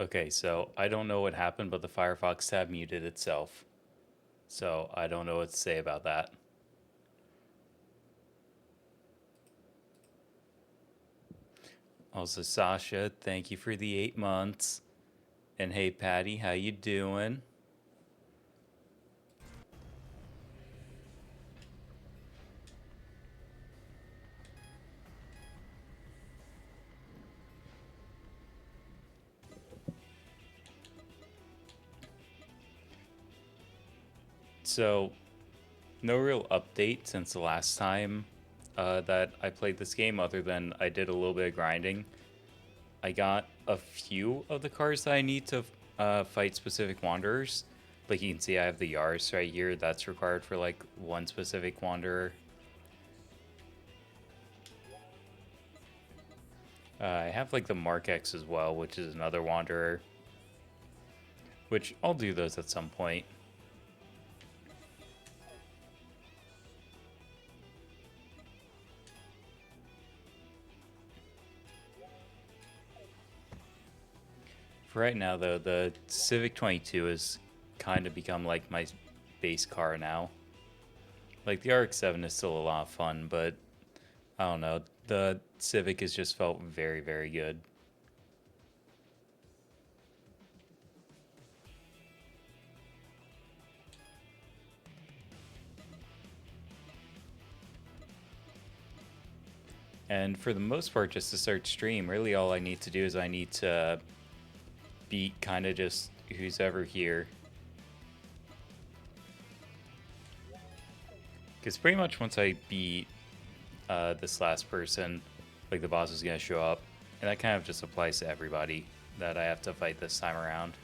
Okay, so I don't know what happened, but the Firefox tab muted itself. So I don't know what to say about that. Also, Sasha, thank you for the 8 months. And hey, Patty, how you doing? So, no real update since the last time that I played this game, other than I did a little bit of grinding. I got a few of the cars that I need to fight specific wanderers. Like you can see, I have the Yaris right here. That's required for like one specific wanderer. I have like the Mark X as well, which is another wanderer. Which I'll do those at some point. For right now, though, the Civic 22 has kind of become like my base car now. Like the RX-7 is still a lot of fun, but I don't know. The Civic has just felt very, very good. And for the most part, just to start stream, really all I need to do is I need to beat kind of just who's ever here. Because pretty much once I beat this last person, like the boss is going to show up. And that kind of just applies to everybody that I have to fight this time around.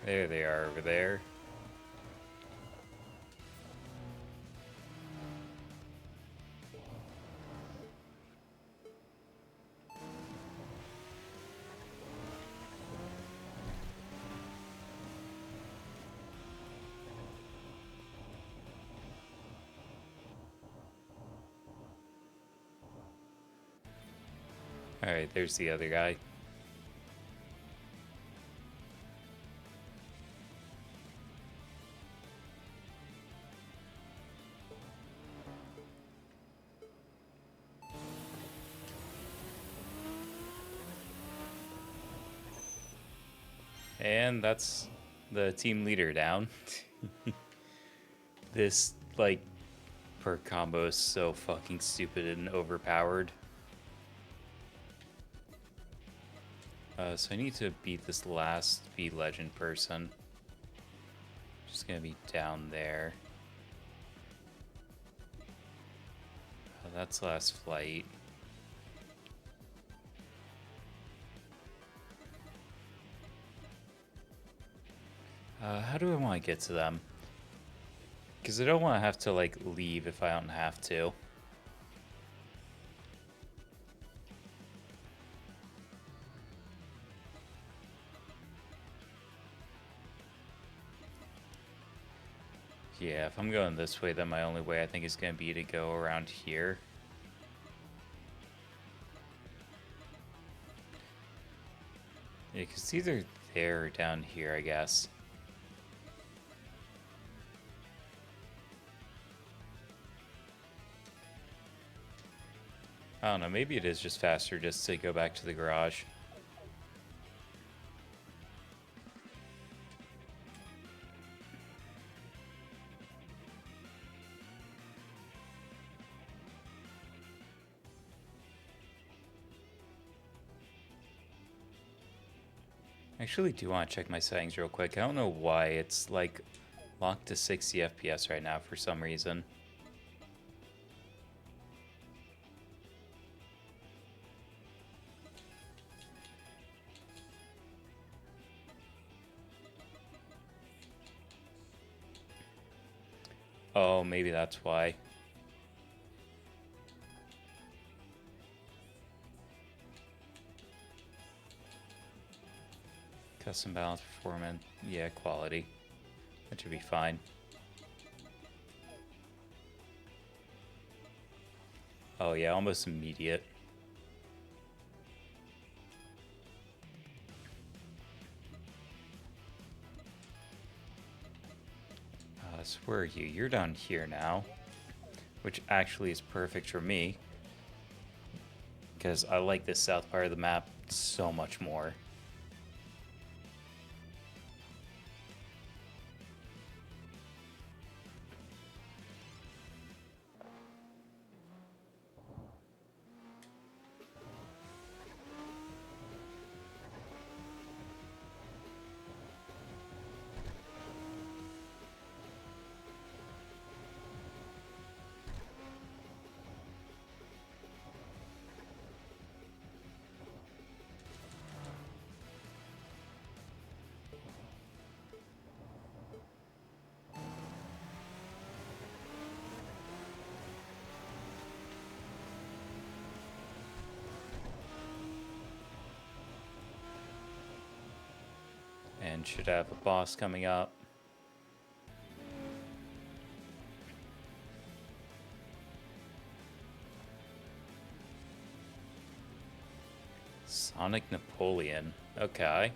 There they are over there. Alright, there's the other guy. And that's the team leader down. This, like, perk combo is so fucking stupid and overpowered. So I need to beat this last speed legend person. Just gonna be down there. Oh, that's last flight. How do I want to get to them? Because I don't want to have to, like, leave if I don't have to. Yeah, if I'm going this way, then my only way I think is going to be to go around here. Yeah, because it's either there or down here, I guess. I don't know, maybe it is just faster just to go back to the garage. I actually do want to check my settings real quick. I don't know why it's like locked to 60 FPS right now for some reason. Oh, maybe that's why. Custom balance, performance, yeah, quality. That should be fine. Oh yeah, almost immediate. So where are you? You're down here now, which actually is perfect for me because I like this south part of the map so much more. And should have a boss coming up. Sonic Napoleon. Okay.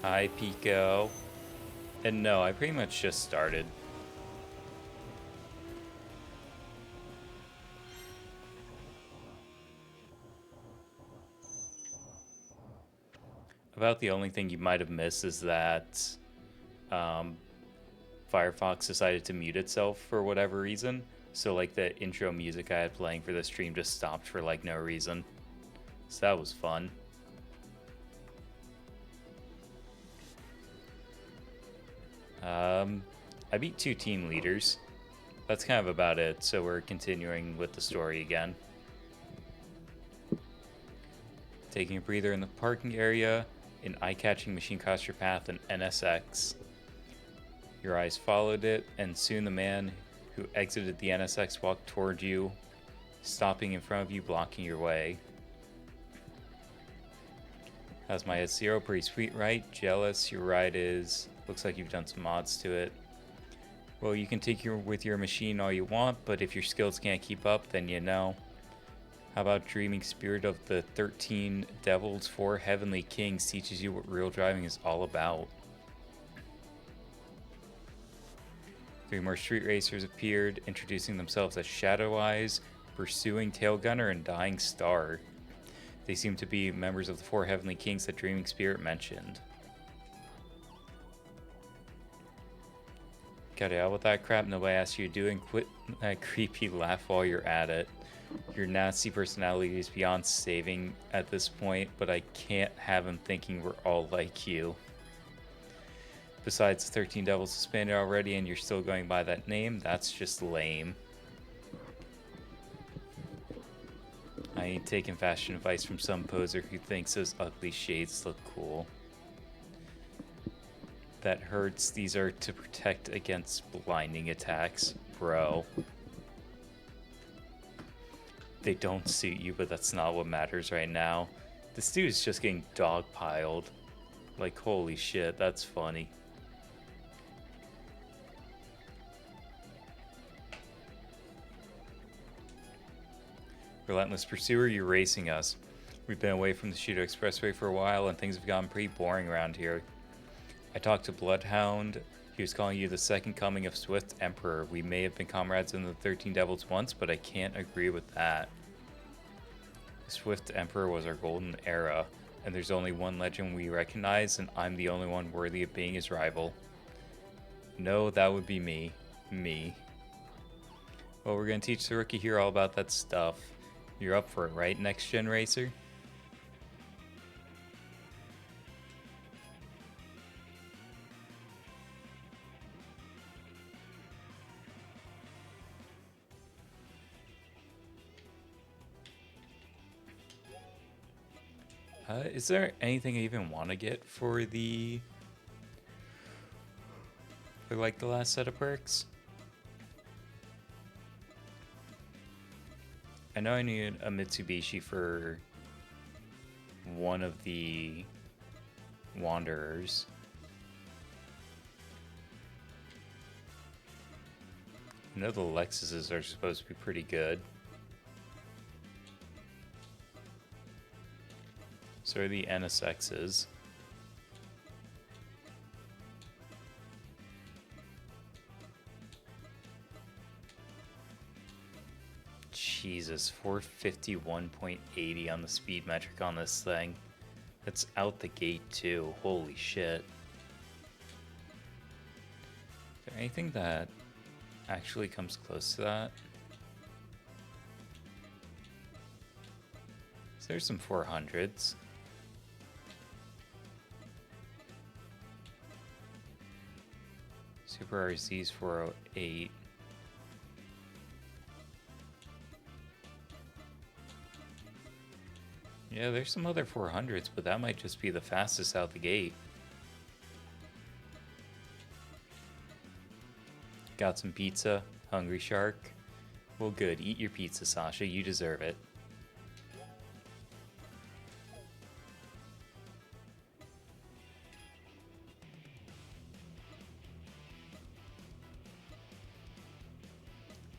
Hi, Pico. And no, I pretty much just started. About the only thing you might have missed is that Firefox decided to mute itself for whatever reason. So like the intro music I had playing for the stream just stopped for like no reason. So that was fun. I beat 2 team leaders. That's kind of about it. So we're continuing with the story again. Taking a breather in the parking area, an eye-catching machine crossed your path, an NSX. Your eyes followed it, and soon the man who exited the NSX walked toward you, stopping in front of you, blocking your way. How's my S0? Pretty sweet, right? Jealous. Your ride is. Looks like you've done some mods to it. Well, you can take with your machine all you want, but if your skills can't keep up, then you know. How about Dreaming Spirit of the 13 Devils, 4 Heavenly Kings teaches you what real driving is all about. 3 more street racers appeared, introducing themselves as Shadow Eyes, Pursuing Tail Gunner, and Dying Star. They seem to be members of the 4 Heavenly Kings that Dreaming Spirit mentioned. Got it out with that crap nobody asked you to do, and quit that creepy laugh while you're at it. Your nasty personality is beyond saving at this point, but I can't have him thinking we're all like you. Besides, 13 Devils suspended already and you're still going by that name? That's just lame. I ain't taking fashion advice from some poser who thinks those ugly shades look cool. That hurts. These are to protect against blinding attacks, bro. They don't suit you, but that's not what matters right now. This dude is just getting dogpiled. Like, holy shit, that's funny. Relentless Pursuer, you're racing us. We've been away from the Shooter Expressway for a while, and things have gotten pretty boring around here. I talked to Bloodhound. He was calling you the second coming of Swift Emperor. We may have been comrades in the 13 Devils once, but I can't agree with that. The Swift Emperor was our golden era, and there's only one legend we recognize, and I'm the only one worthy of being his rival. No, that would be me. Me. Well, we're going to teach the rookie here all about that stuff. You're up for it, right, Next Gen Racer? Is there anything I even want to get for the for like the last set of perks. I know I need a Mitsubishi for one of the Wanderers. I know the Lexuses are supposed to be pretty good. So are the NSXs. Jesus, 451.80 on the speed metric on this thing. That's out the gate too. Holy shit. Is there anything that actually comes close to that? So there's some 400s. Super RZ's 408. Yeah, there's some other 400s, but that might just be the fastest out the gate. Got some pizza, Hungry Shark. Well, good. Eat your pizza, Sasha. You deserve it.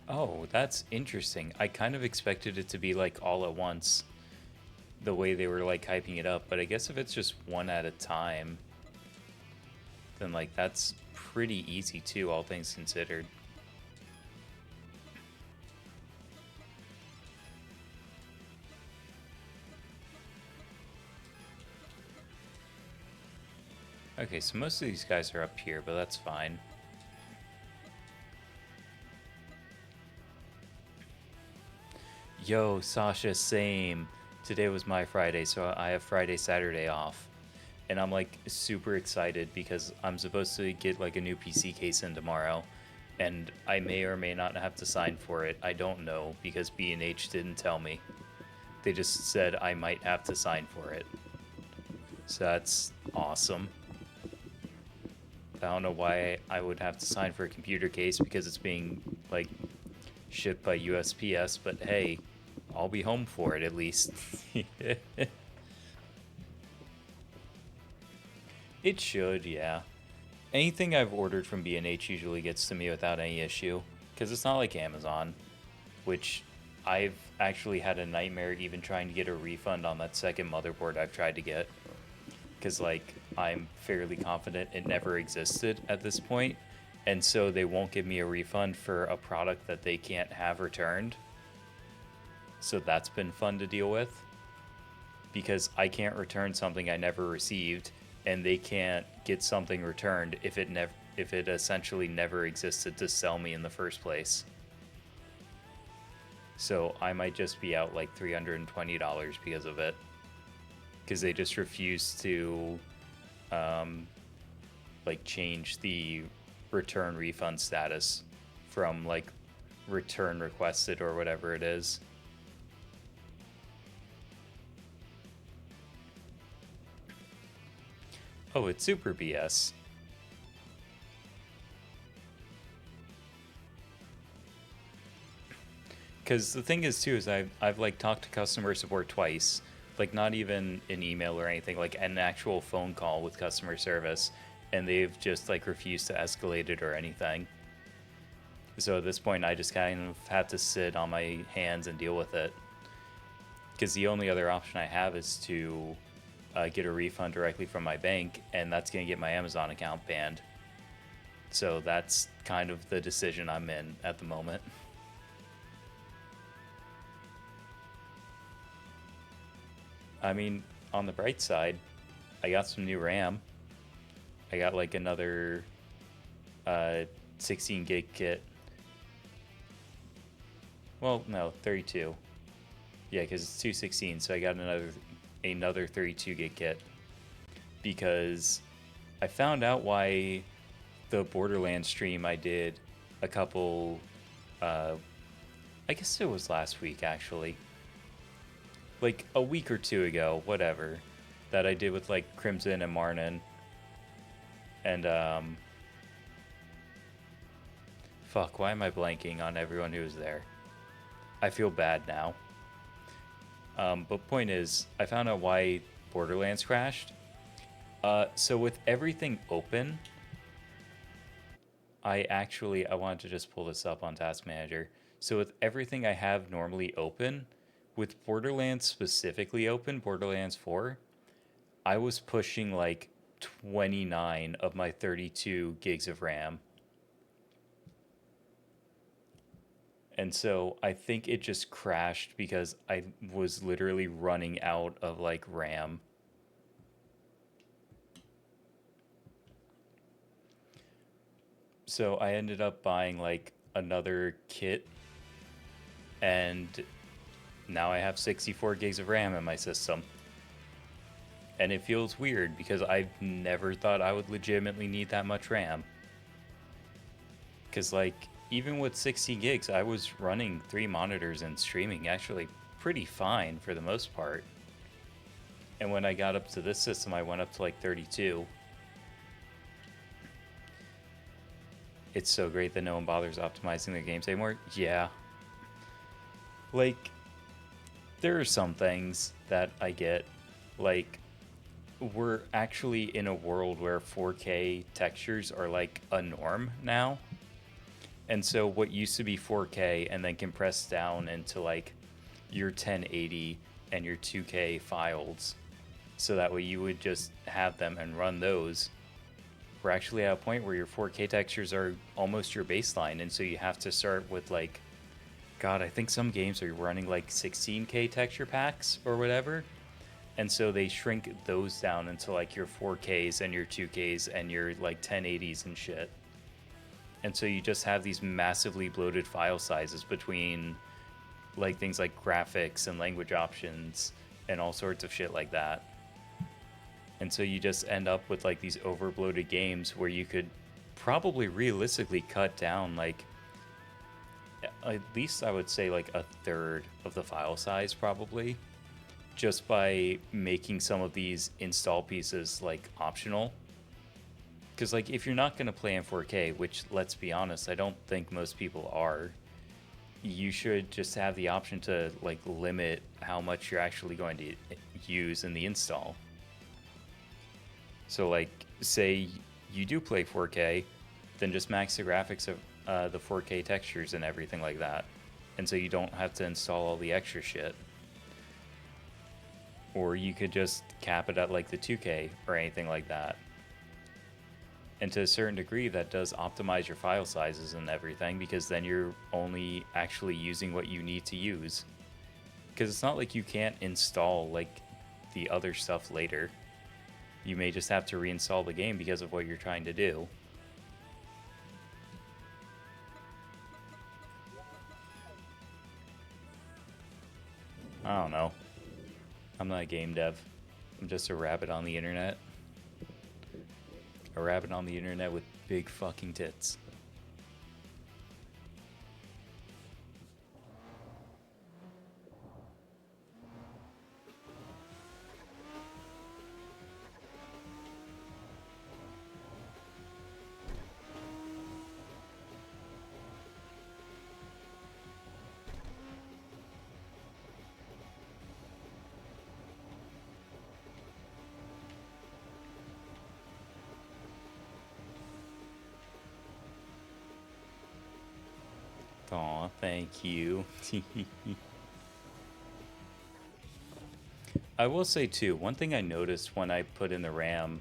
Oh, that's interesting. I kind of expected it to be like all at once, the way they were like hyping it up, but I guess if it's just one at a time, then like that's pretty easy too, all things considered. Okay, so most of these guys are up here, but that's fine. Yo, Sasha, same. Today was my Friday, so I have Friday, Saturday off. And I'm like super excited because I'm supposed to get like a new PC case in tomorrow. And I may or may not have to sign for it. I don't know because B&H didn't tell me. They just said I might have to sign for it. So that's awesome. I don't know why I would have to sign for a computer case because it's being like shipped by USPS, but hey, I'll be home for it at least. It should, yeah. Anything I've ordered from B&H usually gets to me without any issue, because it's not like Amazon, which I've actually had a nightmare even trying to get a refund on that second motherboard I've tried to get, because like I'm fairly confident it never existed at this point, and so they won't give me a refund for a product that they can't have returned. So that's been fun to deal with, because I can't return something I never received, and they can't get something returned if it essentially never existed to sell me in the first place. So I might just be out like $320 because of it, because they just refuse to like change the return refund status from like return requested or whatever it is. Oh, it's super BS. Because the thing is too is I've like talked to customer support twice, like not even an email or anything, like an actual phone call with customer service, and they've just like refused to escalate it or anything. So at this point, I just kind of have to sit on my hands and deal with it. Because the only other option I have is to get a refund directly from my bank, and that's going to get my Amazon account banned. So that's kind of the decision I'm in at the moment. I mean, on the bright side, I got some new RAM. I got like another 16 gig kit. Well, no, 32. Yeah, because it's 216, so I got another 32 gig kit. Because I found out why the Borderlands stream I did a couple, I guess it was last week actually. Like a week or two ago, whatever, that I did with like Crimson and Marnin. And Fuck, why am I blanking on everyone who was there? I feel bad now. But point is, I found out why Borderlands crashed. So with everything open, I wanted to just pull this up on Task Manager. So with everything I have normally open, with Borderlands specifically open, Borderlands 4, I was pushing like 29 of my 32 gigs of RAM. And so I think it just crashed because I was literally running out of like RAM. So I ended up buying like another kit, and now I have 64 gigs of RAM in my system. And it feels weird because I've never thought I would legitimately need that much RAM. Because, like, even with 60 gigs, I was running 3 monitors and streaming actually pretty fine for the most part. And when I got up to this system, I went up to like 32. It's so great that no one bothers optimizing their games anymore. Yeah. Like, there are some things that I get. Like, we're actually in a world where 4K textures are like a norm now. And so what used to be 4K and then compressed down into like your 1080 and your 2K files, so that way you would just have them and run those. We're actually at a point where your 4K textures are almost your baseline, and so you have to start with like, God, I think some games are running like 16K texture packs or whatever. And so they shrink those down into like your 4Ks and your 2Ks and your like 1080s and shit. And so you just have these massively bloated file sizes between like things like graphics and language options and all sorts of shit like that. And so you just end up with like these over bloated games where you could probably realistically cut down like at least I would say like a third of the file size probably, just by making some of these install pieces like optional. Because like if you're not going to play in 4K, which let's be honest, I don't think most people are, you should just have the option to like limit how much you're actually going to use in the install. So like say you do play 4K, then just max the graphics of the 4K textures and everything like that. And so you don't have to install all the extra shit. Or you could just cap it at like the 2K or anything like that. And to a certain degree, that does optimize your file sizes and everything, because then you're only actually using what you need to use. Because it's not like you can't install like the other stuff later. You may just have to reinstall the game because of what you're trying to do. I don't know. I'm not a game dev. I'm just a rabbit on the internet. A rabbit on the internet with big fucking tits. Aw, thank you. I will say too, one thing I noticed when I put in the RAM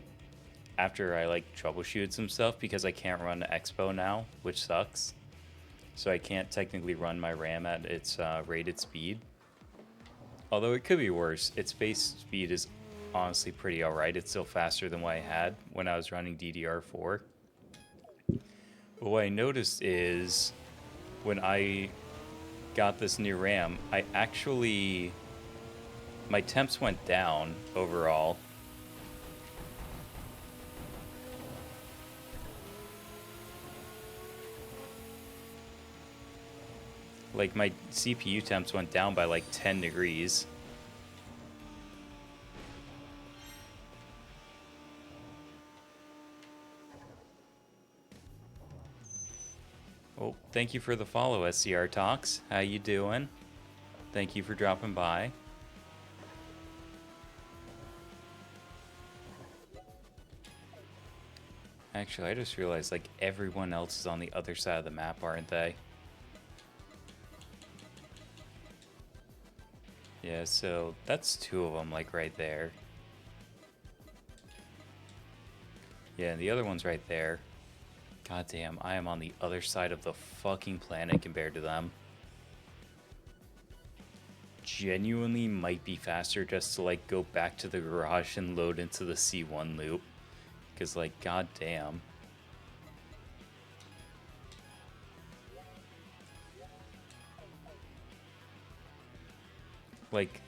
after I like troubleshooted some stuff, because I can't run Expo now, which sucks. So I can't technically run my RAM at its rated speed. Although it could be worse. Its base speed is honestly pretty alright. It's still faster than what I had when I was running DDR4. But what I noticed is when I got this new RAM, my temps went down overall. Like my CPU temps went down by like 10 degrees. Oh, thank you for the follow, SCR Talks. How you doing? Thank you for dropping by. Actually, I just realized, like, everyone else is on the other side of the map, aren't they? Yeah, so that's two of them, like, right there. Yeah, and the other one's right there. God damn, I am on the other side of the fucking planet compared to them. Genuinely might be faster just to, like, go back to the garage and load into the C1 loop. Because, like, god damn. Like,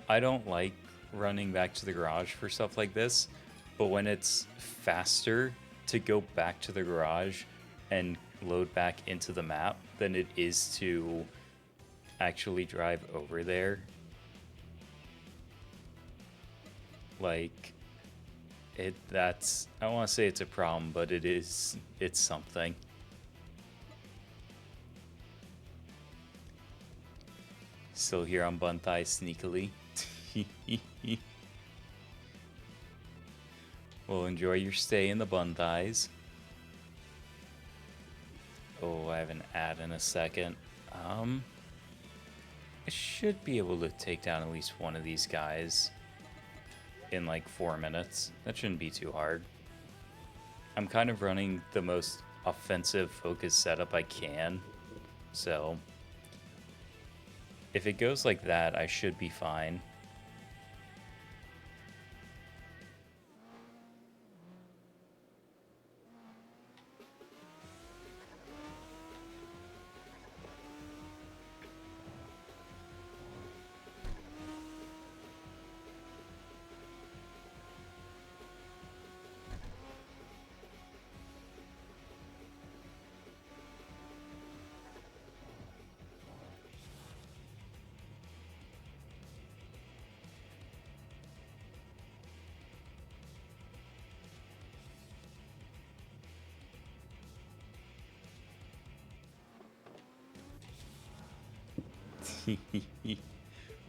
I don't like running back to the garage for stuff like this, but when it's faster to go back to the garage and load back into the map than it is to actually drive over there, like, that's, I don't want to say it's a problem, but it's something. Still here on bnuy-thiest sneakily. Well, enjoy your stay in the bnuy-thiest. Oh, I have an ad in a second. I should be able to take down at least one of these guys in like 4 minutes. That shouldn't be too hard. I'm kind of running the most offensive focused setup I can, so if it goes like that, I should be fine.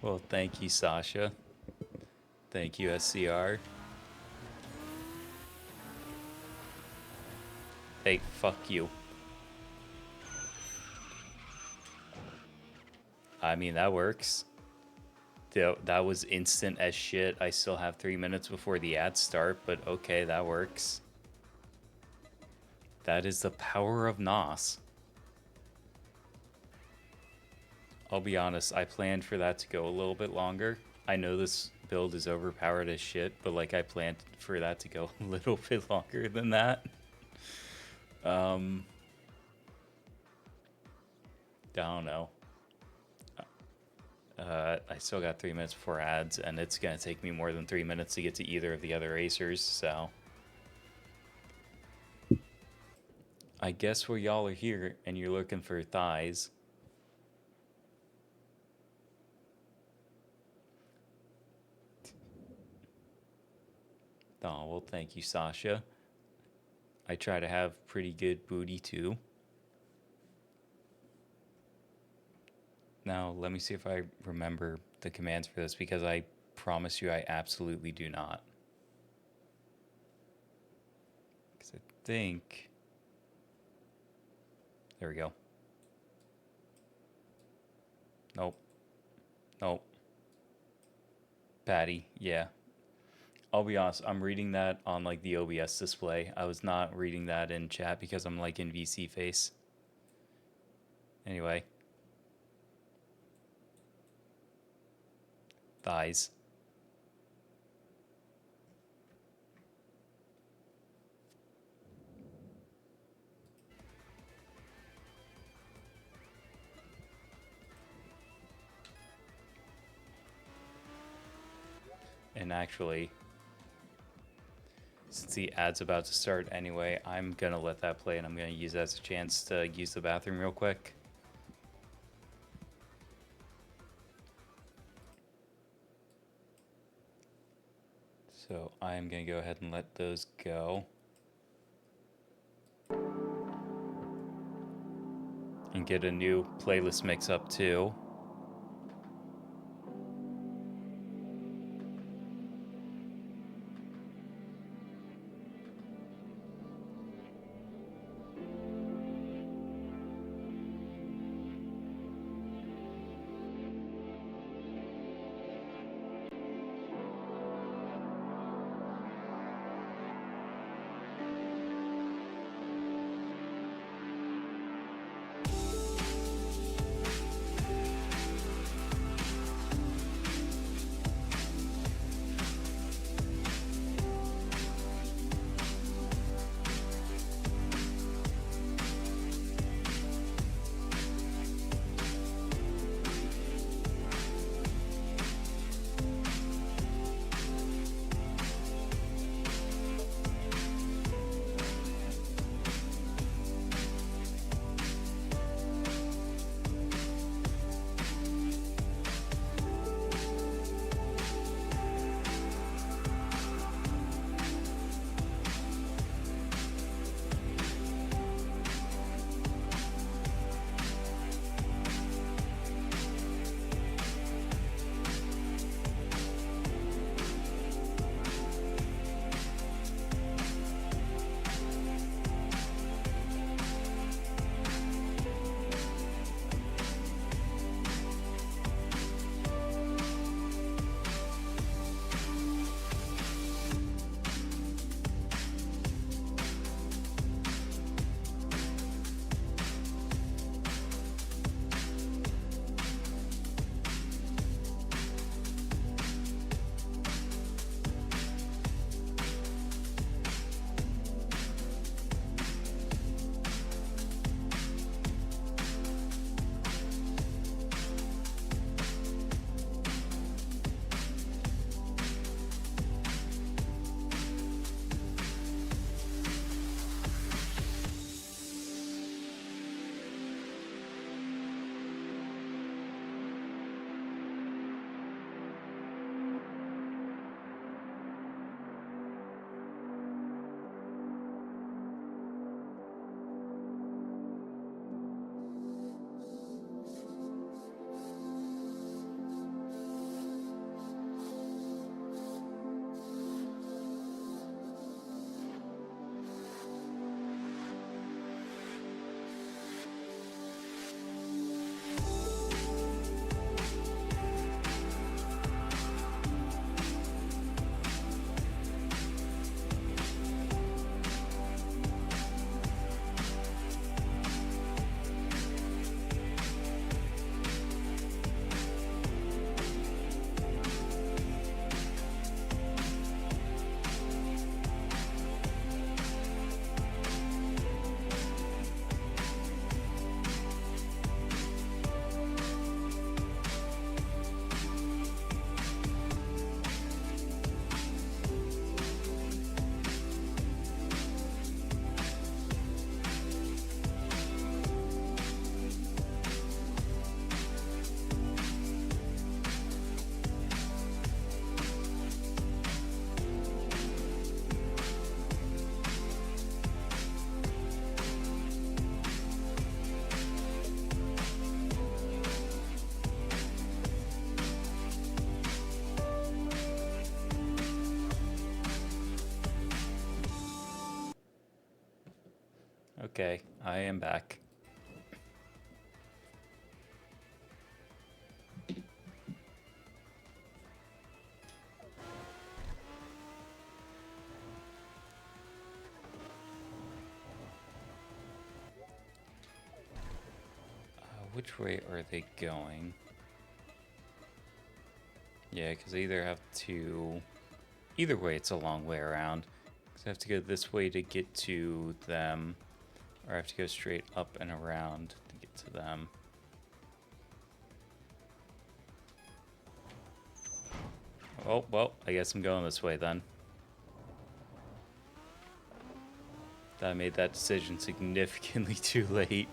Well, thank you, Sasha. Thank you, SCR. Hey, fuck you. I mean, that works. That was instant as shit. I still have 3 minutes before the ads start, but okay, that works. That is the power of NOS. I'll be honest, I planned for that to go a little bit longer. I know this build is overpowered as shit, but like I planned for that to go a little bit longer than that. I don't know. I still got 3 minutes before ads, and it's gonna take me more than 3 minutes to get to either of the other racers, so I guess while y'all are here and you're looking for thighs, oh, well, thank you, Sasha. I try to have pretty good booty, too. Now, let me see if I remember the commands for this, because I promise you I absolutely do not. Because I think... There we go. Nope. Nope. Patty, yeah. I'll be honest, I'm reading that on like the OBS display. I was not reading that in chat because I'm like in VC face. Anyway. Thighs. And actually, since the ad's about to start anyway, I'm gonna let that play and I'm gonna use that as a chance to use the bathroom real quick. So I'm gonna go ahead and let those go. and get a new playlist mix up too. Okay, I am back. Which way are they going? Yeah, because I either have to... Either way, it's a long way around. Because I have to go this way to get to them, or I have to go straight up and around to get to them. Oh, well, I guess I'm going this way then. I made that decision significantly too late.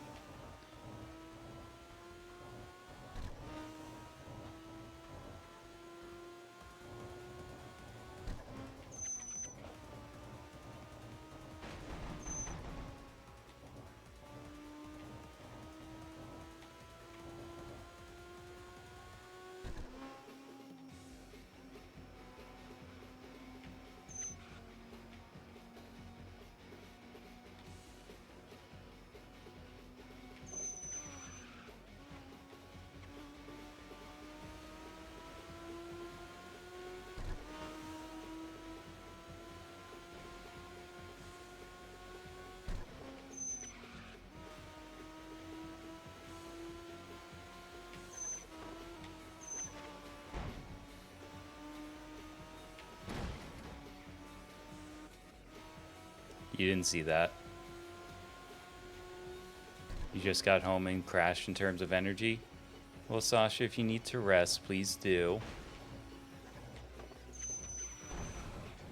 You didn't see that. You just got home and crashed in terms of energy? Well, Sasha, if you need to rest, please do.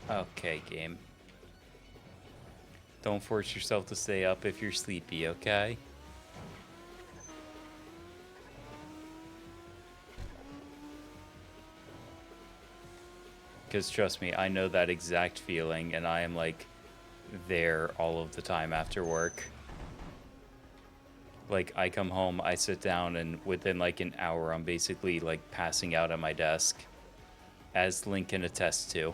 Okay, game. Don't force yourself to stay up if you're sleepy, okay? Because trust me, I know that exact feeling, and I am like there all of the time after work. Like, I come home, I sit down, and within like an hour, I'm basically like passing out at my desk, as Link can attest to.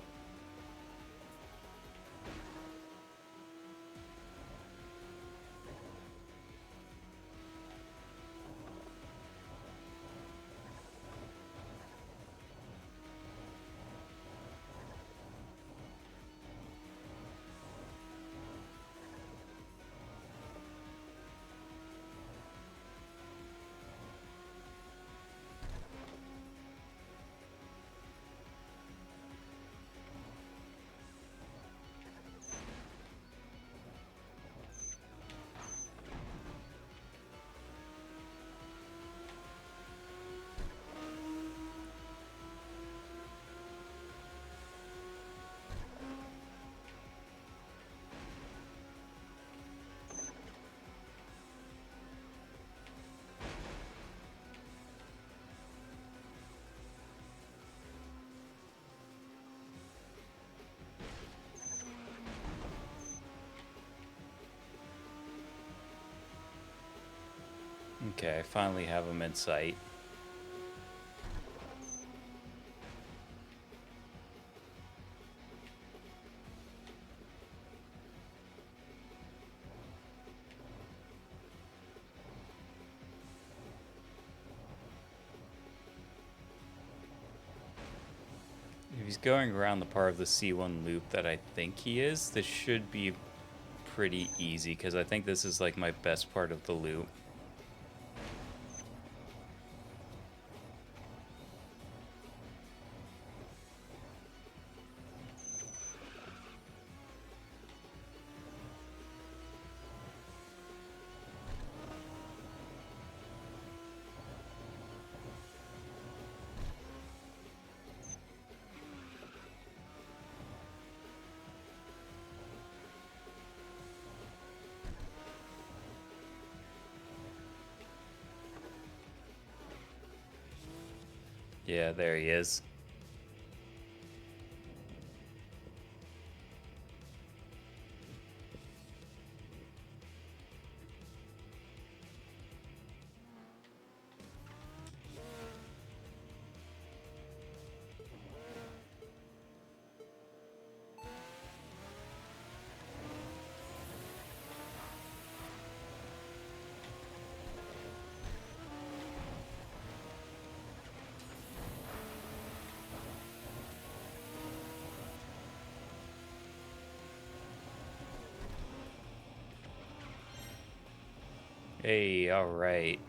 Okay, I finally have him in sight. If he's going around the part of the C1 loop that I think he is, this should be pretty easy, because I think this is like my best part of the loop. Yeah, there he is. Hey, alright.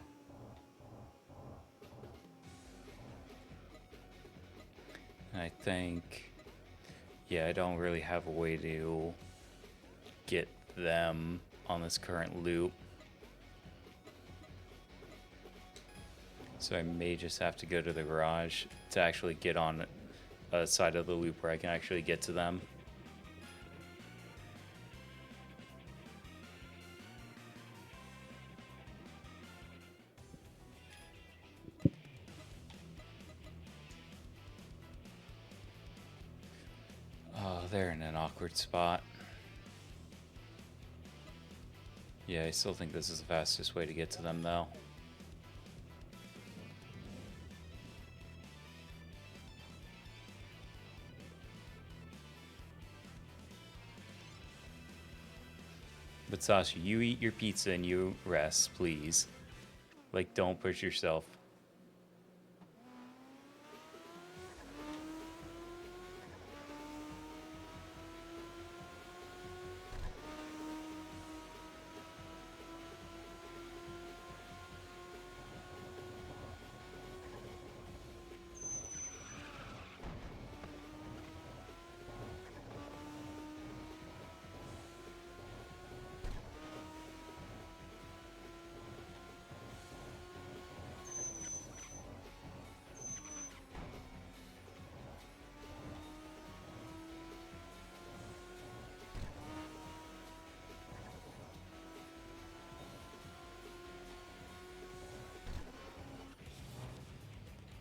I think... Yeah, I don't really have a way to get them on this current loop. So I may just have to go to the garage to actually get on a side of the loop where I can actually get to them. Oh, they're in an awkward spot. Yeah, I still think this is the fastest way to get to them, though. But Sasha, you eat your pizza and you rest, please. Like, don't push yourself.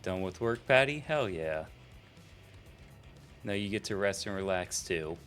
Done with work, Patty? Hell yeah. Now you get to rest and relax too.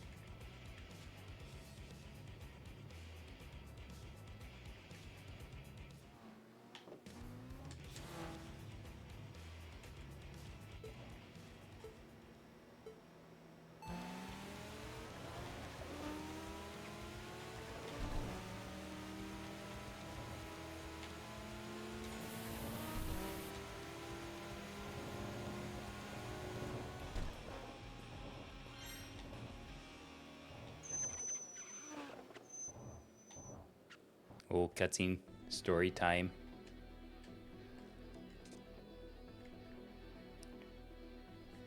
Oh, cutscene. Story time.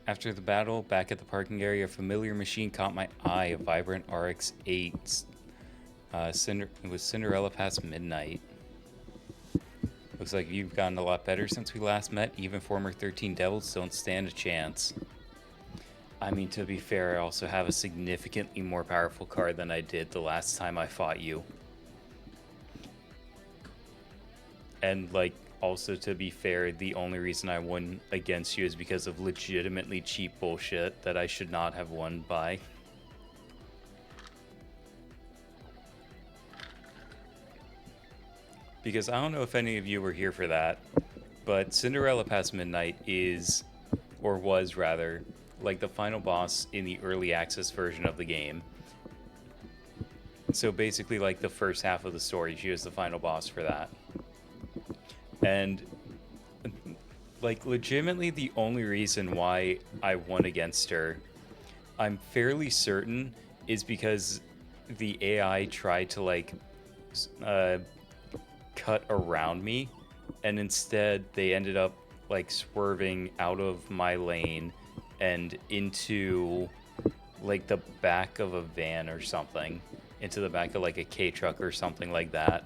After the battle, back at the parking area, a familiar machine caught my eye. A vibrant RX-8. It was Cinderella past midnight. Looks like you've gotten a lot better since we last met. Even former 13 Devils don't stand a chance. I mean, to be fair, I also have a significantly more powerful card than I did the last time I fought you. And, like, also to be fair, the only reason I won against you is because of legitimately cheap bullshit that I should not have won by. Because I don't know if any of you were here for that, but Cinderella Past Midnight is, or was rather, like the final boss in the early access version of the game. So basically like the first half of the story, she was the final boss for that. And like legitimately the only reason why I won against her, I'm fairly certain, is because the AI tried to like cut around me, and instead they ended up like swerving out of my lane and into like the back of a van or something, into the back of like a K truck or something like that.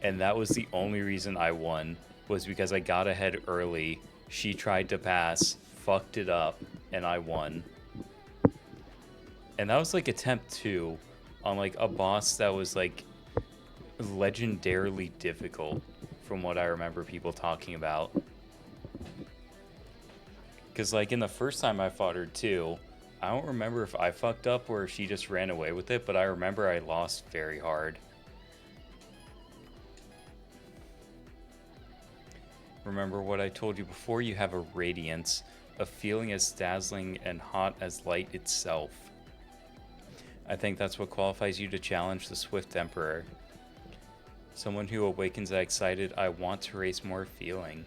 And that was the only reason I won, was because I got ahead early. She tried to pass, fucked it up, and I won. And that was like attempt 2 on like a boss that was like legendarily difficult from what I remember people talking about. Because like in the first time I fought her too, I don't remember if I fucked up or if she just ran away with it, but I remember I lost very hard. Remember what I told you before, you have a radiance, a feeling as dazzling and hot as light itself. I think that's what qualifies you to challenge the Swift Emperor. Someone who awakens that excited, I want to race more feeling.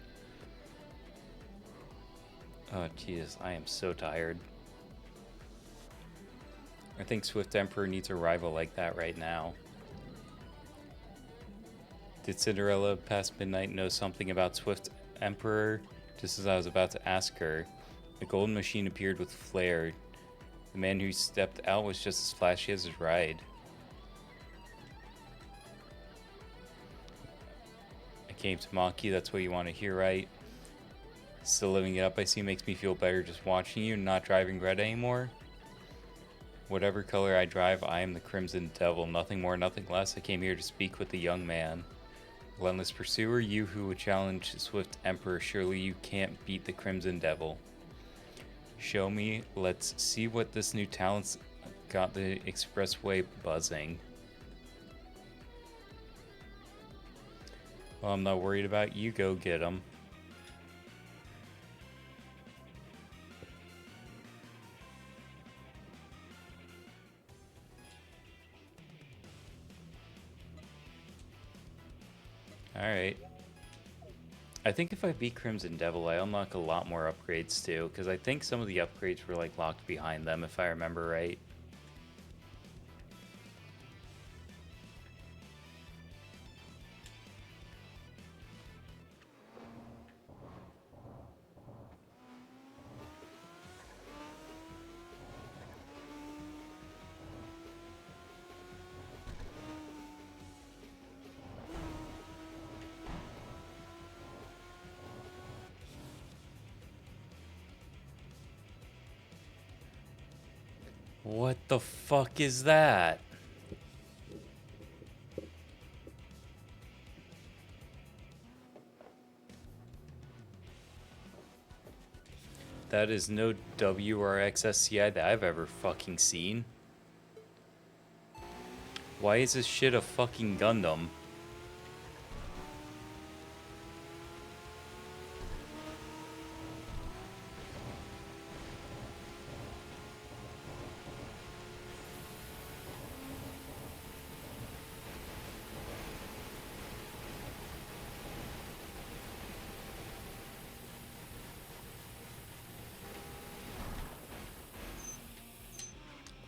Oh, Jesus, I am so tired. I think Swift Emperor needs a rival like that right now. Did Cinderella past midnight know something about Swift Emperor? Just as I was about to ask her, a golden machine appeared with flare. The man who stepped out was just as flashy as his ride. I came to mock you, that's what you want to hear, right? Still living it up, I see, makes me feel better just watching you, not driving red anymore. Whatever color I drive, I am the Crimson Devil. Nothing more, nothing less. I came here to speak with the young man. Relentless pursuer, you who would challenge Swift Emperor, surely you can't beat the Crimson Devil. Show me, let's see what this new talent's got the Expressway buzzing. Well, I'm not worried about you, go get him. Alright. I think if I beat Crimson Devil, I unlock a lot more upgrades too, because I think some of the upgrades were like locked behind them, if I remember right. What the fuck is that? That is no WRXSCI that I've ever fucking seen. Why is this shit a fucking Gundam?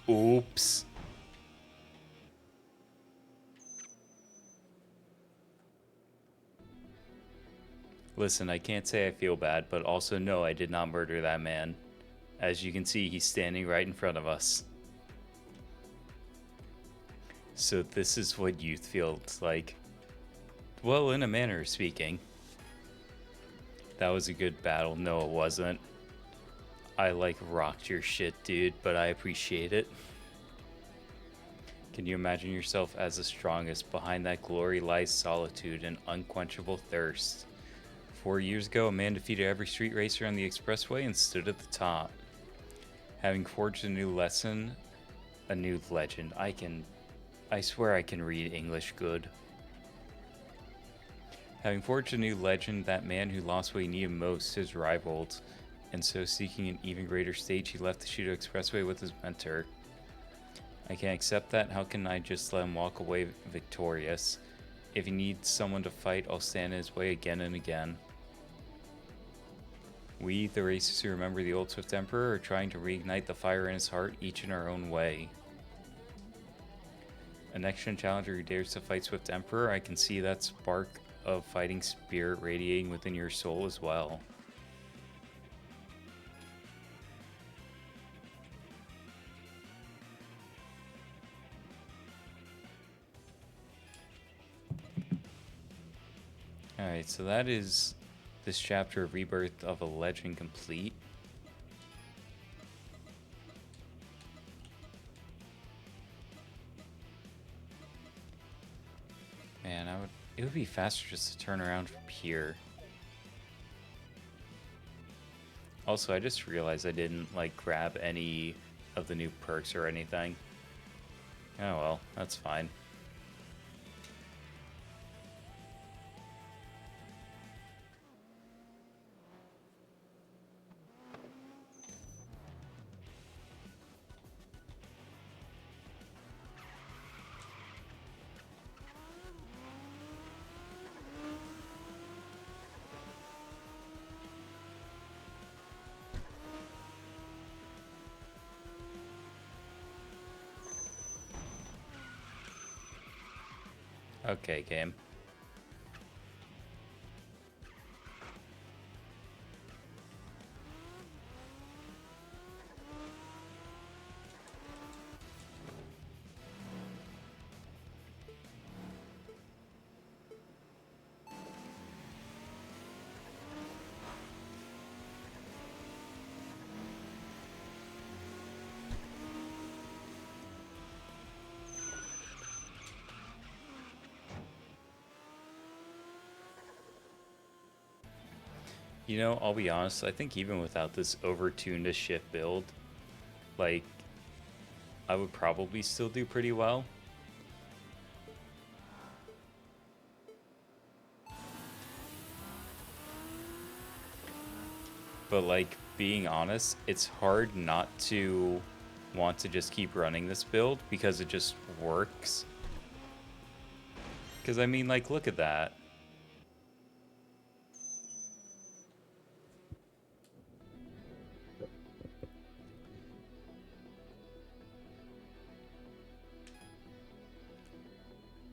Oops. Listen, I can't say I feel bad, but also no, I did not murder that man. As you can see, he's standing right in front of us. So this is what youth feels like. Well, in a manner of speaking. That was a good battle. No, it wasn't. I like rocked your shit, dude, but I appreciate it. Can you imagine yourself as the strongest? Behind that glory lies solitude and unquenchable thirst. 4 years ago, a man defeated every street racer on the Expressway and stood at the top. Having forged a new lesson, a new legend. I swear I can read English good. Having forged a new legend, that man who lost what he needed most, his rivaled, and so seeking an even greater stage, he left the Shudo Expressway with his mentor. I can't accept that. How can I just let him walk away victorious? If he needs someone to fight, I'll stand in his way again and again. We, the racers who remember the old Swift Emperor, are trying to reignite the fire in his heart, each in our own way. A next-gen challenger who dares to fight Swift Emperor, I can see that spark of fighting spirit radiating within your soul as well. Alright, so that is this chapter of Rebirth of a Legend complete. Man, it would be faster just to turn around from here. Also, I just realized I didn't like grab any of the new perks or anything. Oh well, that's fine. Okay, game. You know, I'll be honest, I think even without this over-tuned as shit build, like, I would probably still do pretty well. But, like, being honest, it's hard not to want to just keep running this build because it just works. Because, I mean, like, look at that.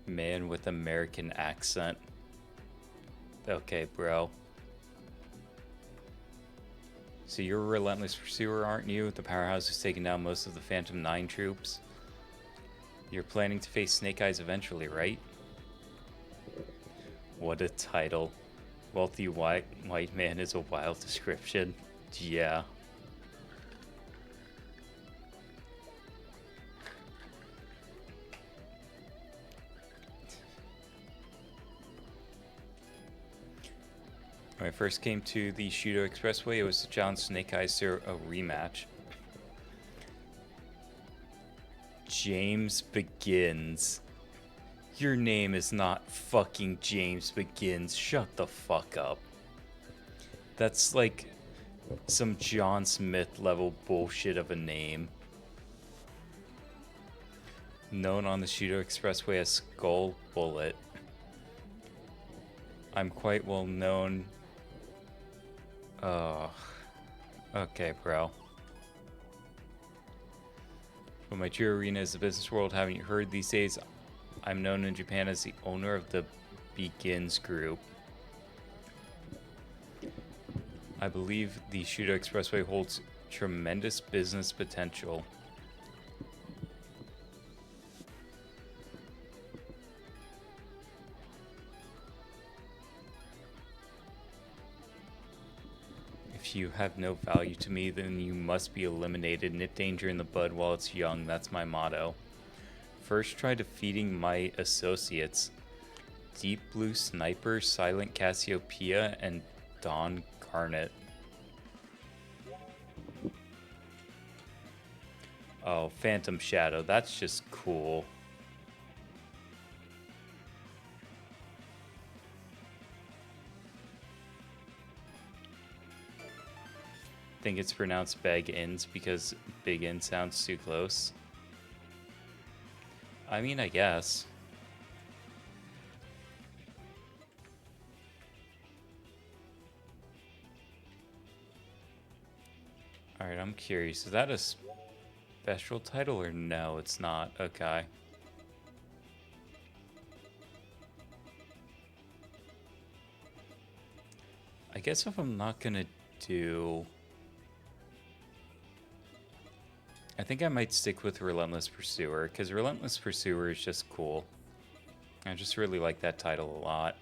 Man with American accent. Okay, bro. So you're a relentless pursuer, aren't you? The powerhouse who's taken down most of the Phantom 9 troops. You're planning to face Snake Eyes eventually, right? What a title. Wealthy white man is a wild description. Yeah. When I first came to the Shudo Expressway, it was to challenge Snake Eyes to a rematch. James Begins. Your name is not fucking James Begins. Shut the fuck up. That's like some John Smith level bullshit of a name. Known on the Shudo Expressway as Skull Bullet. I'm quite well known. Okay, bro. But my true arena is the business world. Haven't you heard these days? I'm known in Japan as the owner of the Begins Group. I believe the Shudo Expressway holds tremendous business potential. If you have no value to me, then you must be eliminated. Nip danger in the bud while it's young. That's my motto. First, try defeating my associates. Deep Blue Sniper, Silent Cassiopeia, and Dawn Garnet. Oh, Phantom Shadow. That's just cool. I think it's pronounced Beg-ins because Big In sounds too close. I mean, I guess. Alright, I'm curious. Is that a special title or no? It's not. Okay. I guess if I'm not gonna do... I think I might stick with Relentless Pursuer, because Relentless Pursuer is just cool. I just really like that title a lot.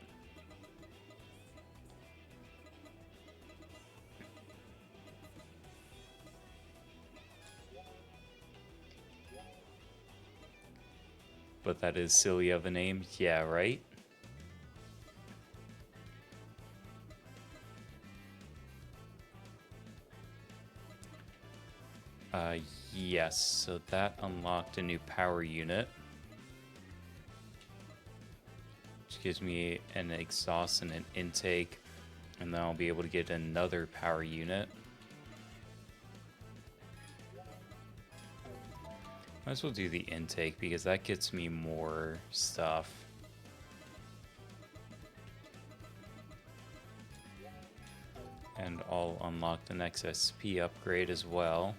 But that is silly of a name. Yeah, right? Yes, so that unlocked a new power unit. Which gives me an exhaust and an intake. And then I'll be able to get another power unit. Might as well do the intake because that gets me more stuff. And I'll unlock the next SP upgrade as well.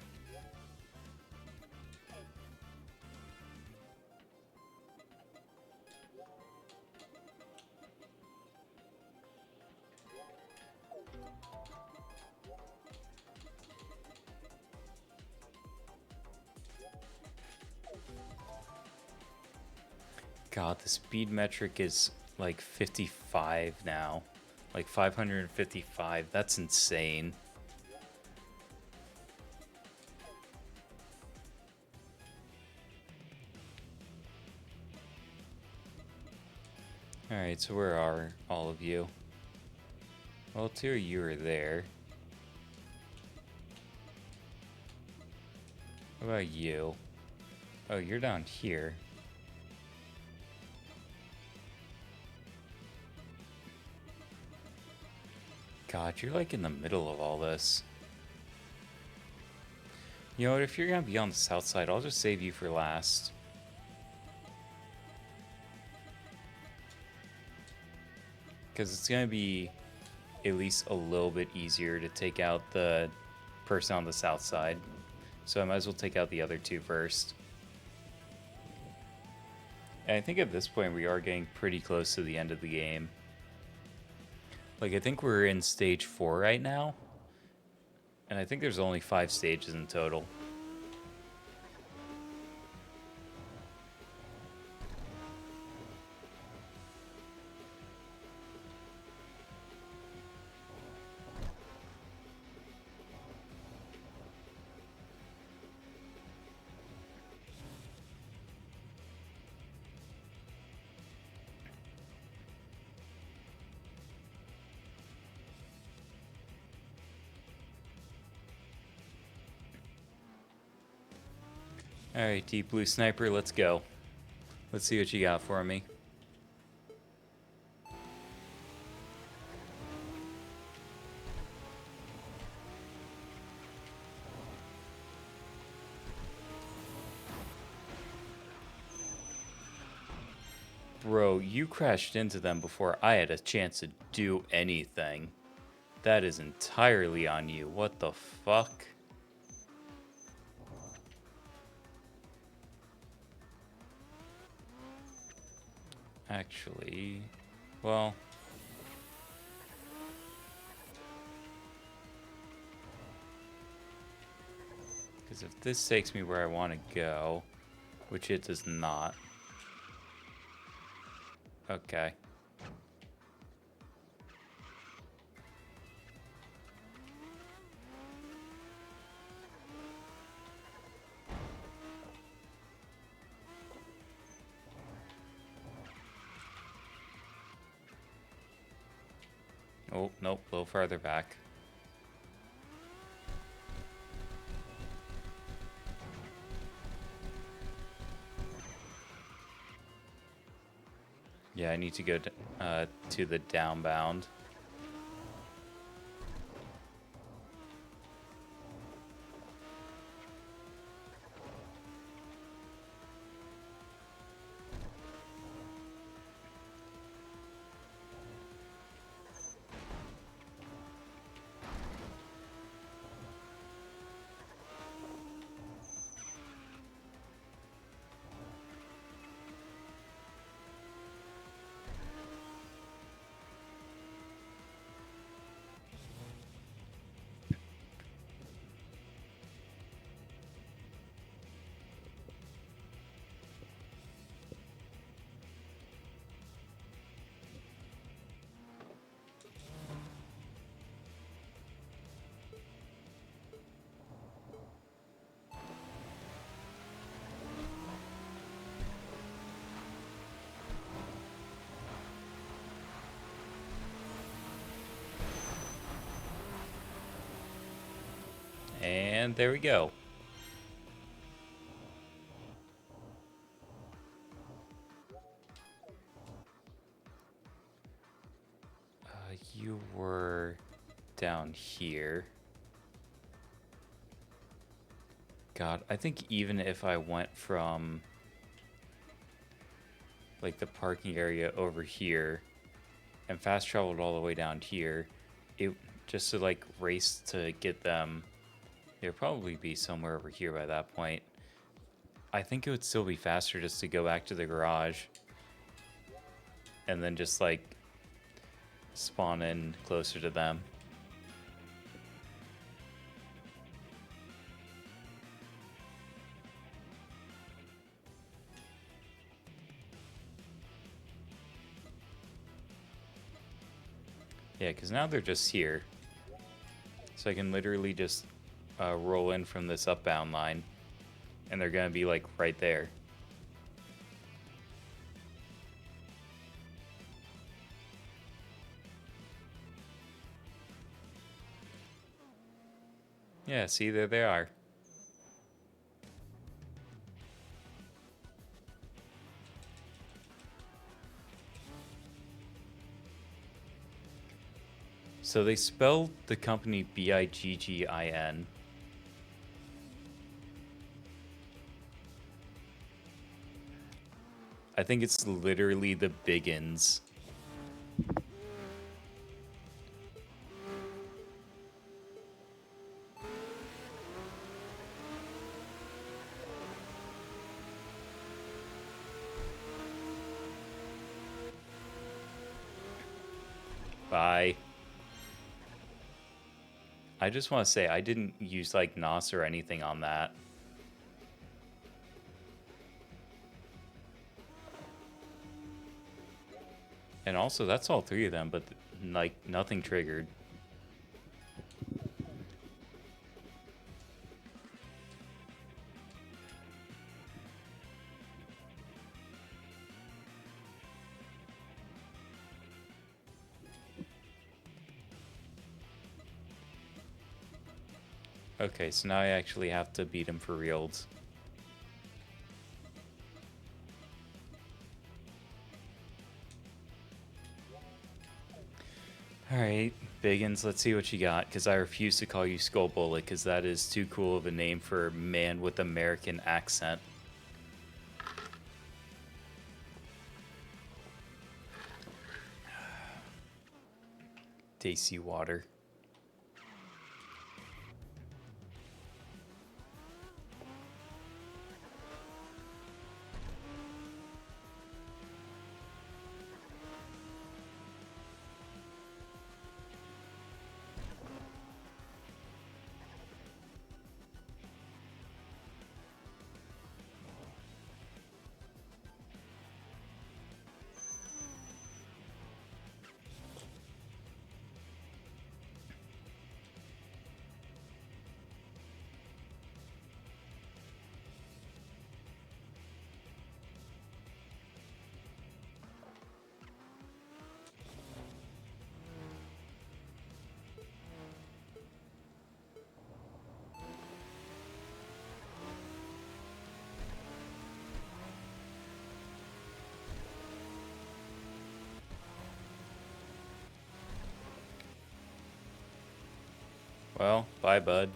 God, the speed metric is like 55 now. Like 555. That's insane. Alright, so where are all of you? Well, two of you are there. What about you? Oh, you're down here. God, you're like in the middle of all this. You know what, if you're gonna be on the south side, I'll just save you for last. Because it's gonna be at least a little bit easier to take out the person on the south side. So I might as well take out the other two first. And I think at this point we are getting pretty close to the end of the game. Like, I think we're in stage 4 right now. And I think there's only 5 stages in total. Alright, Deep Blue Sniper, let's go. Let's see what you got for me. Bro, you crashed into them before I had a chance to do anything. That is entirely on you. What the fuck? Actually, well... because if this takes me where I want to go, which it does not... Okay. Oh, nope, a little farther back. Yeah, I need to go to the downbound. And there we go. You were down here. God, I think even if I went from like the parking area over here and fast traveled all the way down here, it just to like race to get them, it would probably be somewhere over here by that point. I think it would still be faster just to go back to the garage and then just like spawn in closer to them. Yeah, because now they're just here. So I can literally just roll in from this upbound line. And they're going to be like right there. Yeah, see, there they are. So they spelled the company Biggin. I think it's literally the Biggins. Bye. I just want to say I didn't use like NOS or anything on that. And also, that's all three of them, but like nothing triggered. Okay, so now I actually have to beat him for reals. Alright, Biggins, let's see what you got, because I refuse to call you Skull Bullet, because that is too cool of a name for a man with American accent. Tasty water. Well, bye, bud.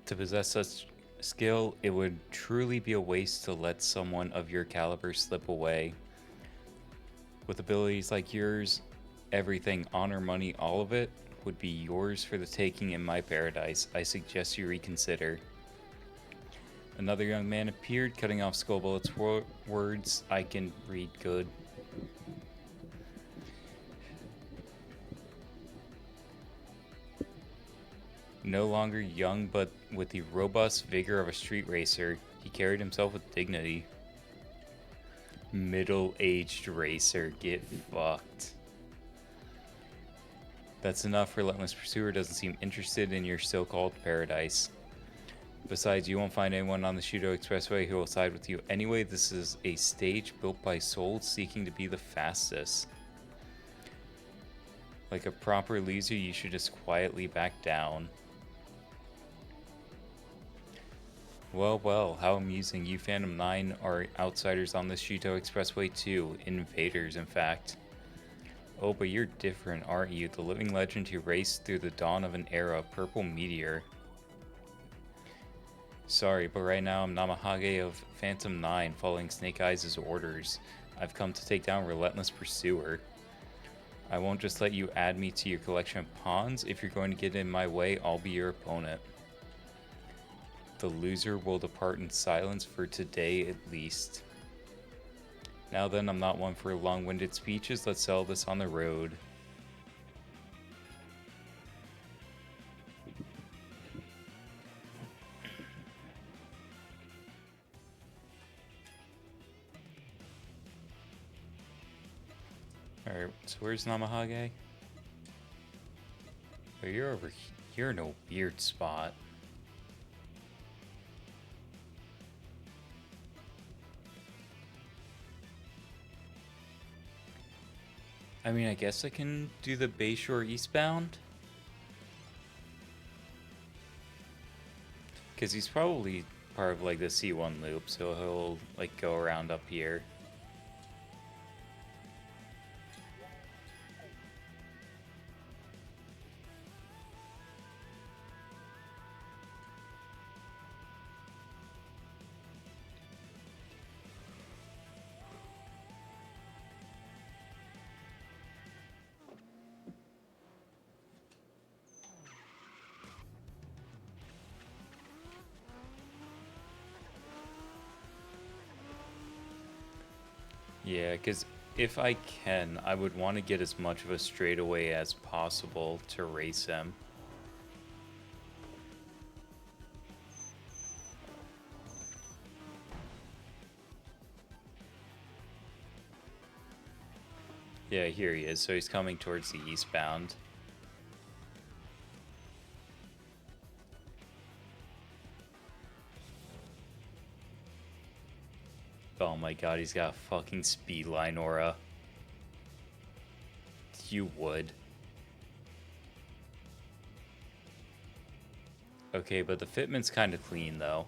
To possess such skill, it would truly be a waste to let someone of your caliber slip away. With abilities like yours, everything, honor, money, all of it, would be yours for the taking in my paradise. I suggest you reconsider. Another young man appeared, cutting off Skullbullet's words. I can read good. No longer young, but with the robust vigor of a street racer, he carried himself with dignity. Middle-aged racer, get fucked. That's enough. Relentless Pursuer doesn't seem interested in your so-called paradise. Besides, you won't find anyone on the Shudo Expressway who will side with you. Anyway, this is a stage built by souls seeking to be the fastest. Like a proper loser, you should just quietly back down. Well, well, how amusing. You Phantom 9 are outsiders on the Shudo Expressway too. Invaders, in fact. Oh, but you're different, aren't you? The living legend who raced through the dawn of an era, Purple Meteor. Sorry, but right now I'm Namahage of Phantom 9, following Snake Eyes' orders. I've come to take down Relentless Pursuer. I won't just let you add me to your collection of pawns. If you're going to get in my way, I'll be your opponent. The loser will depart in silence for today at least. Now then, I'm not one for long-winded speeches. Let's settle this on the road. Alright, so where's Namahage? Oh, you're over here. You're in a weird spot. I mean, I guess I can do the Bayshore eastbound. Because he's probably part of like the C1 loop, so he'll like go around up here. Yeah, because if I can, I would want to get as much of a straightaway as possible to race him. Yeah, here he is. So he's coming towards the eastbound. Oh my god, he's got a fucking speedline aura. You would. Okay, but the fitment's kind of clean, though.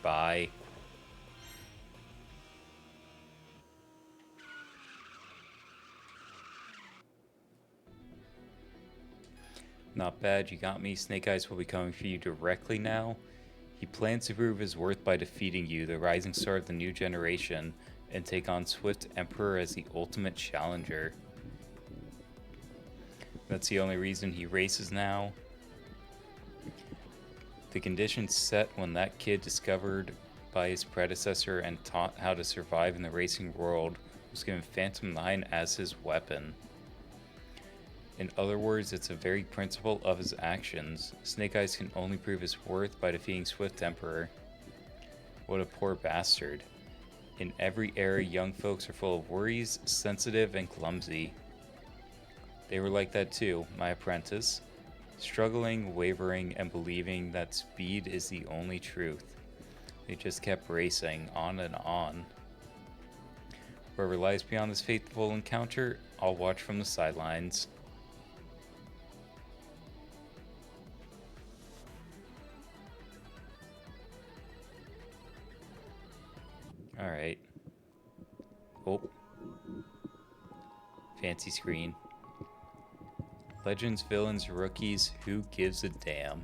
Bye. Not bad, you got me. Snake Eyes will be coming for you directly now. He plans to prove his worth by defeating you, the rising star of the new generation, and take on Swift Emperor as the ultimate challenger. That's the only reason he races now. The conditions set when that kid discovered by his predecessor and taught how to survive in the racing world was given Phantom 9 as his weapon. In other words, it's a very principle of his actions. Snake Eyes can only prove his worth by defeating Swift Emperor. What a poor bastard. In every era, young folks are full of worries, sensitive, and clumsy. They were like that too, my apprentice. Struggling, wavering, and believing that speed is the only truth. They just kept racing, on and on. Whoever lies beyond this fateful encounter, I'll watch from the sidelines. Alright. Oh. Fancy screen. Legends, villains, rookies, who gives a damn?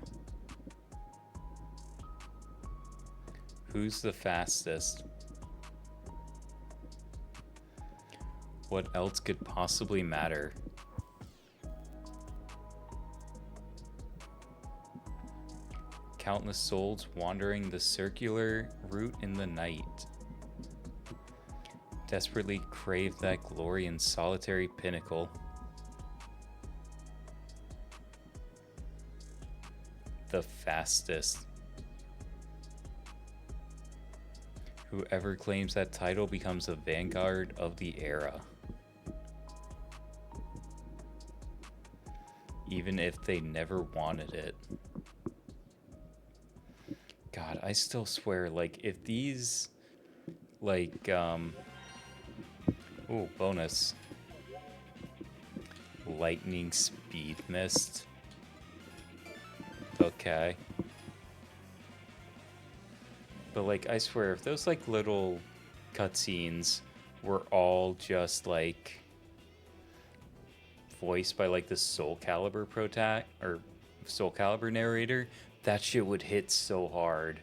Who's the fastest? What else could possibly matter? Countless souls wandering the circular route in the night. Desperately crave that glory and solitary pinnacle. The fastest. Whoever claims that title becomes the vanguard of the era. Even if they never wanted it. God, I still swear, like, if these, like, ooh, bonus. Lightning speed mist. Okay. But, like, I swear, if those, like, little cutscenes were all just, like, voiced by, like, the Soul Calibur or Soul Calibur narrator, that shit would hit so hard.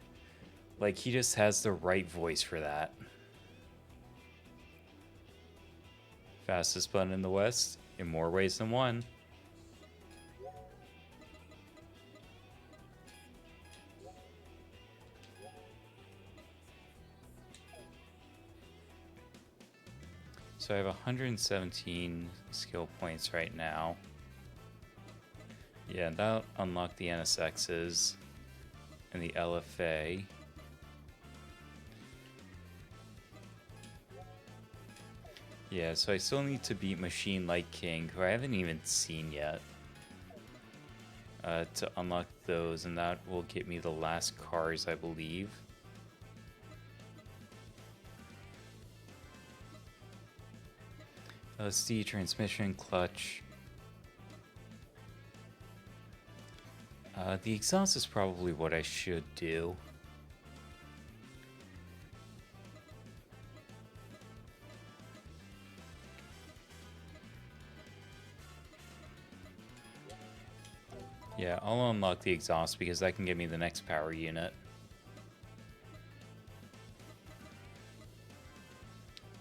Like, he just has the right voice for that. Fastest button in the West, in more ways than one. So I have 117 skill points right now. Yeah, that'll unlock the NSXs and the LFA. Yeah, so I still need to beat Machine Like King, who I haven't even seen yet, to unlock those, and that will get me the last cars, I believe. LSD, transmission, clutch. The exhaust is probably what I should do. Yeah, I'll unlock the exhaust because that can give me the next power unit.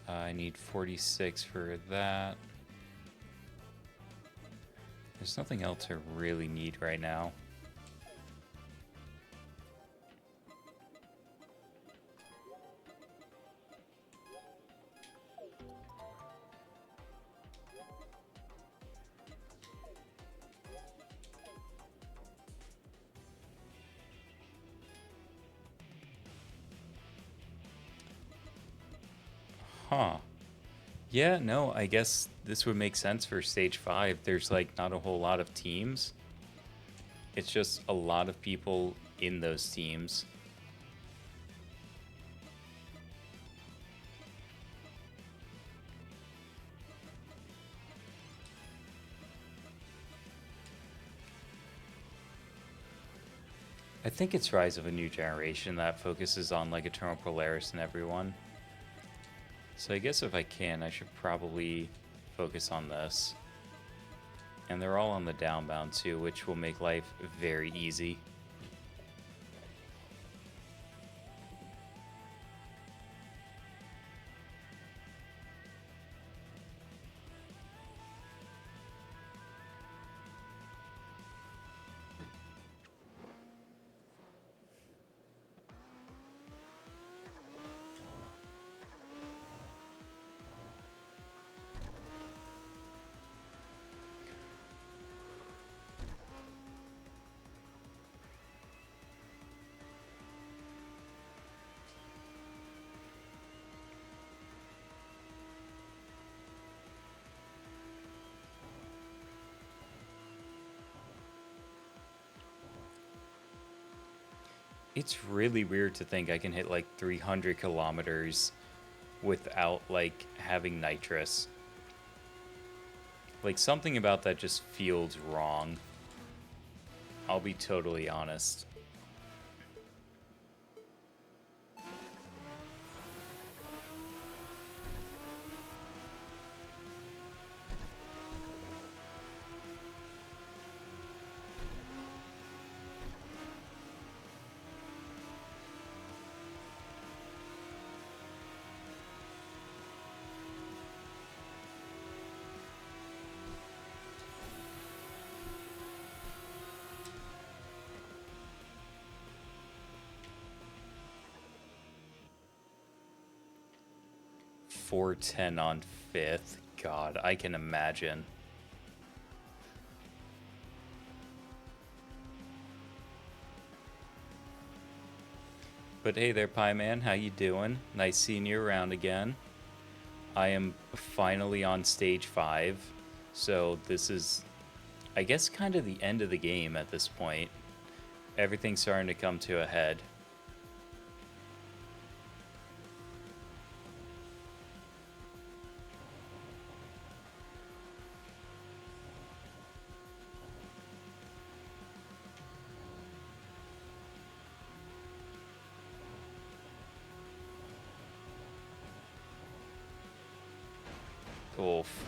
I need 46 for that. There's nothing else I really need right now. Huh. Yeah, no, I guess this would make sense for stage 5. There's like not a whole lot of teams. It's just a lot of people in those teams. I think it's Rise of a New Generation that focuses on like Eternal Polaris and everyone. So I guess if I can, I should probably focus on this. And they're all on the downbound too, which will make life very easy. It's really weird to think I can hit like 300 kilometers without like having nitrous. Like something about that just feels wrong. I'll be totally honest. .410 on 5th. God, I can imagine. But hey there, Pie Man. How you doing? Nice seeing you around again. I am finally on stage 5. So this is, I guess, kind of the end of the game at this point. Everything's starting to come to a head. Oof.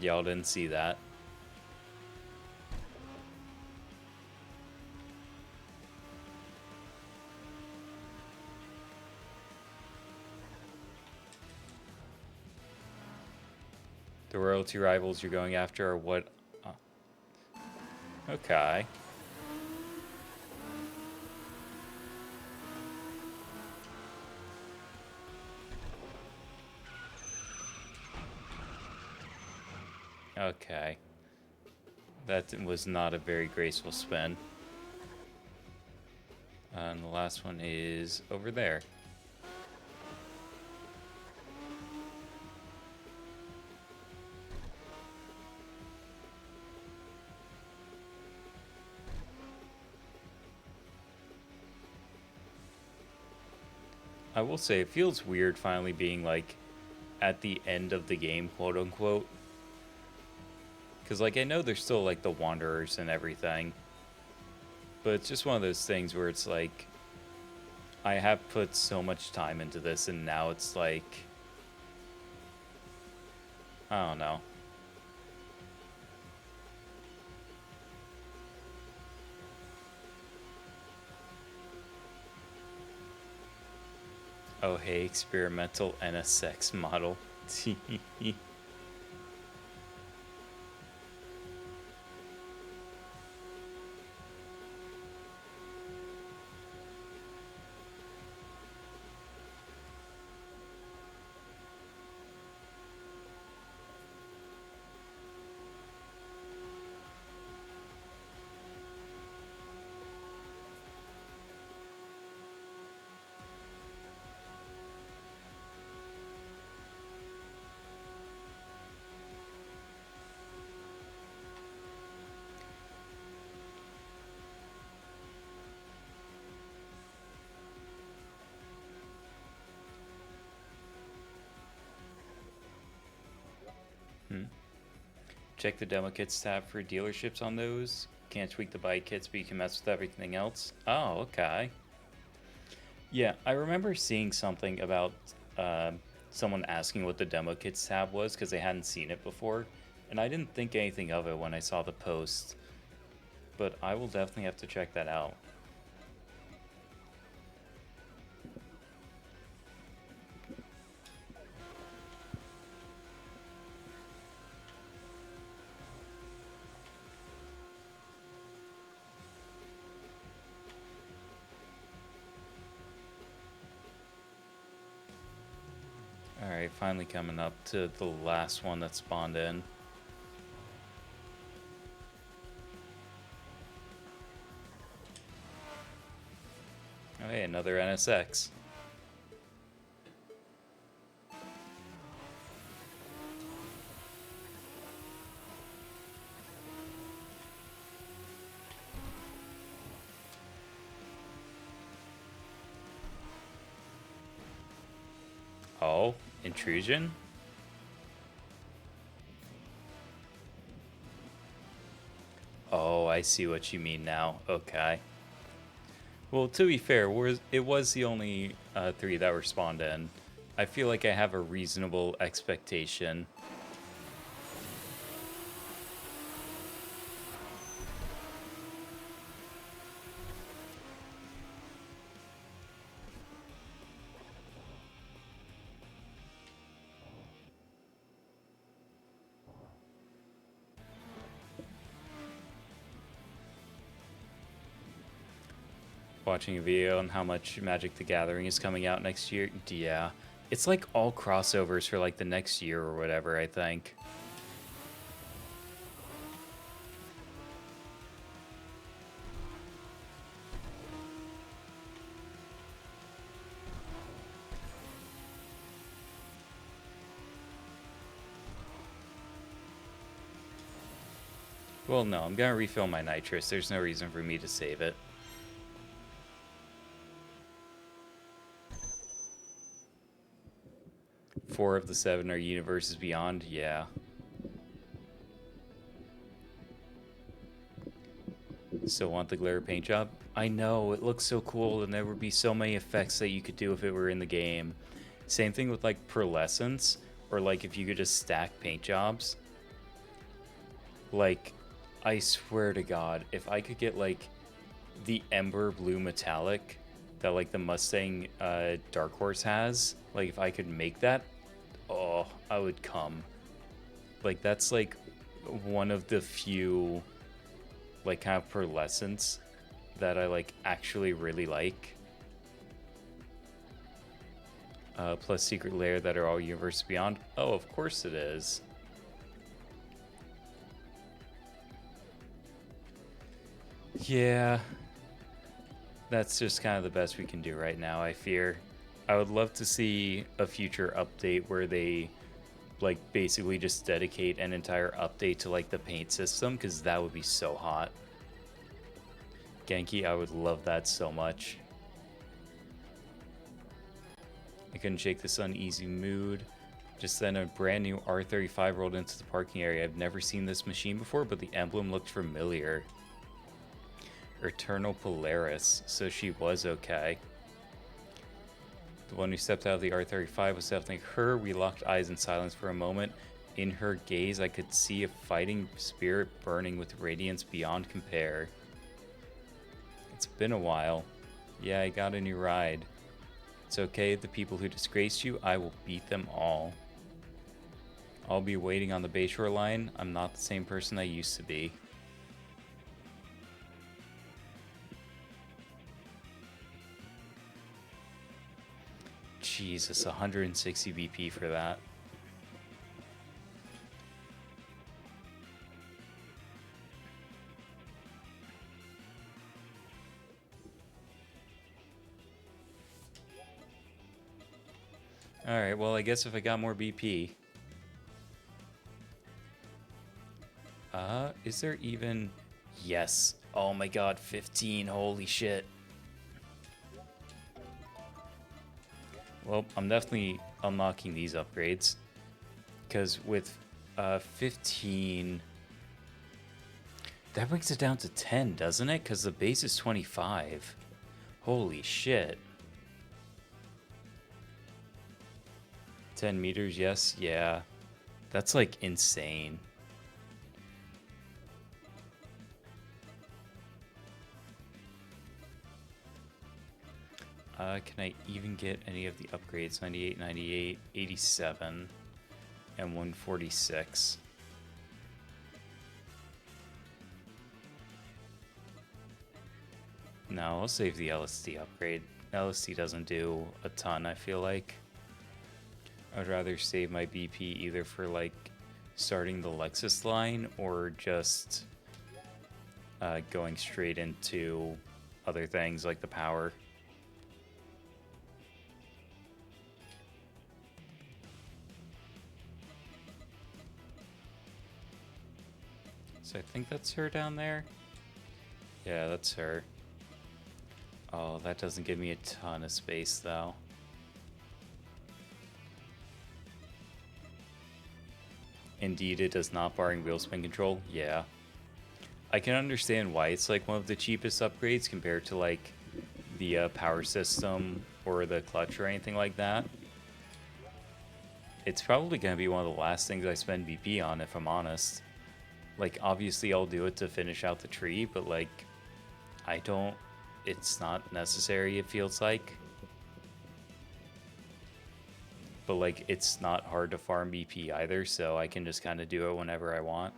Y'all didn't see that. The royalty rivals you're going after are what? Okay. Okay. That was not a very graceful spin. And the last one is over there. I will say, it feels weird finally being, like, at the end of the game, quote-unquote. Because, like, I know there's still, like, the Wanderers and everything. But it's just one of those things where it's, like, I have put so much time into this, and now it's, like, I don't know. Oh, hey, experimental NSX model. Check the demo kits tab for dealerships on those. can't tweak the bike kits, but you can mess with everything else. Oh, okay. Yeah, I remember seeing something about someone asking what the demo kits tab was because they hadn't seen it before, and I didn't think anything of it when I saw the post, but I will definitely have to check that out. Alright, finally coming up to the last one that spawned in. Oh hey, another NSX. Oh, intrusion? Oh, I see what you mean now. Okay. Well, to be fair, it was the only 3 that were spawned in. I feel like I have a reasonable expectation. Watching a video on how much Magic the Gathering is coming out next year. Yeah. It's like all crossovers for like the next year or whatever, I think. Well, no, I'm gonna refill my nitrous. There's no reason for me to save it. Four of the 7 are universes beyond, yeah. Still want the glitter paint job? I know, it looks so cool, and there would be so many effects that you could do if it were in the game. Same thing with like pearlescence, or like if you could just stack paint jobs. Like, I swear to God, if I could get like the ember blue metallic that like the Mustang Dark Horse has, like if I could make that, oh, I would come. Like that's like one of the few like kind of pearlescence that I like actually really like. Plus Secret Lair that are all Universe Beyond. Oh, of course it is. Yeah. That's just kind of the best we can do right now, I fear. I would love to see a future update where they like basically just dedicate an entire update to like the paint system, because that would be so hot. Genki, I would love that so much. I couldn't shake this uneasy mood. Just then a brand new R35 rolled into the parking area. I've never seen this machine before, but the emblem looked familiar. Eternal Polaris, so she was okay. The one who stepped out of the R35 was definitely her. We locked eyes in silence for a moment. In her gaze, I could see a fighting spirit burning with radiance beyond compare. It's been a while. Yeah, I got a new ride. It's okay, the people who disgraced you, I will beat them all. I'll be waiting on the Bayshore line. I'm not the same person I used to be. Jesus, 160 BP for that. Alright, well, I guess if I got more BP... is there even... Yes. Oh my god, 15. Holy shit. Well, I'm definitely unlocking these upgrades. Because with 15... That brings it down to 10, doesn't it? Because the base is 25. Holy shit. 10 meters, yes, yeah. That's like insane. Can I even get any of the upgrades? 98, 98, 87, and 146. No, I'll save the LSD upgrade. LSD doesn't do a ton, I feel like. I'd rather save my BP either for like starting the Lexus line or just going straight into other things like the power. So I think that's her down there. Yeah, that's her. Oh, that doesn't give me a ton of space though. Indeed, it does not, barring wheel spin control. Yeah. I can understand why it's like one of the cheapest upgrades compared to like the power system or the clutch or anything like that. It's probably going to be one of the last things I spend BP on, if I'm honest. Like, obviously I'll do it to finish out the tree, but like, I don't, it's not necessary, it feels like. But like, it's not hard to farm BP either, so I can just kind of do it whenever I want.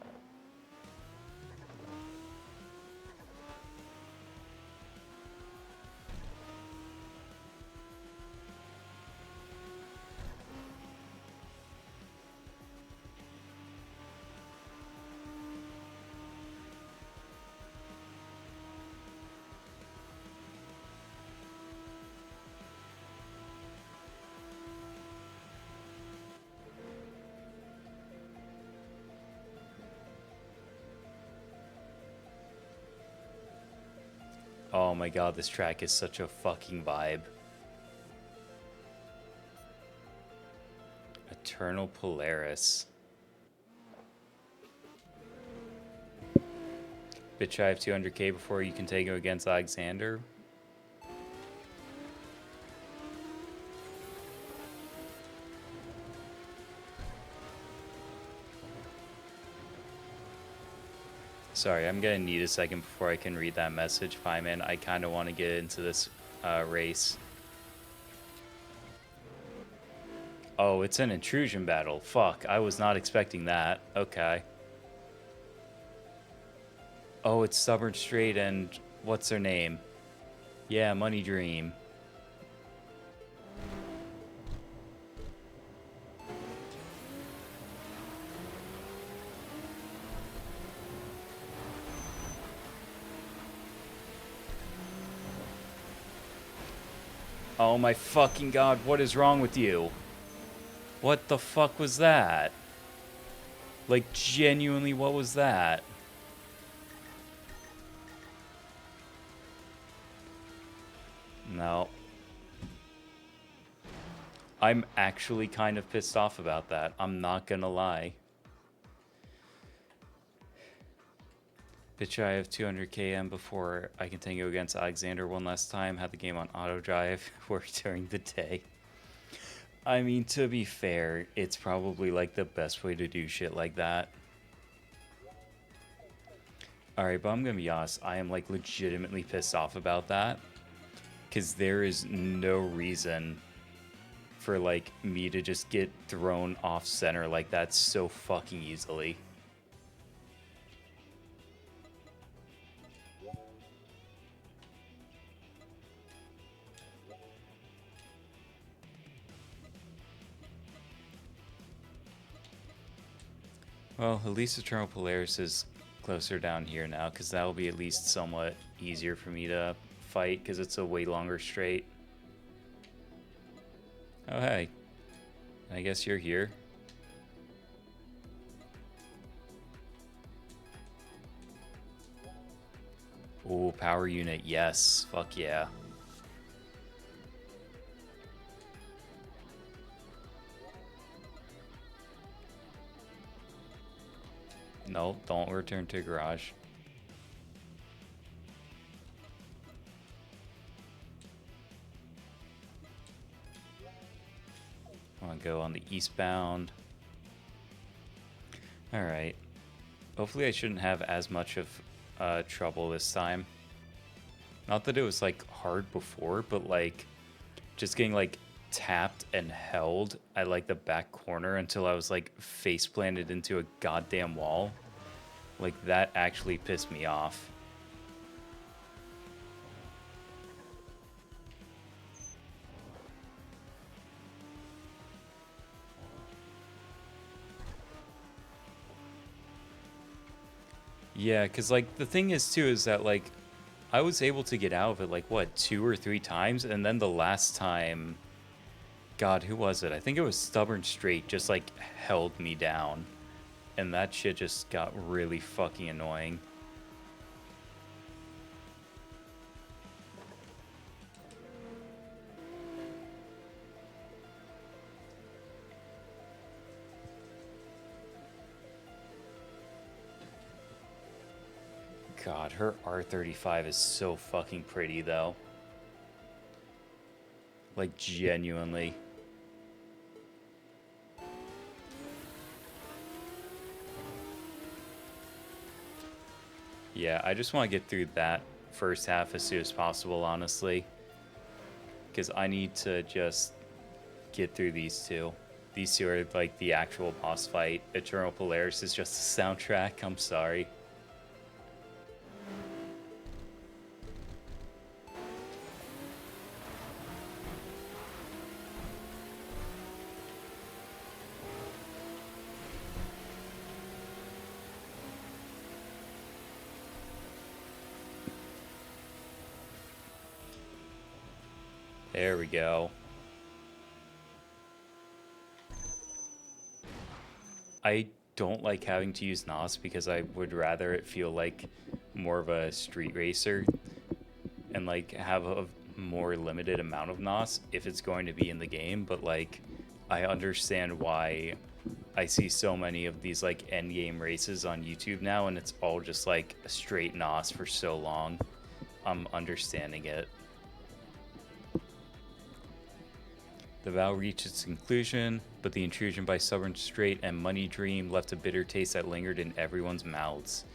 Oh my god, this track is such a fucking vibe. Eternal Polaris. Bit shy of 200k before you can take him against Alexander. Sorry, I'm gonna need a second before I can read that message, Pyman. I kind of want to get into this race. Oh, it's an intrusion battle. Fuck, I was not expecting that. Okay. Oh, it's Stubborn Straight and what's her name? Yeah, Money Dream. Oh my fucking god, what is wrong with you? What the fuck was that? Like, genuinely, what was that? No. I'm actually kind of pissed off about that. I'm not gonna lie. Bitch, I have 200 km before I can tango against Alexander one last time. Had the game on auto drive, work during the day. I mean, to be fair, it's probably like the best way to do shit like that. Alright, but I'm gonna be honest, I am like legitimately pissed off about that. Because there is no reason for like me to just get thrown off center like that so fucking easily. Well, at least Eternal Polaris is closer down here now, because that will be at least somewhat easier for me to fight, because it's a way longer straight. Oh, hey. I guess you're here. Ooh, power unit, yes. Fuck yeah. No, don't return to garage. I want to go on the eastbound. Alright. Hopefully I shouldn't have as much of trouble this time. Not that it was, like, hard before, but, like, just getting, like, tapped and held at, like, the back corner until I was, like, face planted into a goddamn wall. Like, that actually pissed me off. Yeah, because, like, the thing is, too, is that, like, I was able to get out of it, like, what, 2 or 3 times? And then the last time, God, who was it? I think it was Stubborn Straight just, like, held me down. And that shit just got really fucking annoying. God, her R35 is so fucking pretty, though. Like, genuinely. Yeah, I just want to get through that first half as soon as possible, honestly. Because I need to just get through these two. These two are, like, the actual boss fight. Eternal Polaris is just a soundtrack. I'm sorry. There we go. I don't like having to use NOS because I would rather it feel like more of a street racer and like have a more limited amount of NOS if it's going to be in the game, but like I understand why I see so many of these like end game races on YouTube now and it's all just like a straight NOS for so long. I'm understanding it. The vow reached its conclusion, but the intrusion by Stubborn Straight and Money Dream left a bitter taste that lingered in everyone's mouths.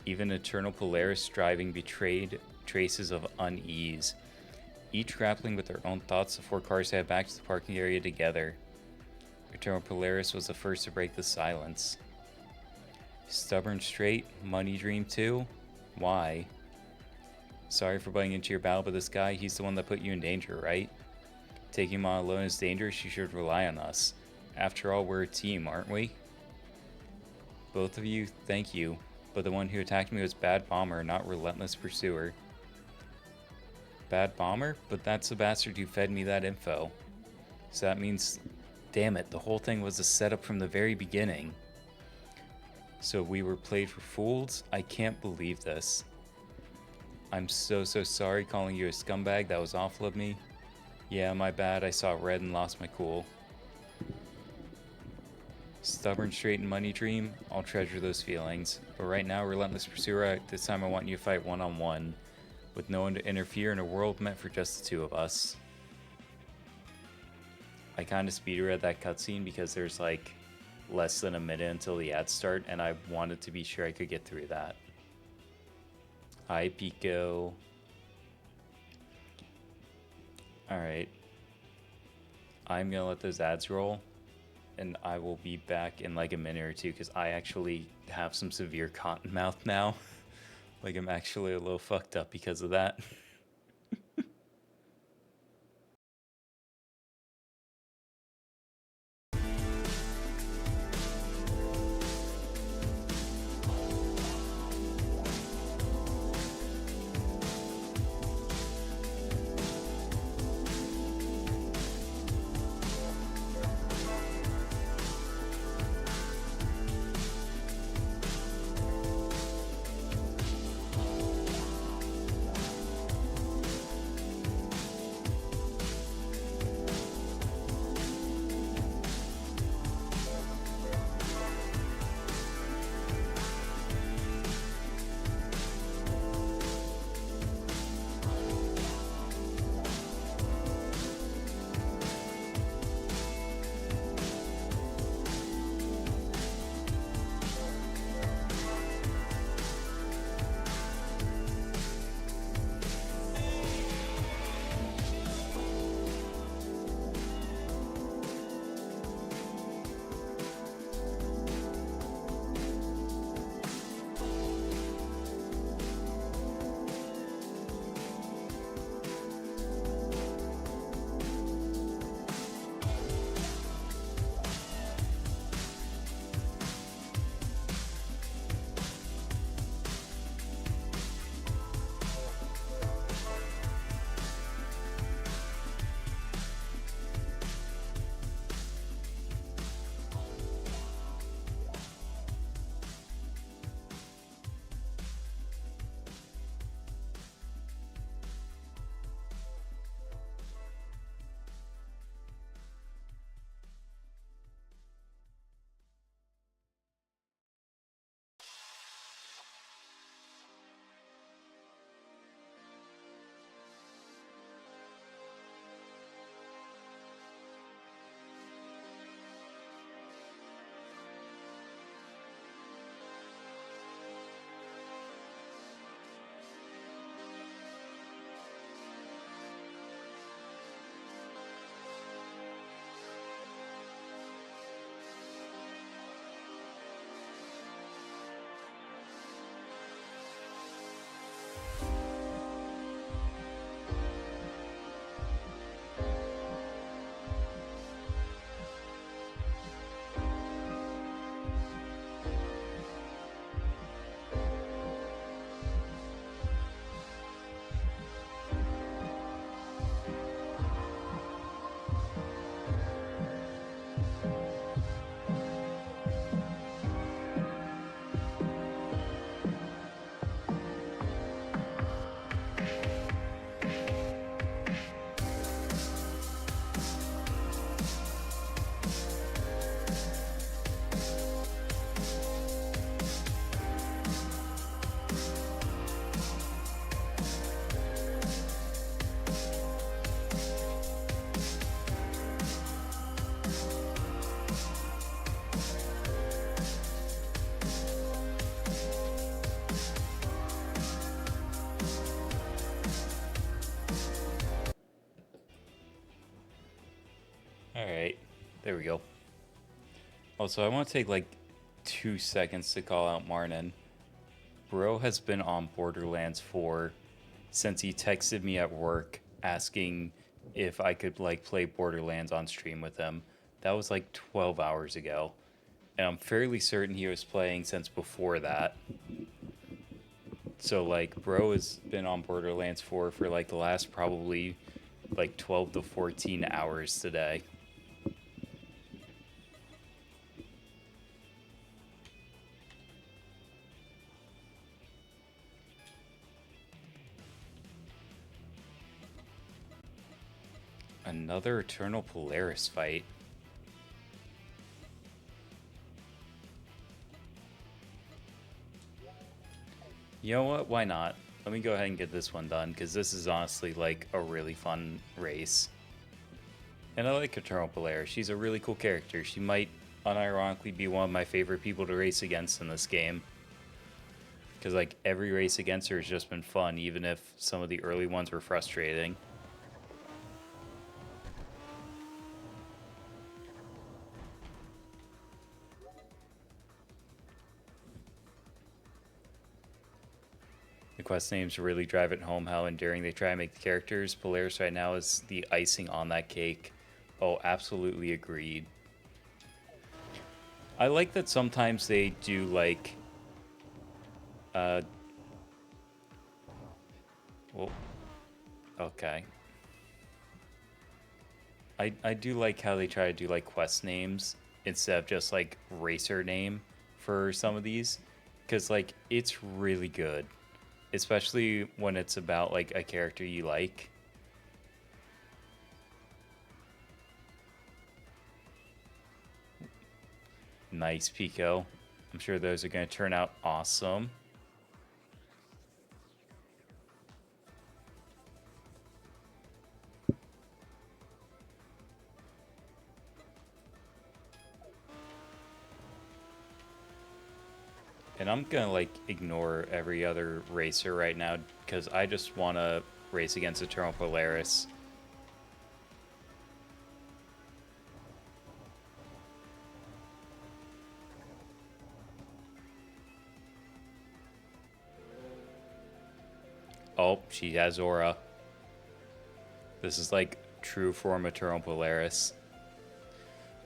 Even Eternal Polaris striving betrayed traces of unease. Each grappling with their own thoughts, the 4 cars head back to the parking area together. Eternal Polaris was the first to break the silence. Stubborn Straight, Money Dream too? Why? Sorry for butting into your battle, but this guy, he's the one that put you in danger, right? Taking him on alone is dangerous, you should rely on us. After all, we're a team, aren't we? Both of you, thank you. But the one who attacked me was Bad Bomber, not Relentless Pursuer. Bad Bomber? But that's the bastard who fed me that info. So that means, damn it, the whole thing was a setup from the very beginning. So we were played for fools? I can't believe this. I'm so sorry calling you a scumbag, that was awful of me. Yeah, my bad, I saw red and lost my cool. Stubborn Straight and Money Dream, I'll treasure those feelings. But right now, Relentless Pursuer, this time I want you to fight one-on-one. With no one to interfere in a world meant for just the 2 of us. I kind of speed read that cutscene because there's like less than a minute until the ads start, and I wanted to be sure I could get through that. Hi, Pico. Alright. I'm gonna let those ads roll, and I will be back in like a minute or two because I actually have some severe cotton mouth now. Like I'm actually a little fucked up because of that. Alright, there we go. Also, I want to take like 2 seconds to call out Marnin. Bro has been on Borderlands 4 since he texted me at work asking if I could like play Borderlands on stream with him. That was like 12 hours ago. And I'm fairly certain he was playing since before that. So like bro has been on Borderlands 4 for like the last probably like 12 to 14 hours today. Another Eternal Polaris fight. You know what? Why not? Let me go ahead and get this one done, because this is honestly like a really fun race. And I like Eternal Polaris. She's a really cool character. She might unironically be one of my favorite people to race against in this game. Because like every race against her has just been fun, even if some of the early ones were frustrating. The quest names really drive it home how endearing they try to make the characters. Polaris right now is the icing on that cake. Oh, absolutely agreed. I like that sometimes they do like well, okay. I do like how they try to do like quest names instead of just like racer name for some of these, because like it's really good, especially when it's about like a character you like. Nice, Pico. I'm sure those are going to turn out awesome. And I'm going to like ignore every other racer right now because I just want to race against Eternal Polaris. Oh, she has aura. This is like true form Eternal Polaris.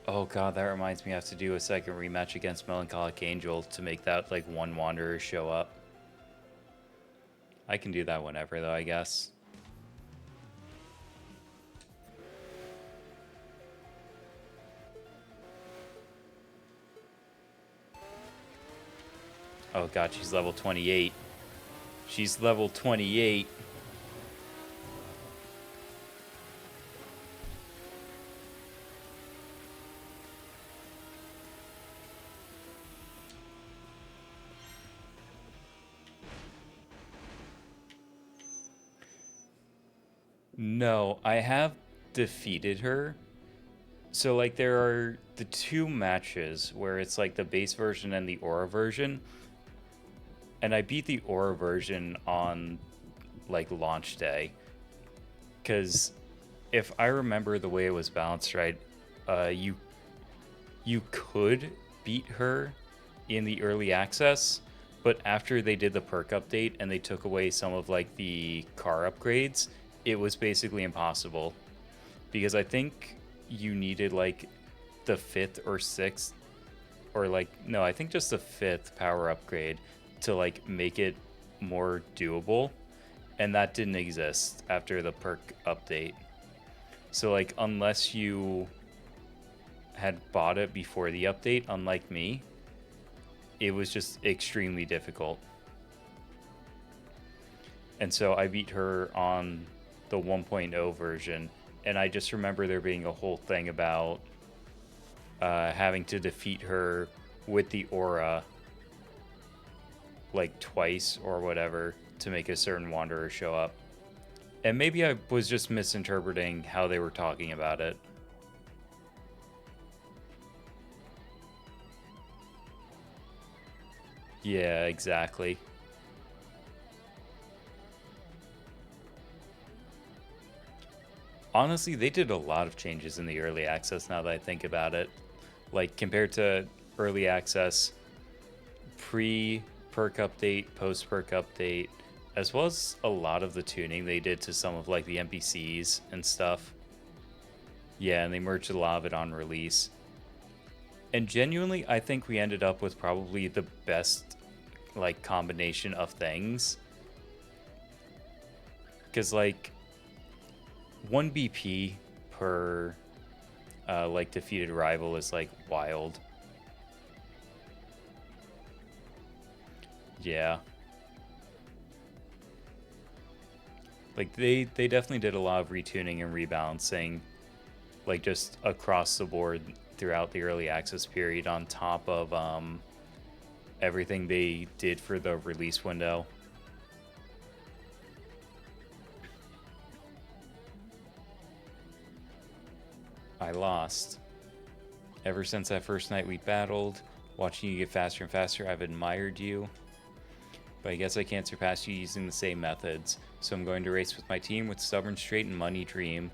Oh god, that reminds me I have to do a second rematch against Melancholic Angel to make that like one Wanderer show up. I can do that whenever though, I guess. Oh god, she's level 28. She's level 28. No, I have defeated her. So like there are the two matches where it's like the base version and the aura version. And I beat the aura version on like launch day. Cause if I remember the way it was balanced right, you could beat her in the early access, but after they did the perk update and they took away some of like the car upgrades, it was basically impossible. Because I think you needed like the 5th or 6th, or like, no, I think just the 5th power upgrade to like make it more doable. And that didn't exist after the perk update. So like, unless you had bought it before the update, unlike me, it was just extremely difficult. And so I beat her on the 1.0 version, and I just remember there being a whole thing about having to defeat her with the aura like twice or whatever to make a certain Wanderer show up. And maybe I was just misinterpreting how they were talking about it. Yeah, exactly. Honestly, they did a lot of changes in the early access now that I think about it. Like, compared to early access, pre-perk update, post-perk update, as well as a lot of the tuning they did to some of, like, the NPCs and stuff. Yeah, and they merged a lot of it on release. And genuinely, I think we ended up with probably the best, like, combination of things. Because, like, 1 BP per, like, defeated rival is, like, wild. Yeah. Like, they definitely did a lot of retuning and rebalancing, like, just across the board throughout the early access period on top of everything they did for the release window. I lost. Ever since that first night we battled, watching you get faster and faster, I've admired you. But I guess I can't surpass you using the same methods. So I'm going to race with my team with Stubborn Straight and Money Dream.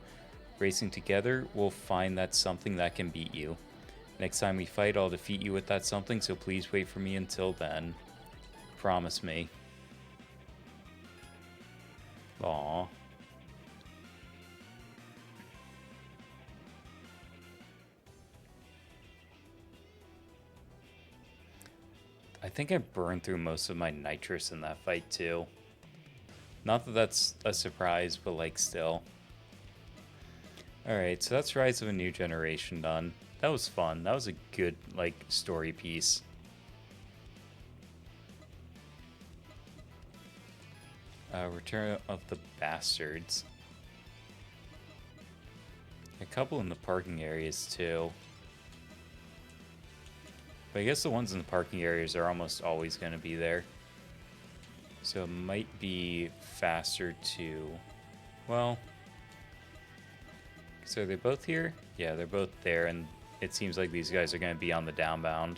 Racing together, we'll find that something that can beat you. Next time we fight, I'll defeat you with that something, so please wait for me until then. Promise me. Aww. I think I burned through most of my nitrous in that fight, too. Not that that's a surprise, but, like, still. Alright, so that's Rise of a New Generation done. That was fun. That was a good, like, story piece. Return of the Bastards. A couple in the parking areas, too. But I guess the ones in the parking areas are almost always going to be there. So it might be faster to... Well... So are they both here? Yeah, they're both there, and it seems like these guys are going to be on the downbound.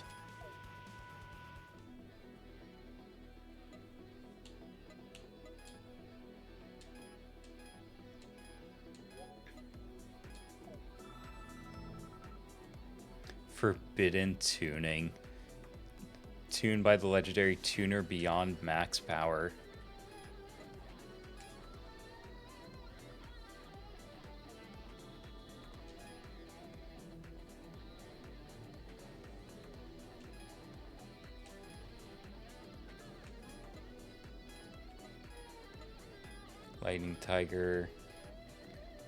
Forbidden tuning. Tuned by the legendary tuner beyond max power. Lightning Tiger,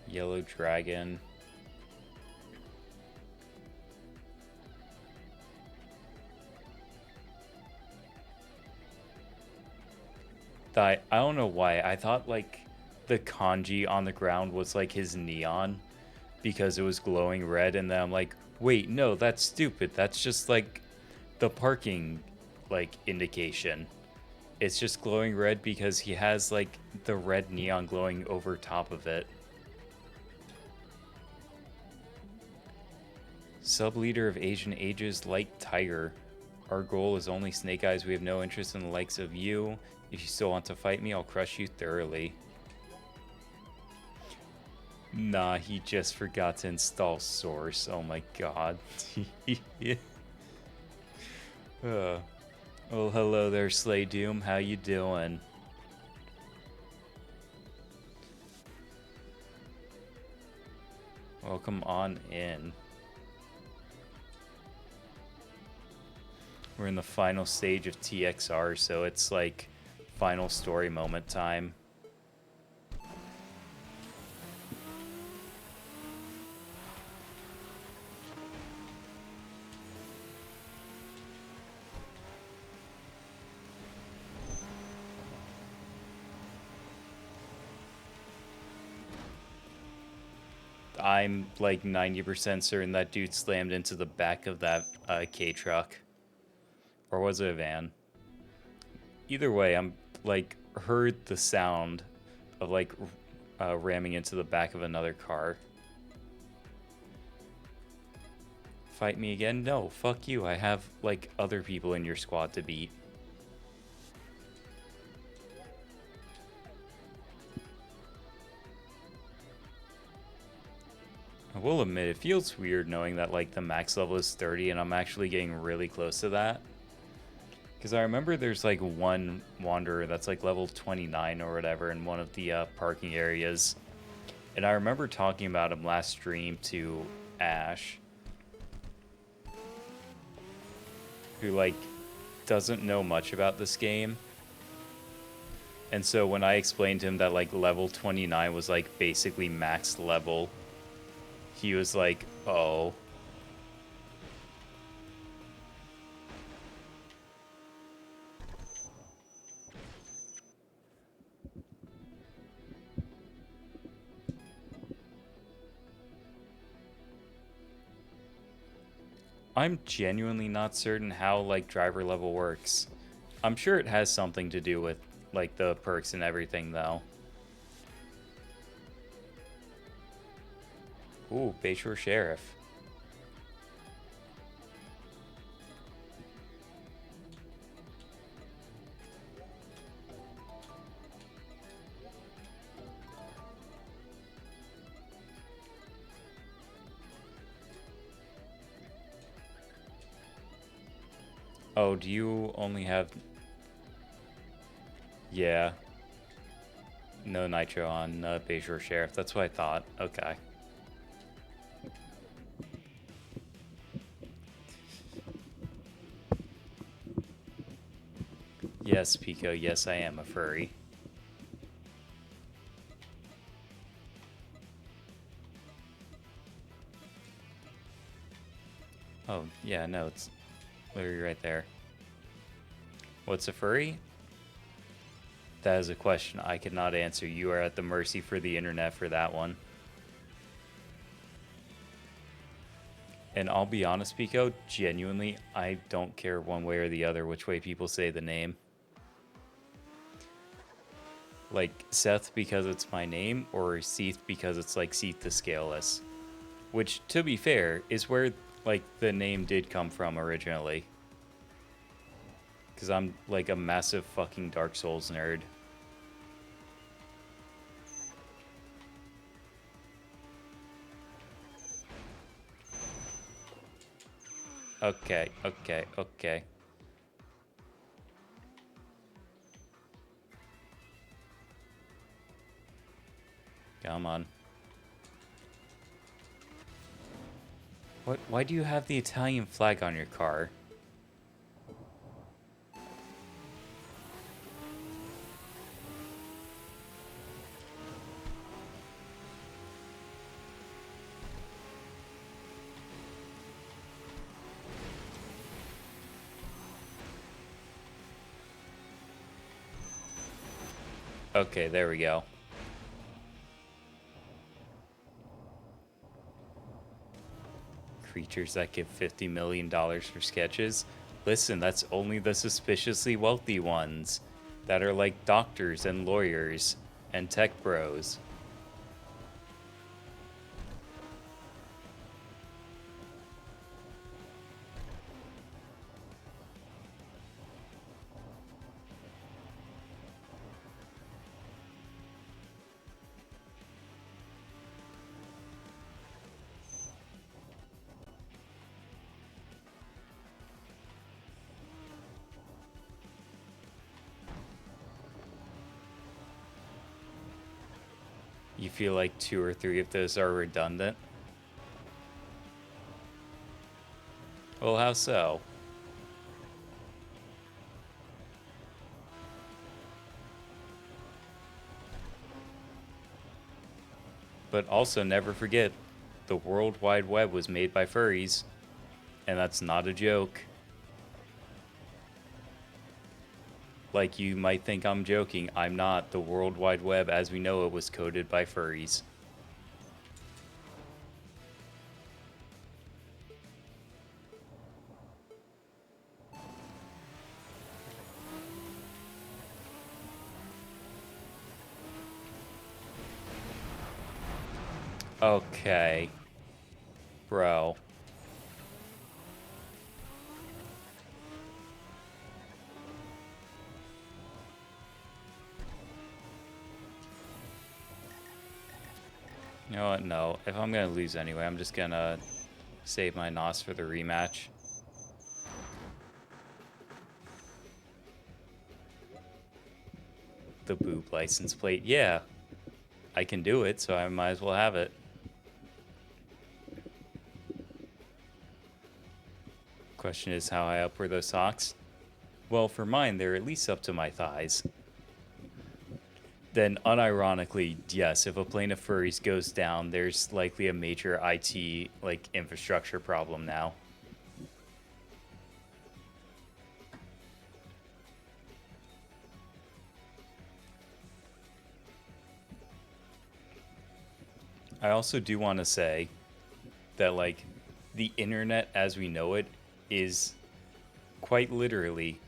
Yellow Dragon. I don't know why. I thought, like, the kanji on the ground was, like, his neon because it was glowing red, and then I'm like, wait, no, that's stupid. That's just, like, the parking, like, indication. It's just glowing red because he has, like, the red neon glowing over top of it. Sub-leader of Asian Ages, Light Tiger. Our goal is only Snake Eyes. We have no interest in the likes of you. If you still want to fight me, I'll crush you thoroughly. Nah, he just forgot to install Source. Oh my god. Well, hello there, Slay Doom. How you doing? Welcome on in. We're in the final stage of TXR, so it's like final story moment time. I'm like 90% certain that dude slammed into the back of that K-truck. Or was it a van? Either way, I'm like heard the sound of like ramming into the back of another car. Fight me again? No, fuck you. I have like other people in your squad to beat. I will admit, it feels weird knowing that, like, the max level is 30 and I'm actually getting really close to that. Because I remember there's, like, one wanderer that's, like, level 29 or whatever in one of the parking areas. And I remember talking about him last stream to Ash, who, like, doesn't know much about this game. And so when I explained to him that, like, level 29 was, like, basically max level, he was like, oh. I'm genuinely not certain how, like, driver level works. I'm sure it has something to do with, like, the perks and everything, though. Ooh, Bayshore Sheriff. Oh, do you only have... Yeah. No nitro on Bayshore Sheriff. That's what I thought. Okay. Yes, Pico. Yes, I am a furry. Oh, yeah, no, it's literally right there. What's a furry? That is a question I cannot answer. You are at the mercy for the internet for that one. And I'll be honest, Pico, genuinely, I don't care one way or the other which way people say the name. Like, Seth because it's my name, or Seath because it's like Seath the Scaleless. Which, to be fair, is where, like, the name did come from originally. Because I'm, like, a massive fucking Dark Souls nerd. Okay, okay, okay. Come on. What? Why do you have the Italian flag on your car? Okay, there we go. Creatures that give $50 million for sketches? Listen, that's only the suspiciously wealthy ones that are like doctors and lawyers and tech bros. You feel like 2 or 3 of those are redundant? Well, how so? But also never forget, the World Wide Web was made by furries, and that's not a joke. Like, you might think I'm joking, I'm not. The World Wide Web as we know it was coded by furries. Okay. Bro. You know what? No. If I'm gonna lose anyway, I'm just gonna save my NOS for the rematch. The boob license plate. Yeah, I can do it, so I might as well have it. Question is, how high up were those socks? Well, for mine, they're at least up to my thighs. Then, unironically, yes, if a plane of furries goes down, there's likely a major IT, like, infrastructure problem now. I also do want to say that, like, the internet as we know it is quite literally,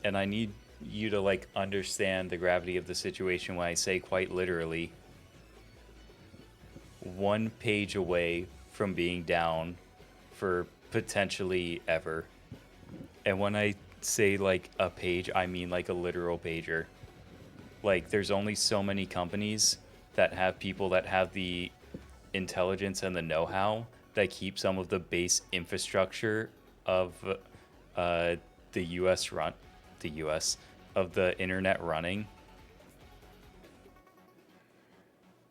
and I need you to, like, understand the gravity of the situation when I say quite literally, one page away from being down for potentially ever. And when I say, like, a page, I mean, like, a literal pager. Like, there's only so many companies that have people that have the intelligence and the know-how that keep some of the base infrastructure of the U.S. of the internet running.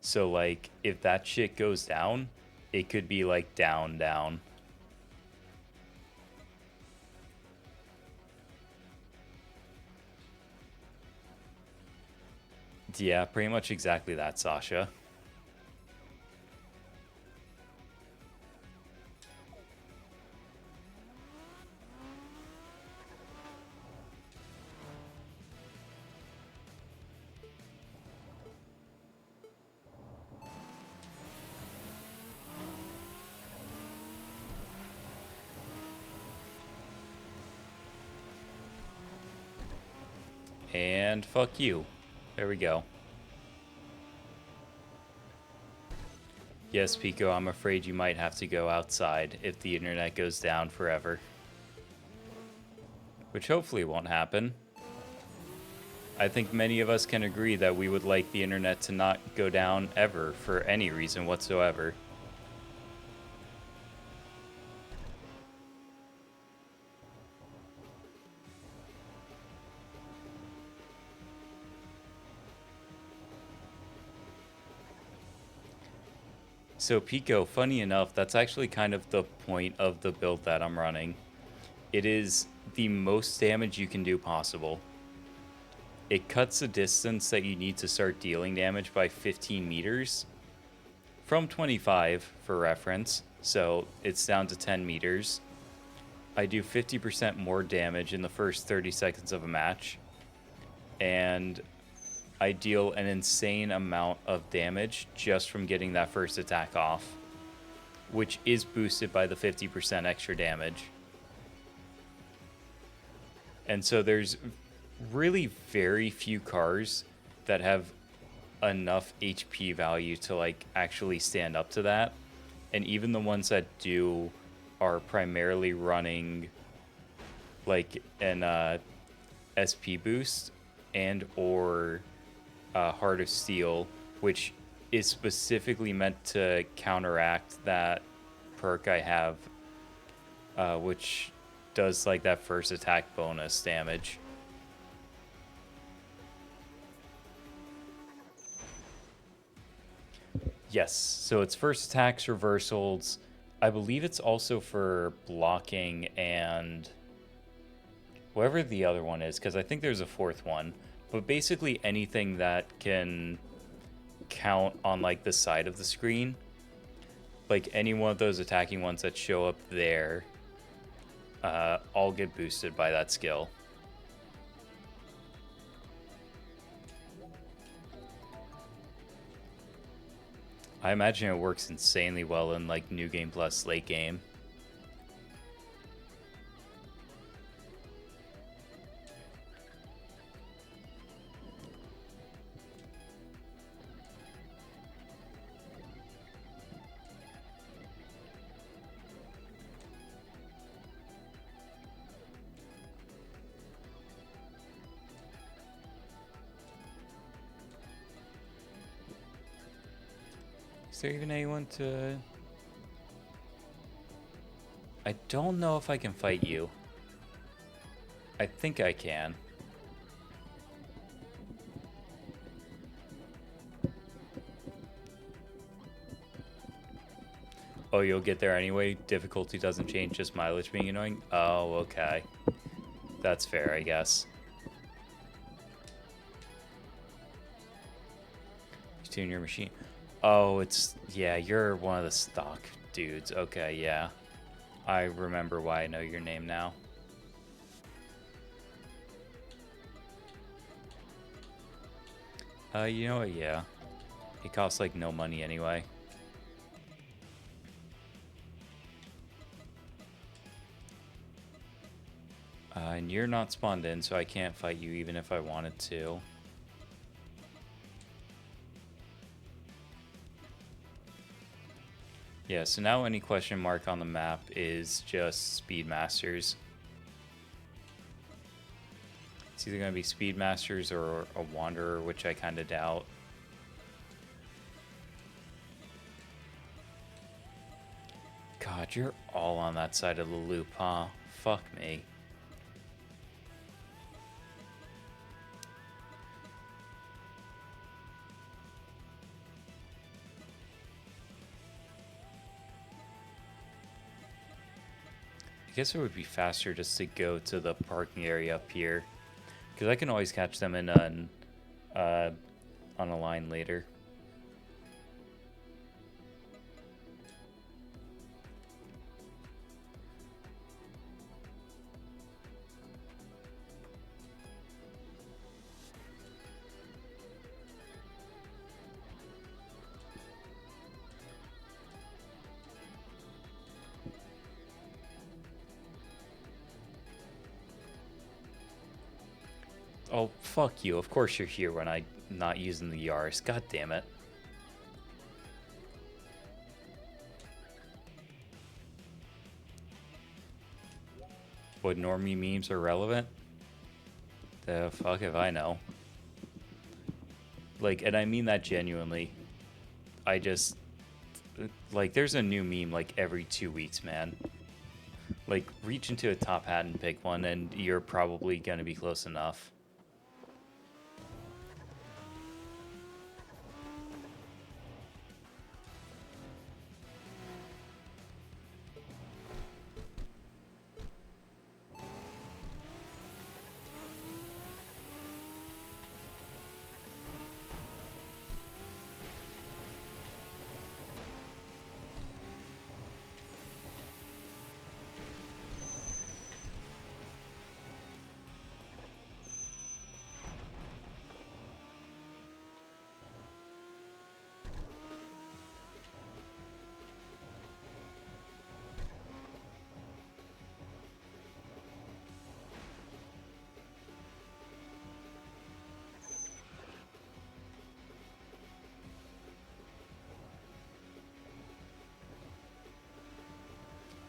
So, like, if that shit goes down, it could be, like, down. Yeah, pretty much exactly that, Sasha. And fuck you. There we go. Yes, Pico, I'm afraid you might have to go outside if the internet goes down forever. Which hopefully won't happen. I think many of us can agree that we would like the internet to not go down ever for any reason whatsoever. So Pico, funny enough, that's actually kind of the point of the build that I'm running. It is the most damage you can do possible. It cuts the distance that you need to start dealing damage by 15 meters from 25 for reference, so it's down to 10 meters. I do 50% more damage in the first 30 seconds of a match, and I deal an insane amount of damage just from getting that first attack off, which is boosted by the 50% extra damage. And so there's really very few cars that have enough HP value to, like, actually stand up to that. And even the ones that do are primarily running, like, an SP boost and or Heart of Steel, which is specifically meant to counteract that perk I have, which does, like, that first attack bonus damage. Yes, so it's first attacks, reversals. I believe it's also for blocking and whatever the other one is, because I think there's a fourth one. But basically anything that can count on, like, the side of the screen. Like, any one of those attacking ones that show up there, all get boosted by that skill. I imagine it works insanely well in, like, New Game Plus late game. Is there even anyone to... I don't know if I can fight you. I think I can. Oh, you'll get there anyway? Difficulty doesn't change, just mileage being annoying? Oh, okay. That's fair, I guess. Tune your machine. Oh, it's... Yeah, you're one of the stock dudes. Okay, yeah. I remember why I know your name now. You know what? Yeah. It costs, like, no money anyway. And you're not spawned in, so I can't fight you even if I wanted to. Yeah, so now any question mark on the map is just Speedmasters. It's either going to be Speedmasters or a Wanderer, which I kind of doubt. God, you're all on that side of the loop, huh? Fuck me. I guess it would be faster just to go to the parking area up here, because I can always catch them in on a line later. Oh, fuck you. Of course you're here when I'm not using the Yaris. God damn it. What, normie memes are relevant? The fuck if I know. Like, and I mean that genuinely. I just... Like, there's a new meme, like, every 2 weeks, man. Like, reach into a top hat and pick one, and you're probably gonna be close enough.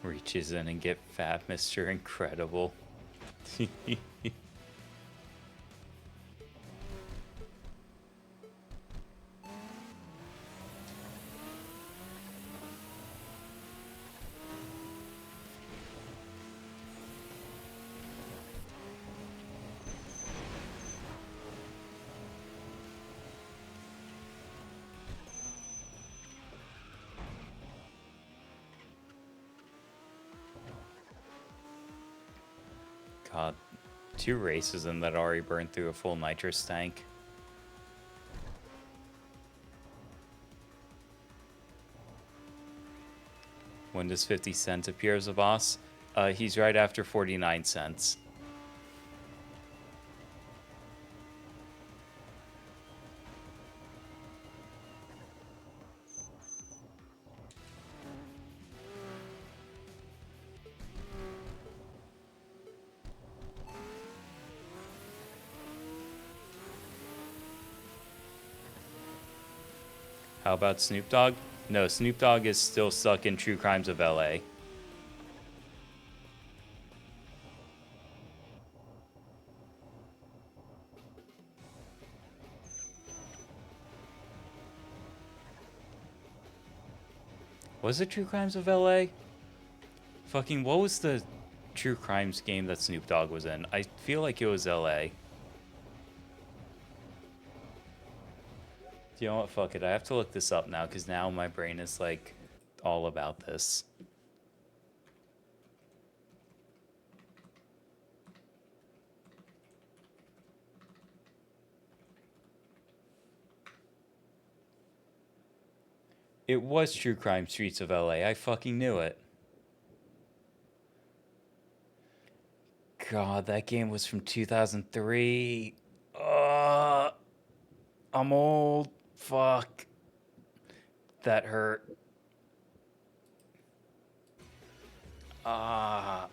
Reaches in and get fat, Mr. Incredible. God, 2 races in that already burned through a full nitrous tank. When does 50 cents appear as a boss? He's right after 49 cents. How about Snoop Dogg? No, Snoop Dogg is still stuck in True Crimes of LA. Was it True Crimes of LA? Fucking, what was the True Crimes game that Snoop Dogg was in? I feel like it was LA. You know what? Fuck it. I have to look this up now because now my brain is like all about this. It was True Crime Streets of LA. I fucking knew it. God, that game was from 2003. I'm old. Fuck. That hurt. Ah.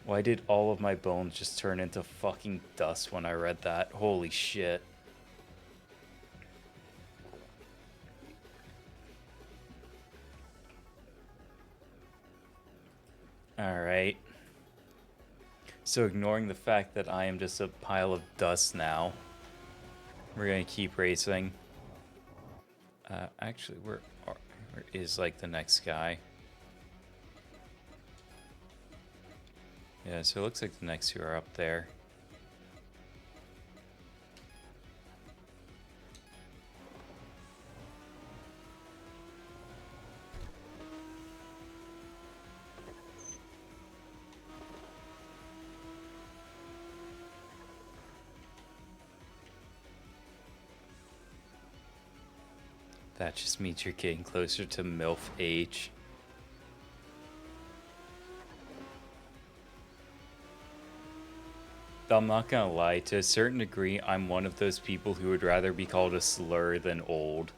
Why did all of my bones just turn into fucking dust when I read that? Holy shit. Alright. So ignoring the fact that I am just a pile of dust now, we're gonna keep racing. Actually, where is like the next guy? Yeah, so it looks like the next two are up there. That just means you're getting closer to MILF age. I'm not gonna lie, to a certain degree, I'm one of those people who would rather be called a slur than old.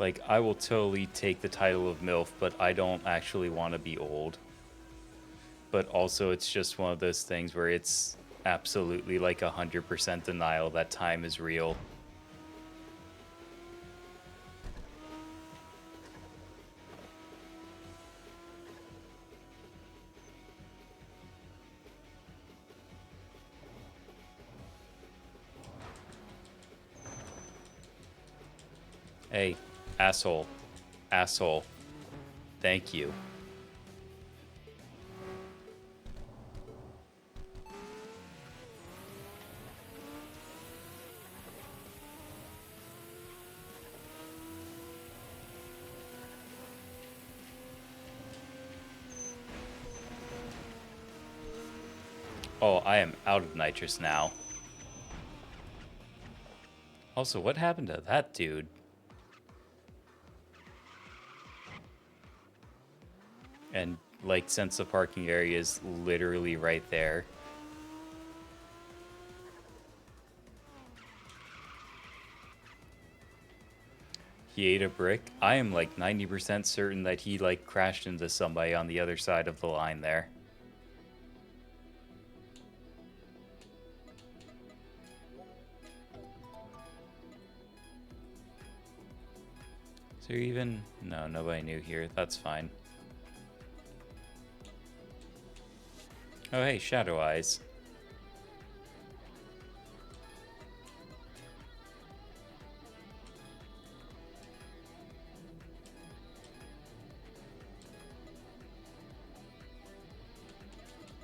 Like, I will totally take the title of MILF, but I don't actually want to be old. But also, it's just one of those things where it's absolutely like 100% denial that time is real. Hey, asshole. Asshole. Thank you. Oh, I am out of nitrous now. Also, what happened to that dude? And, like, since the parking area is literally right there. He ate a brick. I am, like, 90% certain that he, like, crashed into somebody on the other side of the line there. Is there even... No, nobody knew here. That's fine. Oh, hey, Shadow Eyes.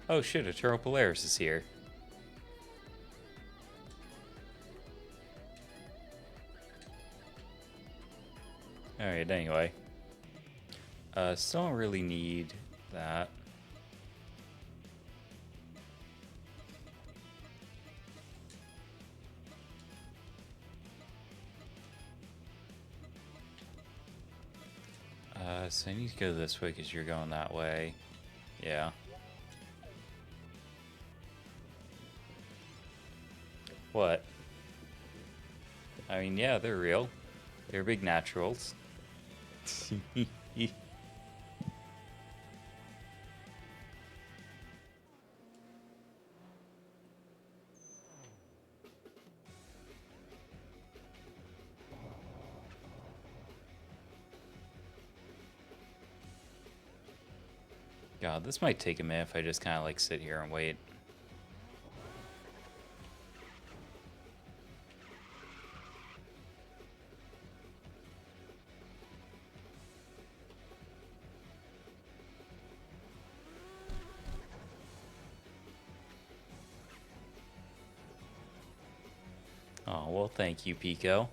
Oh shit, Eternal Polaris is here. Alright, anyway. Still don't really need that. So I need to go this way because you're going that way. Yeah. What? I mean, yeah, they're real. They're big naturals. God, this might take a minute if I just kind of like sit here and wait. Oh, well, thank you, Pico.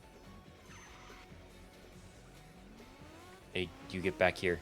Hey, you get back here.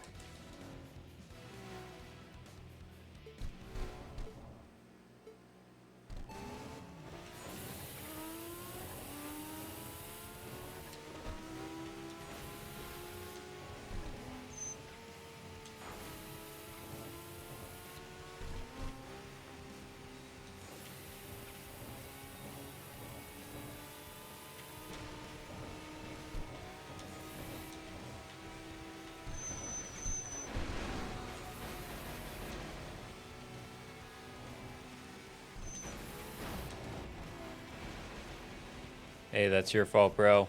Hey, that's your fault, bro.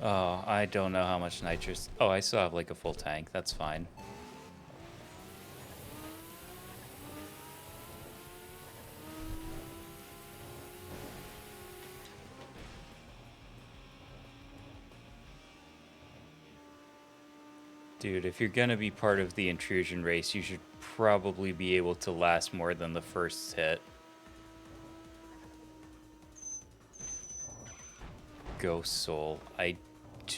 Oh, I don't know how much nitrous. Oh, I still have like a full tank. That's fine. Dude, if you're gonna be part of the intrusion race, you should probably be able to last more than the first hit. Ghost Soul. I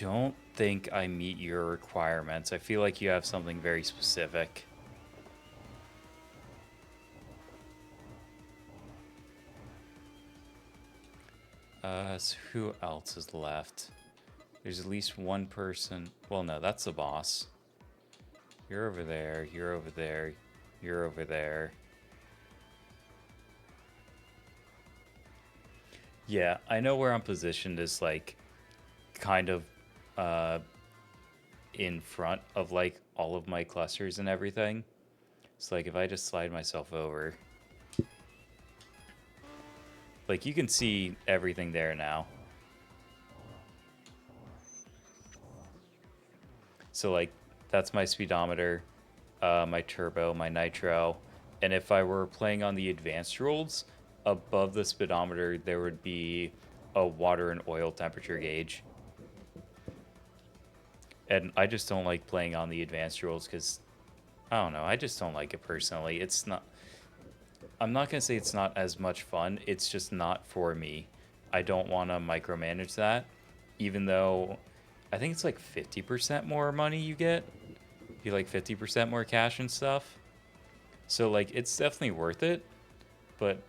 don't think I meet your requirements. I feel like you have something very specific. So who else is left? There's at least one person. Well, no, that's the boss. You're over there, you're over there, you're over there. Yeah, I know where I'm positioned is like kind of uh in front of like all of my clusters and everything. So like if I just slide myself over, like you can see everything there now. So like that's my speedometer, my turbo, my nitro, and if I were playing on the advanced rules, above the speedometer there would be a water and oil temperature gauge. And I just don't like playing on the advanced rules because I don't know, I just don't like it personally. It's not. I'm not gonna say it's not as much fun. It's just not for me. I don't want to micromanage that, even though I think it's like 50% more money you get. You like 50% more cash and stuff. So like it's definitely worth it, but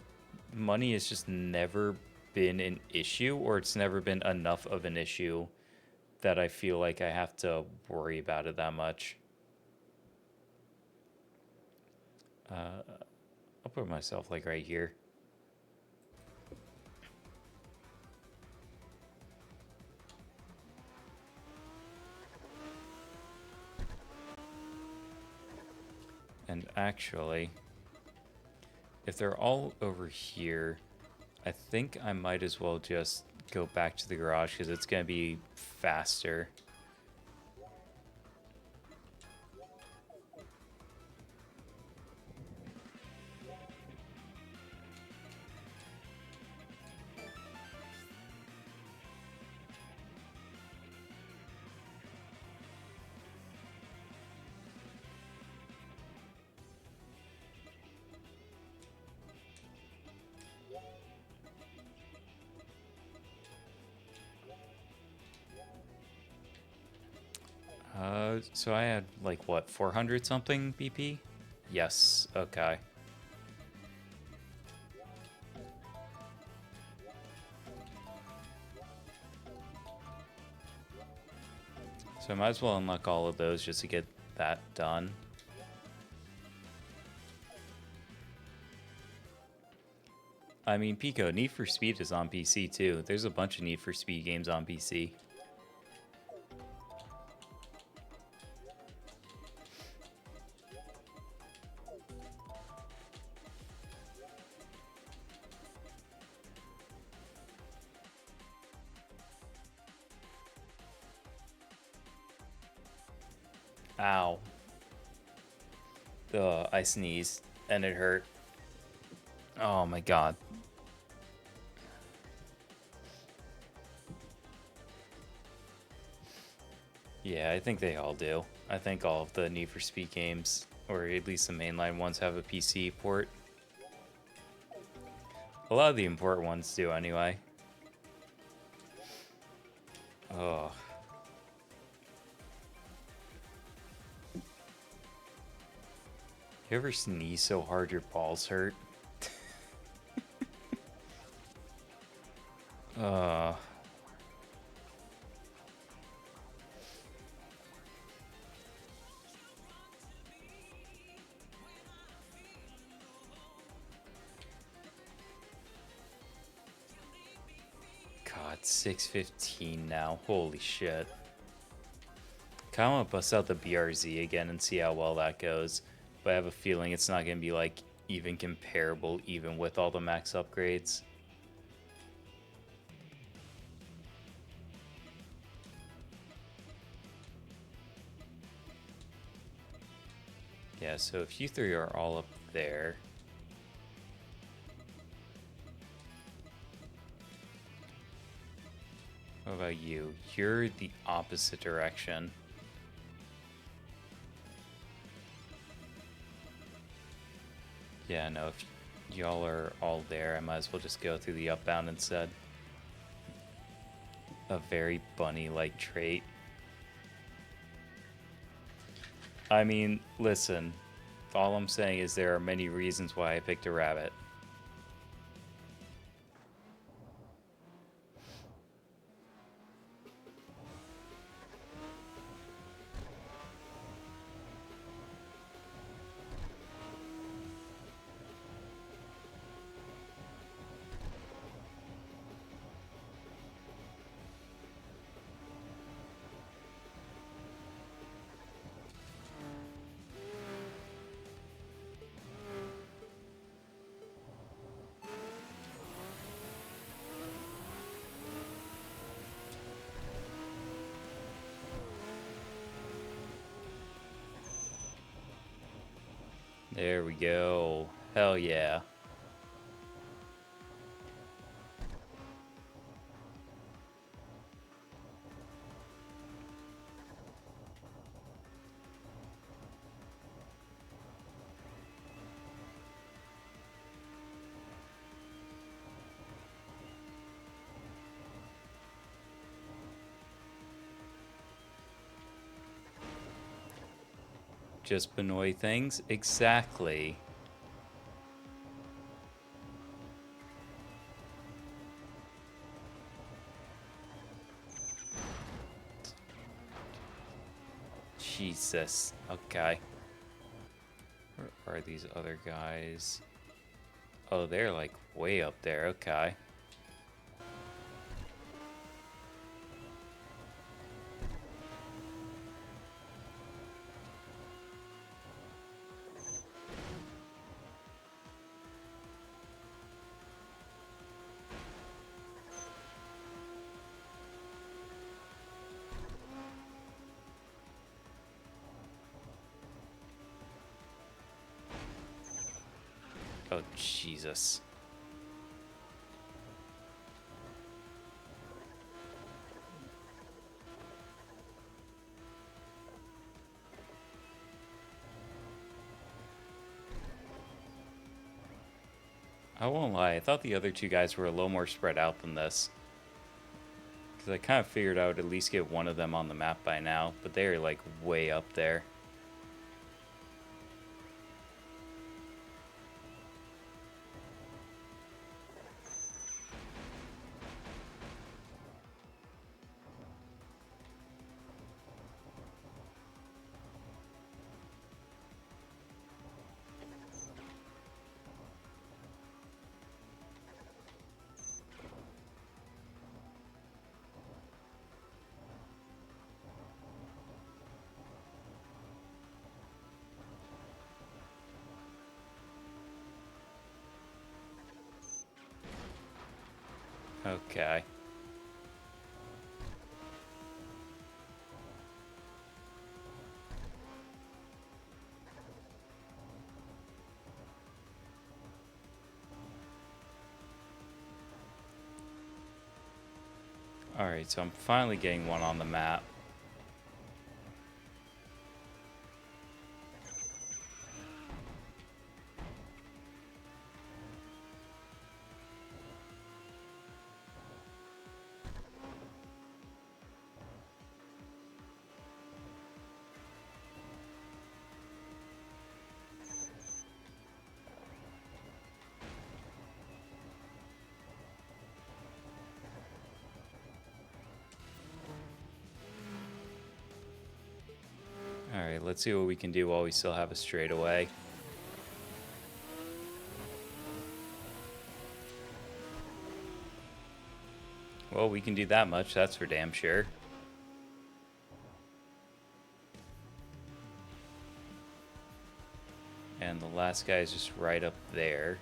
money has just never been an issue, or it's never been enough of an issue that I feel like I have to worry about it that much. I'll put myself like right here. And actually, if they're all over here, I think I might as well just go back to the garage because it's going to be faster. So I had like what, 400 something BP? Yes, okay. So I might as well unlock all of those just to get that done. I mean, Pico, Need for Speed is on PC too. There's a bunch of Need for Speed games on PC. Ow. Ugh, I sneezed and it hurt. Oh my god. Yeah, I think they all do. I think all of the Need for Speed games, or at least the mainline ones, have a PC port. A lot of the import ones do, anyway. Oh. You ever sneeze so hard your balls hurt? Uh. God, 6:15 now. Holy shit. Kinda wanna bust out the BRZ again and see how well that goes. But I have a feeling it's not gonna be like even comparable even with all the max upgrades. Yeah, so if you three are all up there. What about you? You're the opposite direction. Yeah, no, if y'all are all there, I might as well just go through the upbound instead. A very bunny-like trait. I mean, listen, all I'm saying is there are many reasons why I picked a rabbit. There we go. Hell yeah. Just bnuy things? Exactly. Jesus. Okay. Where are these other guys? Oh, they're like way up there. Okay. Oh, Jesus. I won't lie, I thought the other two guys were a little more spread out than this. Because I kind of figured I would at least get one of them on the map by now, but they are like way up there. Okay. Alright, so I'm finally getting one on the map. Alright, let's see what we can do while we still have a straightaway. Well, we can do that much, that's for damn sure. And the last guy is just right up there.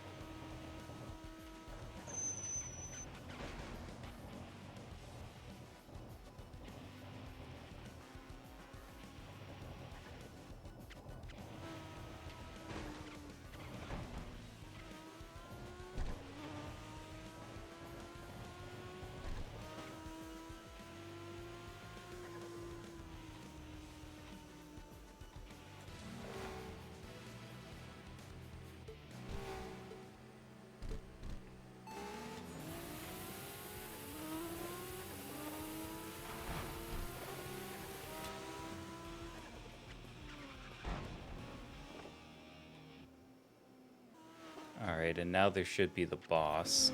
Alright, and now there should be the boss.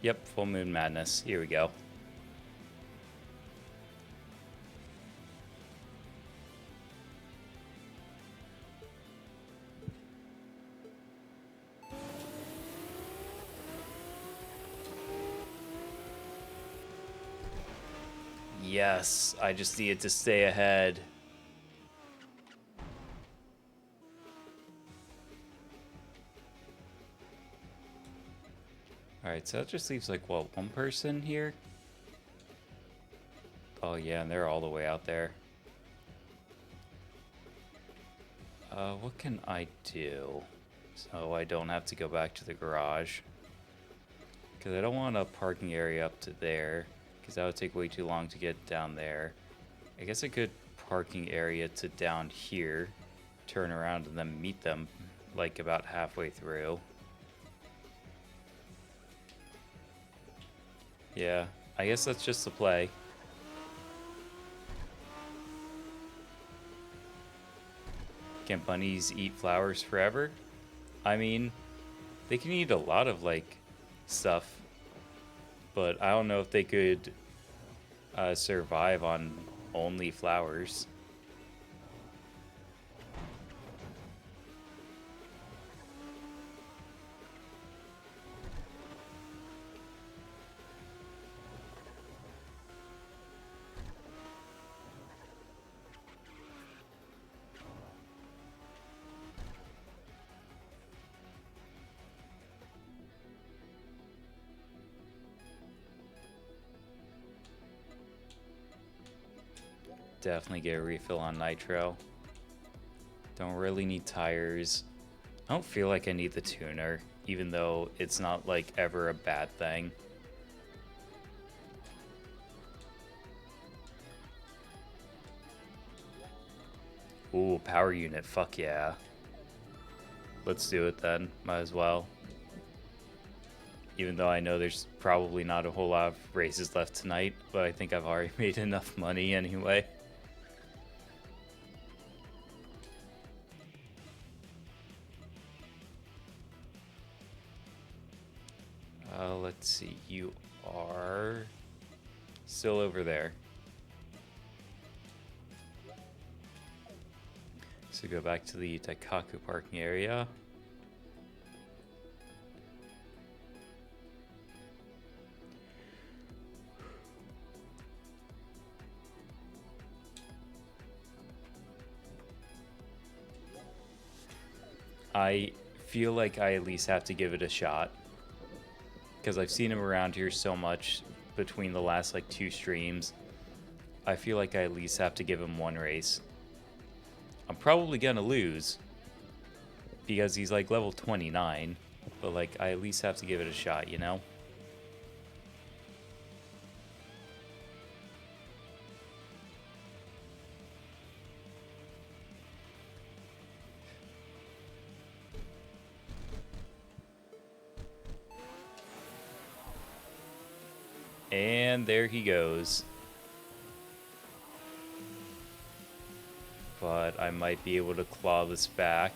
Yep, Full Moon Madness. Here we go. Yes, I just needed to stay ahead. Alright, so that just leaves like, what, one person here? Oh yeah, and they're all the way out there. What can I do? So I don't have to go back to the garage. Because I don't want a parking area up to there. Because that would take way too long to get down there. I guess a good parking area to down here. Turn around and then meet them like about halfway through. Yeah, I guess that's just the play. Can bunnies eat flowers forever? I mean, they can eat a lot of, like, stuff. But I don't know if they could survive on only flowers. Definitely get a refill on nitro. Don't really need tires. I don't feel like I need the tuner, even though it's not like ever a bad thing. Ooh, power unit, fuck yeah. Let's do it then, might as well. Even though I know there's probably not a whole lot of races left tonight, but I think I've already made enough money anyway. Let's see, you are still over there. So go back to the Daikaku parking area. I feel like I at least have to give it a shot. Because I've seen him around here so much between the last like 2 streams. I feel like I at least have to give him one race. I'm probably gonna lose because he's like level 29, but like I at least have to give it a shot, you know? And there he goes. But I might be able to claw this back.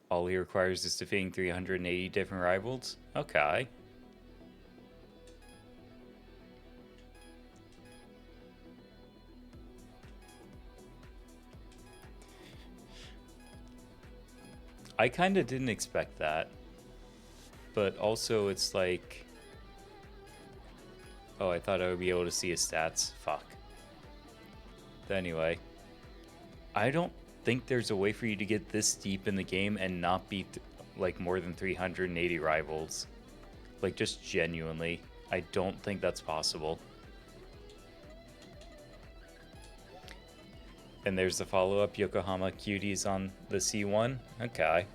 All he requires is defeating 380 different rivals? Okay. I kind of didn't expect that. But also, it's like... Oh, I thought I would be able to see his stats. Fuck. But anyway. I don't think there's a way for you to get this deep in the game and not beat, like, more than 380 rivals. Like, just genuinely. I don't think that's possible. And there's the follow-up, Yokohama Cuties on the C1. Okay.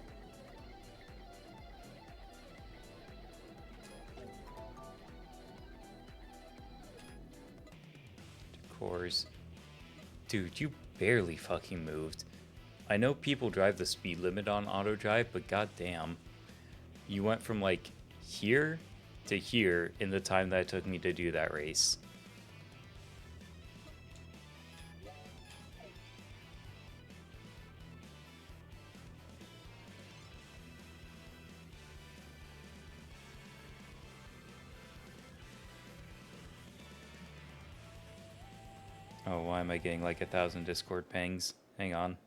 Cores. Dude, you barely fucking moved. I know people drive the speed limit on auto drive, but goddamn. You went from, like, here to here in the time that it took me to do that race. Oh, why am I getting like 1,000 Discord pings? Hang on.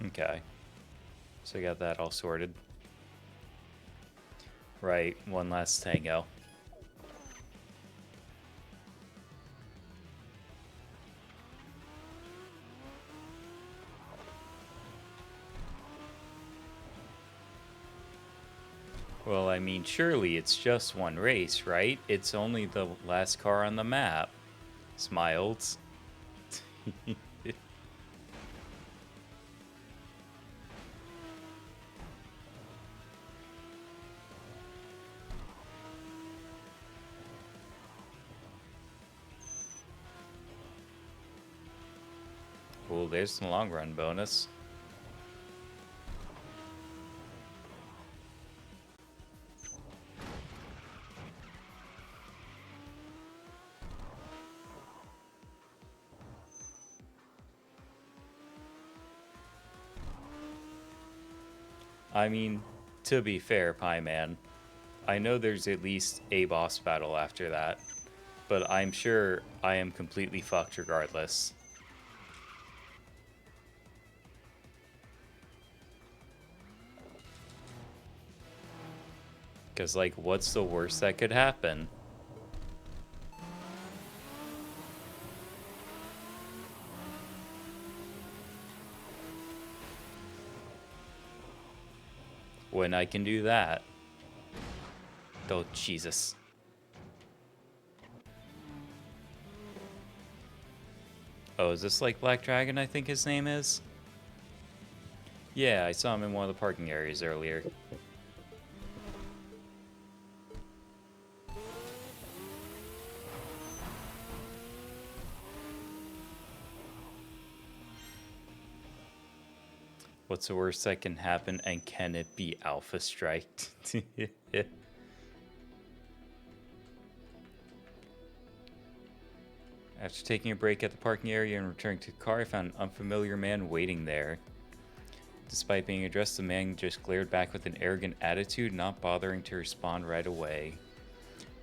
Okay. So I got that all sorted. Right, one last tango. Well, I mean, surely it's just one race, right? It's only the last car on the map. Smiles. Cool, there's the long run bonus. I mean, to be fair, Pie Man, I know there's at least a boss battle after that, but I'm sure I am completely fucked regardless. Because, like, what's the worst that could happen? When I can do that. Oh, Jesus. Oh, is this like Black Dragon, I think his name is? Yeah, I saw him in one of the parking areas earlier. What's the worst that can happen, and can it be Alpha Striked? After taking a break at the parking area and returning to the car, I found an unfamiliar man waiting there. Despite being addressed, the man just glared back with an arrogant attitude, not bothering to respond right away.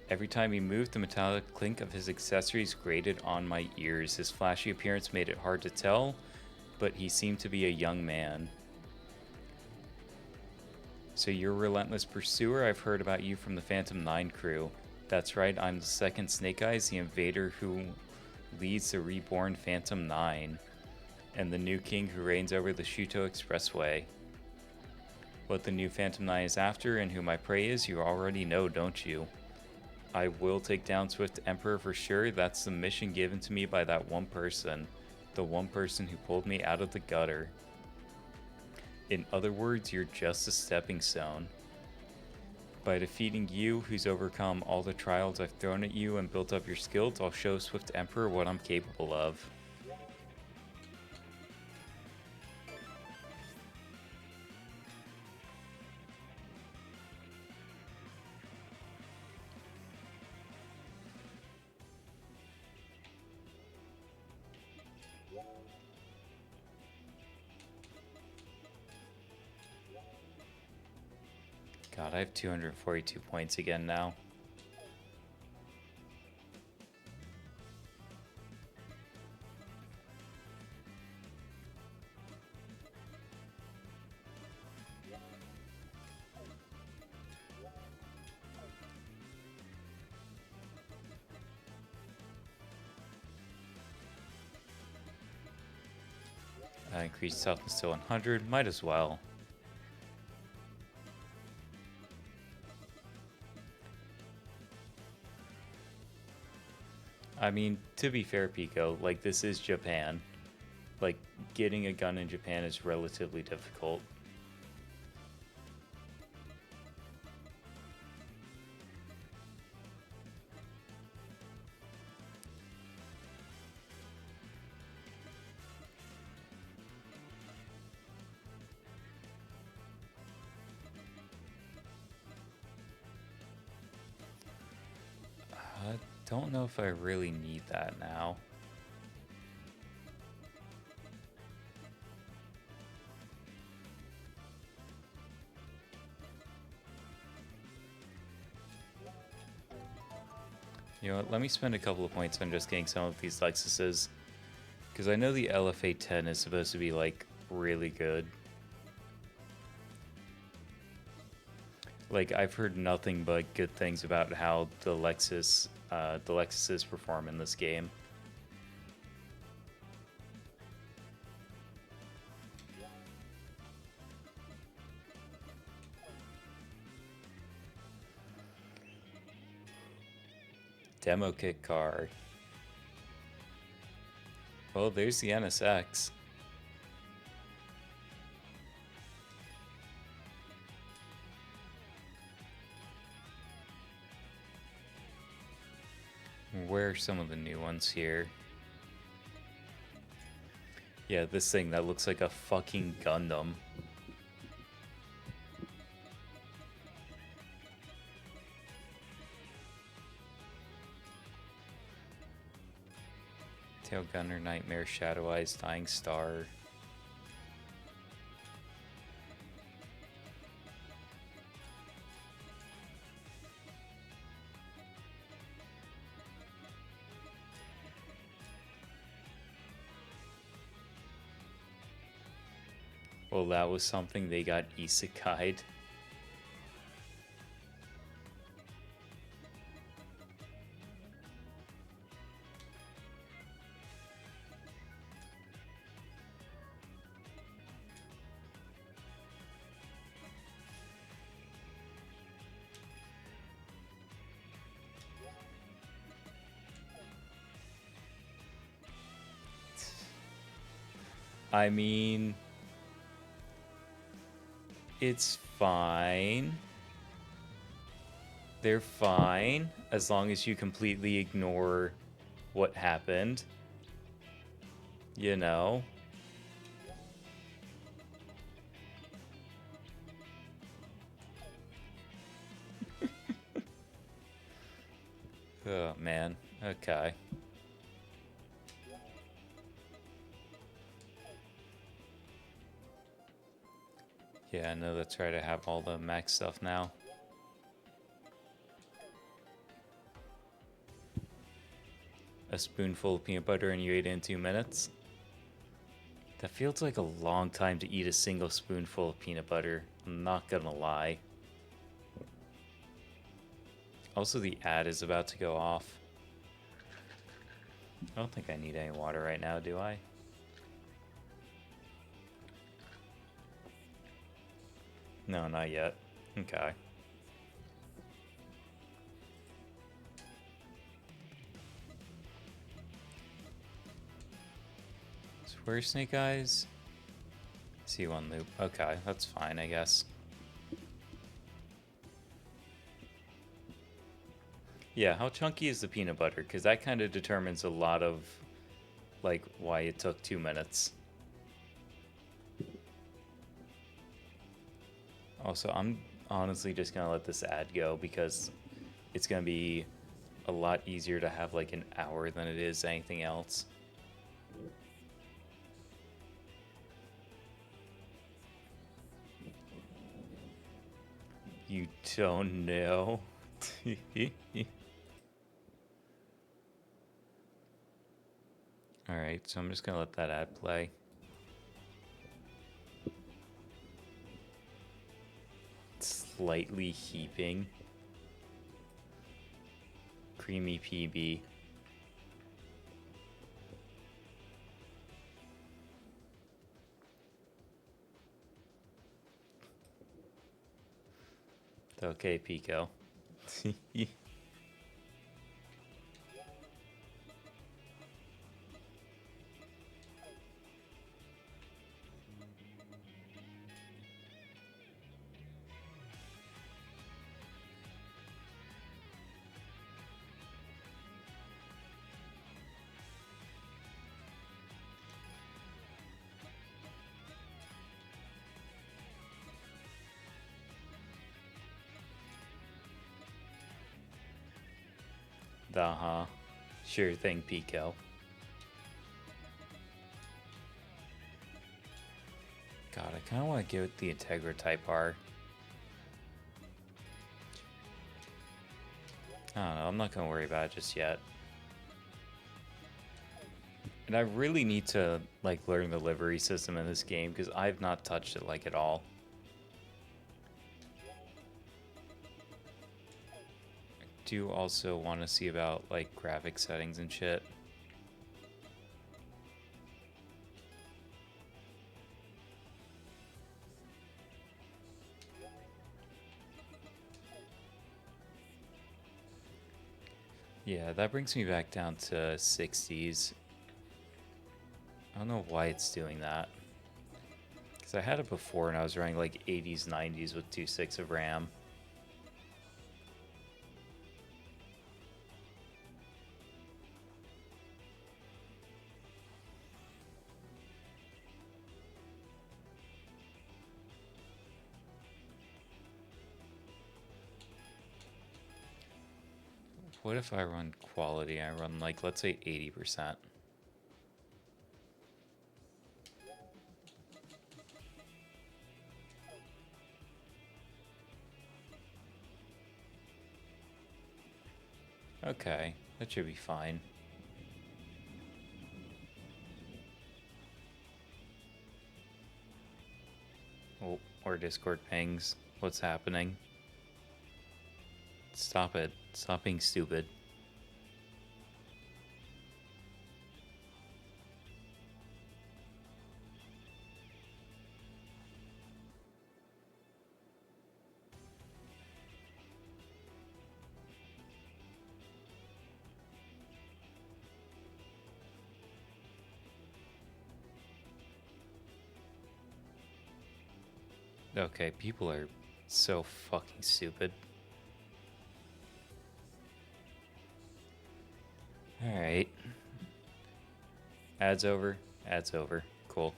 Every time he moved, the metallic clink of his accessories grated on my ears. His flashy appearance made it hard to tell, but he seemed to be a young man. So you're a relentless pursuer? I've heard about you from the Phantom 9 crew. That's right, I'm the second Snake Eyes, the invader who leads the reborn Phantom 9, and the new king who reigns over the Shuto Expressway. What the new Phantom 9 is after and who my prey is, you already know, don't you? I will take down Swift Emperor for sure. That's the mission given to me by that one person. The one person who pulled me out of the gutter. In other words, you're just a stepping stone. By defeating you, who's overcome all the trials I've thrown at you and built up your skills, I'll show Swift Emperor what I'm capable of. God, I have 242 points again now. Increased toughness to 100, might as well. I mean, to be fair, Pico, like, this is Japan. Like, getting a gun in Japan is relatively difficult. I don't know if I really need that now. You know what, let me spend a couple of points on just getting some of these Lexuses. Because I know the LFA-10 is supposed to be, like, really good. Like, I've heard nothing but good things about how the Lexuses perform in this game. Demo kit car. Well, there's the NSX. Where are some of the new ones here? Yeah, this thing that looks like a fucking Gundam. Tail Gunner, Nightmare, Shadow Eyes, Dying Star. Well, that was something they got isekai'd. I mean, it's fine. They're fine as long as you completely ignore what happened. You know? Oh, man. Okay. Yeah, no, that's right. I have all the max stuff now. A spoonful of peanut butter and you ate it in 2 minutes? That feels like a long time to eat a single spoonful of peanut butter. I'm not gonna lie. Also, the ad is about to go off. I don't think I need any water right now, do I? No, not yet. Okay. So where's Snake Eyes? C1 loop. Okay, that's fine, I guess. Yeah, how chunky is the peanut butter? Because that kind of determines a lot of, like, why it took 2 minutes. Also, I'm honestly just going to let this ad go because it's going to be a lot easier to have, like, an hour than it is anything else. You don't know. Alright, so I'm just gonna let that ad play. Slightly heaping. Creamy PB. Okay, Pico. Uh-huh. Sure thing, Pico. God, I kind of want to give it the Integra Type R. I don't know, I'm not going to worry about it just yet. And I really need to, like, learn the livery system in this game because I've not touched it, like, at all. I do also want to see about, like, graphic settings and shit. Yeah, that brings me back down to 60s. I don't know why it's doing that. Because I had it before and I was running like 80s, 90s with 2.6 of RAM. What if I run quality? I run like, let's say 80%. Okay, that should be fine. Oh, or Discord pings. What's happening? Stop it. Stop being stupid. Okay, people are so fucking stupid. Alright. Ads over. Ads over. Cool.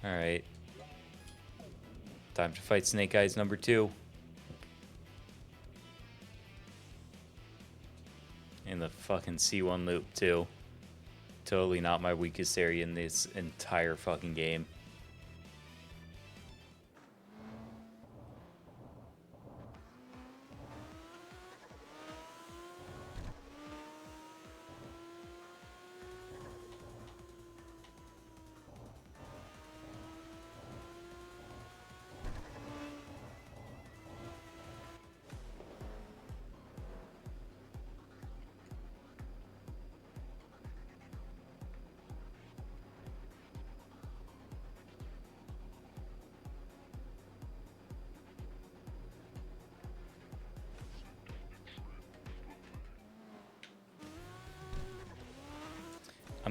Alright. Time to fight Snake Eyes number 2. In the fucking C1 loop, too. Totally not my weakest area in this entire fucking game.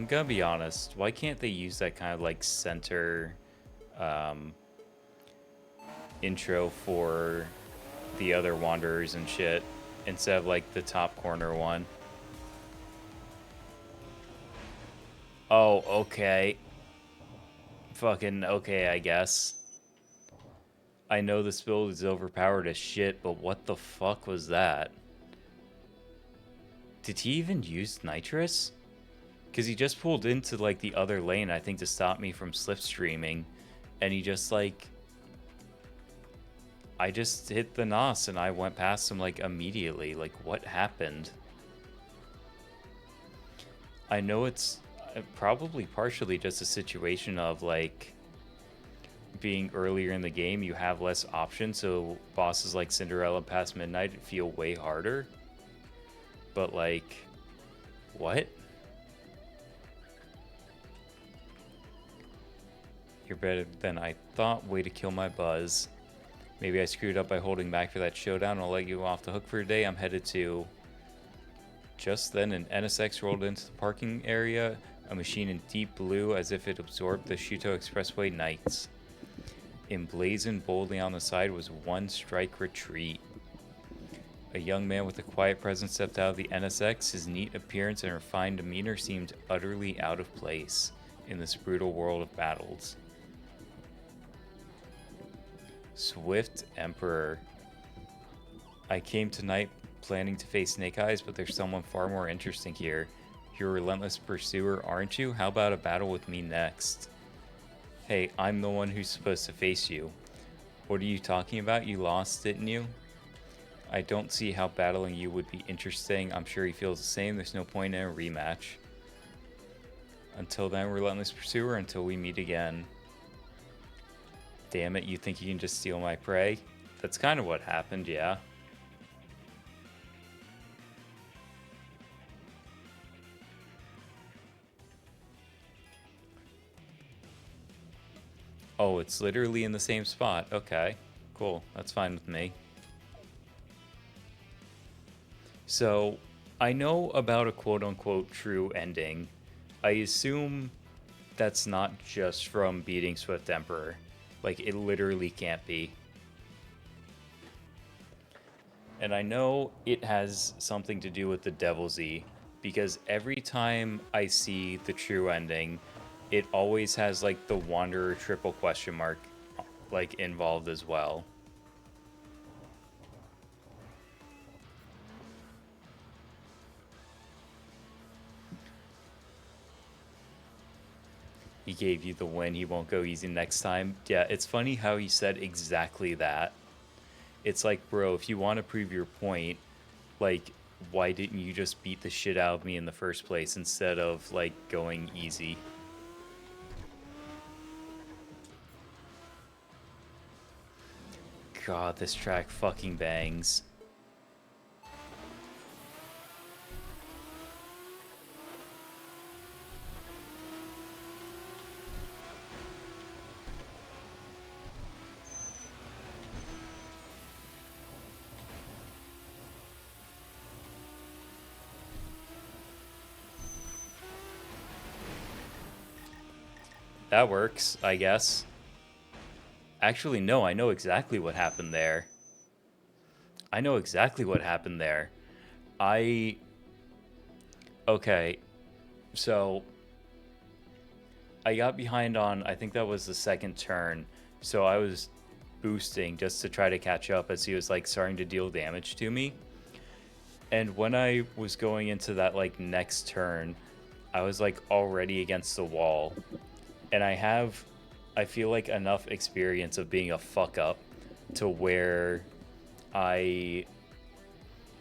I'm gonna be honest. Why can't they use that kind of like center um, intro for the other wanderers and shit instead of like the top corner one? Oh, okay. Fucking okay, I guess. I know this build is overpowered as shit, but what the fuck was that? Did he even use nitrous? Because he just pulled into like the other lane, I think, to stop me from slipstreaming, and he just like, I just hit the NOS and I went past him like immediately. Like, what happened? I know it's probably partially just a situation of like being earlier in the game, you have less options, so bosses like Cinderella past midnight feel way harder. But like, what? You're better than I thought. Way to kill my buzz. Maybe I screwed up by holding back for that showdown. I'll let you off the hook for a day. I'm headed to... Just then, an NSX rolled into the parking area, a machine in deep blue as if it absorbed the Shuto Expressway nights. Emblazoned boldly on the side was One Strike Retreat. A young man with a quiet presence stepped out of the NSX. His neat appearance and refined demeanor seemed utterly out of place in this brutal world of battles. Swift Emperor. I came tonight planning to face Snake Eyes, but there's someone far more interesting here. You're a relentless pursuer, aren't you? How about a battle with me next? Hey, I'm the one who's supposed to face you. What are you talking about? You lost, didn't you? I don't see how battling you would be interesting. I'm sure he feels the same. There's no point in a rematch. Until then, relentless pursuer, until we meet again. Damn it, you think you can just steal my prey? That's kind of what happened, yeah. Oh, it's literally in the same spot. Okay, cool. That's fine with me. So, I know about a quote-unquote true ending. I assume that's not just from beating Swift Emperor. Like, it literally can't be. And I know it has something to do with the Devil Z, because every time I see the true ending, it always has, like, the Wanderer triple question mark, like, involved as well. He gave you the win, he won't go easy next time. Yeah, it's funny how he said exactly that. It's like, bro, if you want to prove your point, like, why didn't you just beat the shit out of me in the first place instead of, like, going easy? God, this track fucking bangs. That works, I guess. Actually, no, I know exactly what happened there. I know exactly what happened there. Okay, so... I got behind on, I think that was the second turn, so I was boosting just to try to catch up as he was, like, starting to deal damage to me. And when I was going into that, like, next turn, I was, like, already against the wall. And I feel like, enough experience of being a fuck up to where I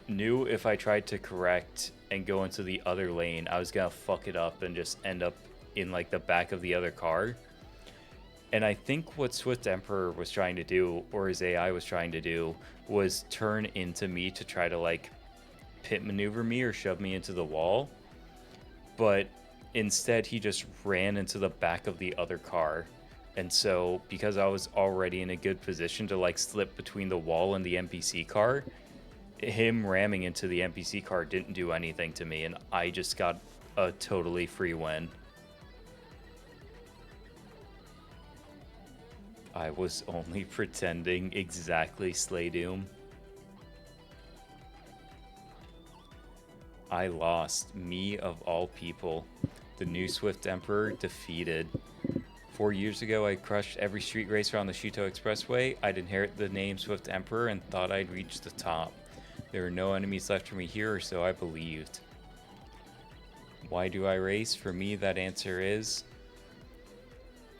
knew if I tried to correct and go into the other lane, I was gonna fuck it up and just end up in, like, the back of the other car. And I think what Swift Emperor was trying to do, or his AI was trying to do, was turn into me to try to, like, pit maneuver me or shove me into the wall. But instead, he just ran into the back of the other car. And so, because I was already in a good position to, like, slip between the wall and the NPC car, him ramming into the NPC car didn't do anything to me, and I just got a totally free win. I was only pretending. Exactly, Slay Doom. I lost. Me of all people. The new Swift Emperor defeated. 4 years ago, I crushed every street racer on the Shuto Expressway. I'd inherit the name Swift Emperor and thought I'd reach the top. There were no enemies left for me here, or so I believed. Why do I race? For me, that answer is...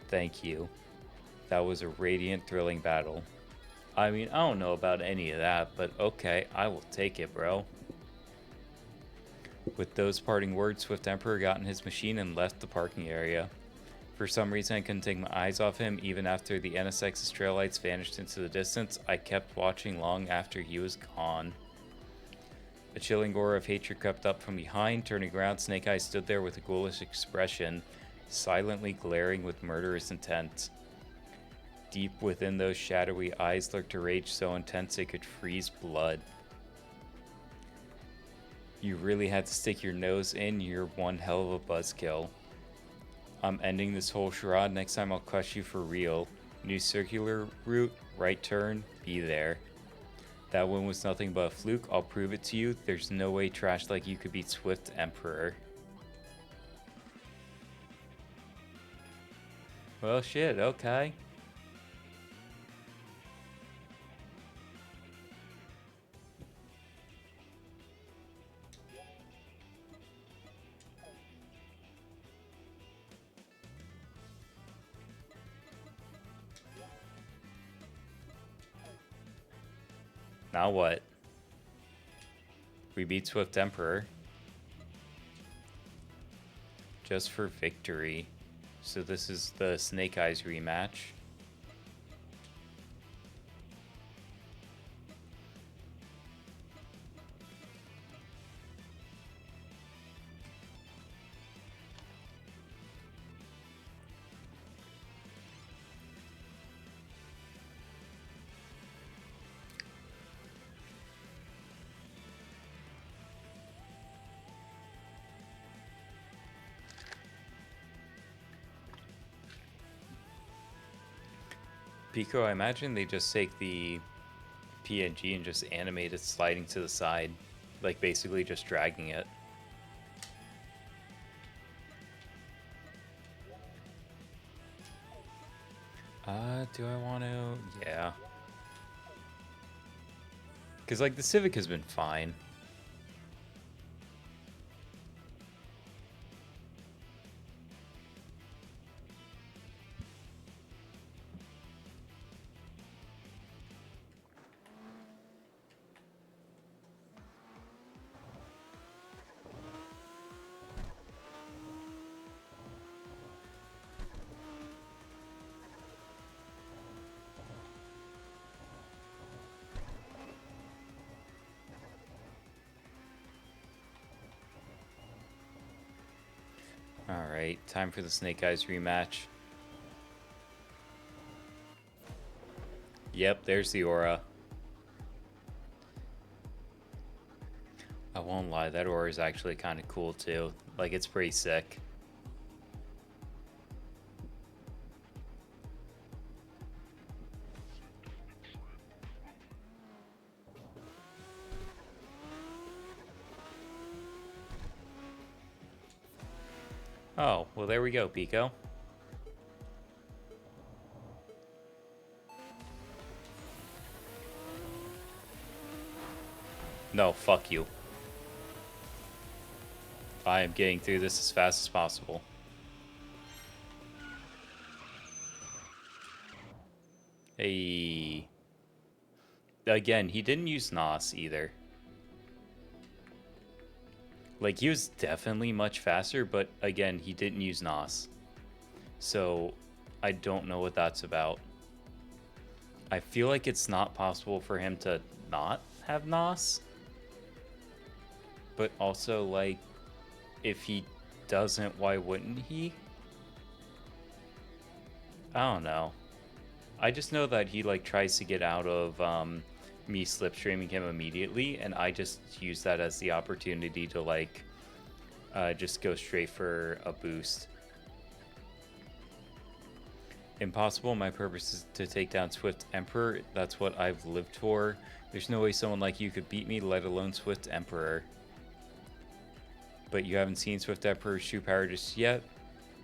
thank you. That was a radiant, thrilling battle. I mean, I don't know about any of that, but okay, I will take it, bro. With those parting words, Swift Emperor got in his machine and left the parking area. For some reason, I couldn't take my eyes off him. Even after the NSX's trail lights vanished into the distance, I kept watching long after he was gone. A chilling aura of hatred crept up from behind. Turning around, Snake Eyes stood there with a ghoulish expression, silently glaring with murderous intent. Deep within those shadowy eyes lurked a rage so intense it could freeze blood. You really had to stick your nose in. You're one hell of a buzzkill. I'm ending this whole charade. Next time I'll crush you for real. New circular route, right turn, be there. That one was nothing but a fluke. I'll prove it to you. There's no way trash like you could beat Swift Emperor. Well, shit, okay. Now what? We beat Swift Emperor. Just for victory. So this is the Snake Eyes rematch. Pico, I imagine they just take the PNG and just animate it sliding to the side. Like basically just dragging it. Do I want to? Yeah. Because like the Civic has been fine. Alright, time for the Snake Eyes rematch. Yep, there's the aura. I won't lie, that aura is actually kind of cool too. Like, it's pretty sick. Oh, well there we go, Pico. No, fuck you. I am getting through this as fast as possible. Hey. Again, he didn't use Nos either. Like, he was definitely much faster, but again, he didn't use Nos. So, I don't know what that's about. I feel like it's not possible for him to not have Nos. But also, like, if he doesn't, why wouldn't he? I don't know. I just know that he, like, tries to get out of me slipstreaming him immediately, and I just use that as the opportunity to, like, just go straight for a boost. Impossible. My purpose is to take down Swift Emperor. That's what I've lived for. There's no way someone like you could beat me, let alone Swift Emperor. But you haven't seen Swift Emperor's true power just yet.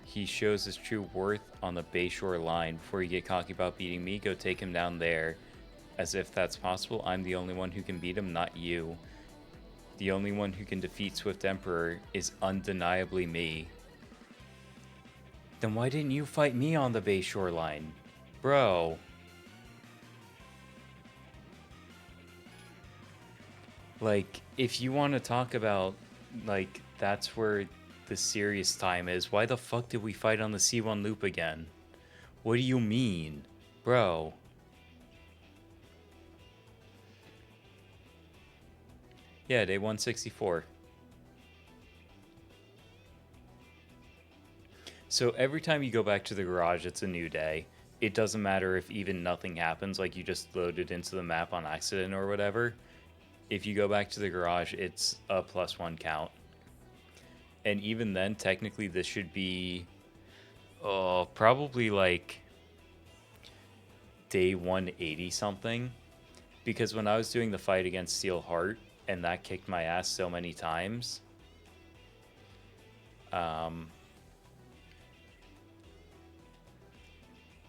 He shows his true worth on the Bayshore line. Before you get cocky about beating me, go take him down there. As if that's possible, I'm the only one who can beat him, not you. The only one who can defeat Swift Emperor is undeniably me. Then why didn't you fight me on the Bayshore line? Bro. Like, if you want to talk about, like, that's where the serious time is, why the fuck did we fight on the C1 loop again? What do you mean? Bro. Yeah, day 164. So every time you go back to the garage, it's a new day. It doesn't matter if even nothing happens, like you just loaded into the map on accident or whatever. If you go back to the garage, it's a +1 count. And even then, technically, this should be probably like day 180 something. Because when I was doing the fight against Steel Heart, and that kicked my ass so many times,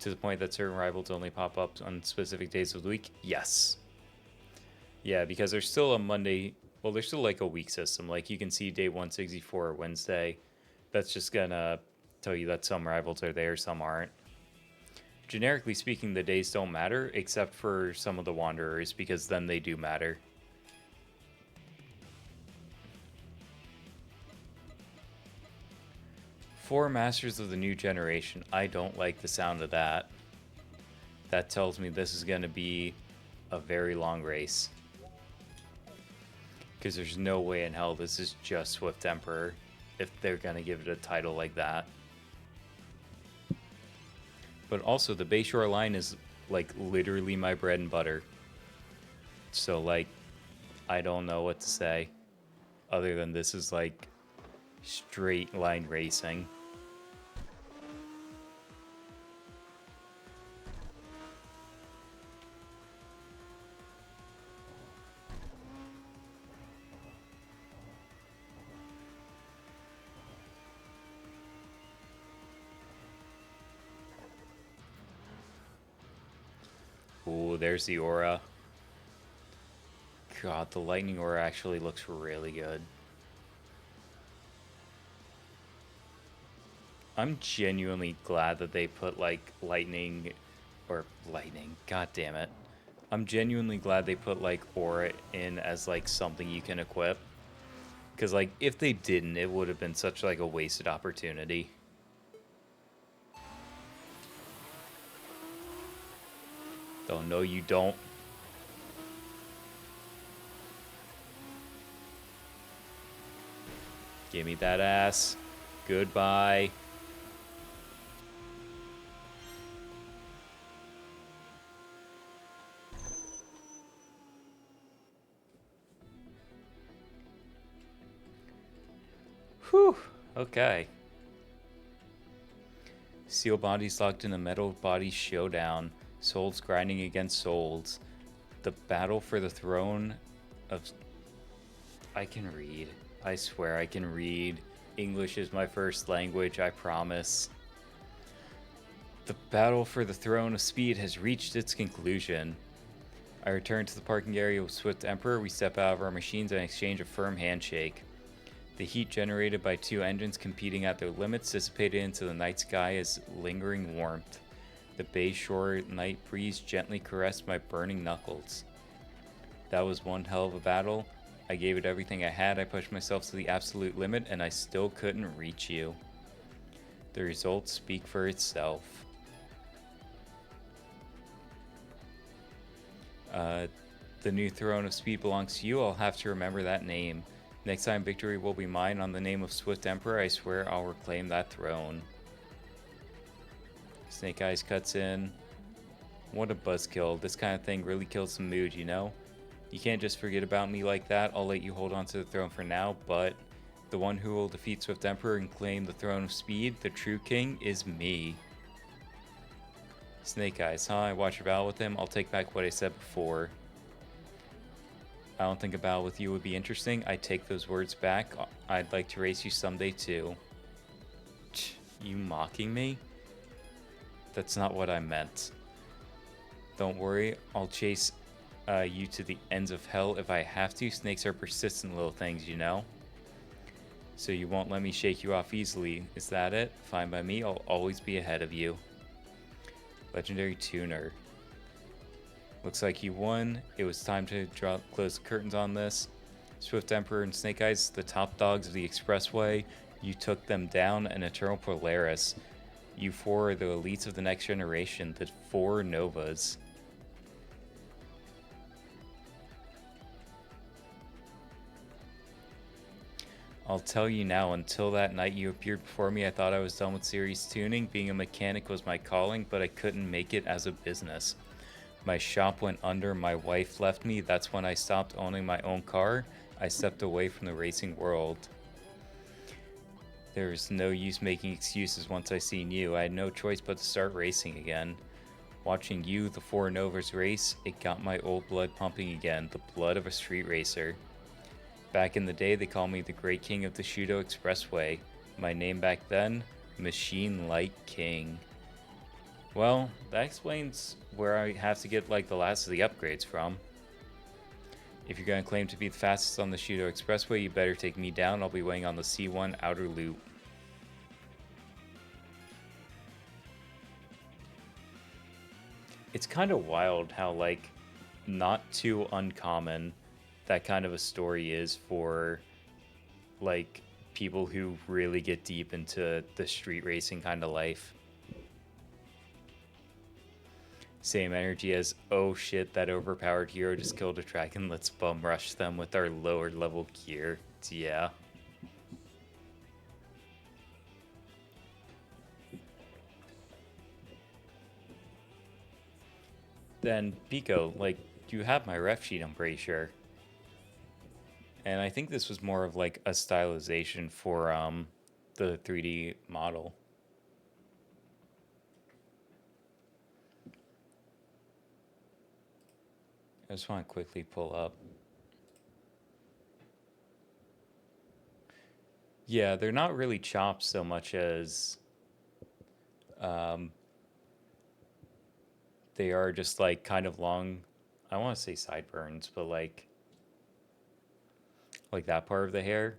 to the point that certain rivals only pop up on specific days of the week? Yes. Yeah, because there's still a Monday, well, there's still like a week system. Like you can see day 164 Wednesday. That's just gonna tell you that some rivals are there, some aren't. Generically speaking, the days don't matter, except for some of the Wanderers, because then they do matter. Four Masters of the New Generation. I don't like the sound of that. That tells me this is going to be a very long race. Because there's no way in hell this is just Swift Emperor if they're going to give it a title like that. But also, the Bayshore line is, like, literally my bread and butter. So, like, I don't know what to say. Other than this is, like, straight line racing. Ooh, there's the aura. God, the lightning aura actually looks really good. I'm genuinely glad that they put, like, lightning, god damn it. I'm genuinely glad they put, like, aura in as, like, something you can equip. Because, like, if they didn't, it would have been such, like, a wasted opportunity. Oh, no, you don't. Give me that ass. Goodbye. Whew. Okay. Steel bodies locked in a metal body showdown. Souls grinding against souls. The battle for the throne of... I can read. I swear I can read. English is my first language, I promise. The battle for the throne of speed has reached its conclusion. I return to the parking area with Swift Emperor. We step out of our machines and exchange a firm handshake. The heat generated by two engines competing at their limits dissipated into the night sky as lingering warmth. The Bayshore night breeze gently caressed my burning knuckles. That was one hell of a battle. I gave it everything I had. I pushed myself to the absolute limit, and I still couldn't reach you. The results speak for itself. The new throne of speed belongs to you. I'll have to remember that name. Next time victory will be mine on the name of Swift Emperor. I swear I'll reclaim that throne. Snake Eyes cuts in. What a buzzkill. This kind of thing really kills the mood, you know? You can't just forget about me like that. I'll let you hold on to the throne for now, but The one who will defeat Swift Emperor and claim the throne of speed, the true king, is me. Snake Eyes, huh? I watched your battle with him. I'll take back what I said before. I don't think a battle with you would be interesting. I take those words back. I'd like to race you someday too. You mocking me? That's not what I meant. Don't worry, I'll chase you to the ends of hell if I have to. Snakes are persistent little things, you know? So you won't let me shake you off easily. Is that it? Fine by me, I'll always be ahead of you. Legendary Tuner. Looks like you won. It was time to close the curtains on this. Swift Emperor and Snake Eyes, the top dogs of the Expressway. You took them down, and Eternal Polaris. You four are the elites of the next generation, the four Novas. I'll tell you now, until that night you appeared before me, I thought I was done with series tuning. Being a mechanic was my calling, but I couldn't make it as a business. My shop went under, my wife left me. That's when I stopped owning my own car. I stepped away from the racing world. There's no use making excuses once I seen you. I had no choice but to start racing again. Watching you, the four Novas, race, it got my old blood pumping again, the blood of a street racer. Back in the day, they called me the Great King of the Shudo Expressway. My name back then, Machine Light King. Well, that explains where I have to get like the last of the upgrades from. If you're going to claim to be the fastest on the Shudo Expressway, you better take me down. I'll be waiting on the C1 outer loop. It's kind of wild how, like, not too uncommon that kind of a story is for, like, people who really get deep into the street racing kind of life. Same energy as, oh shit, that overpowered hero just killed a dragon, let's bum rush them with our lower level gear. Yeah. Then, Pico, like, you have my ref sheet, I'm pretty sure. And I think this was more of like a stylization for the 3D model. I just want to quickly pull up. Yeah, they're not really chops so much as they are just like kind of long. I want to say sideburns, but like that part of the hair.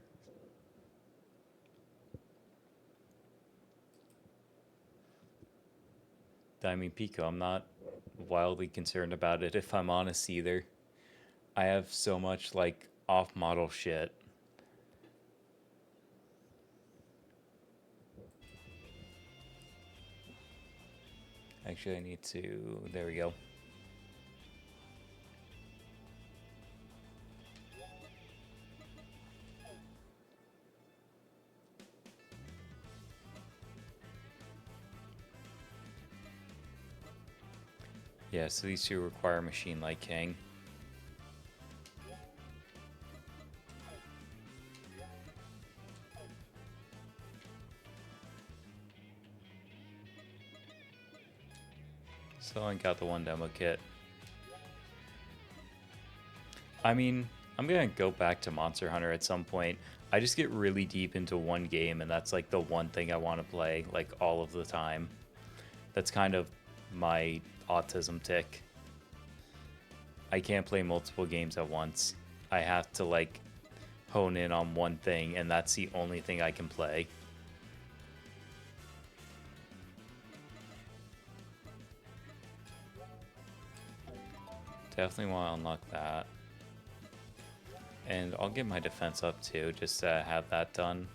I mean, Pico, I'm not wildly concerned about it if I'm honest either. I have so much like off-model shit. Actually, I need to. There we go. Yeah, so these two require Machine Like King. So I got the one demo kit. I mean, I'm gonna go back to Monster Hunter at some point. I just get really deep into one game, and that's like the one thing I want to play like all of the time. That's kind of my autism tick. I can't play multiple games at once. I have to like hone in on one thing, and that's the only thing I can play. Definitely want to unlock that. And I'll get my defense up too, just to have that done.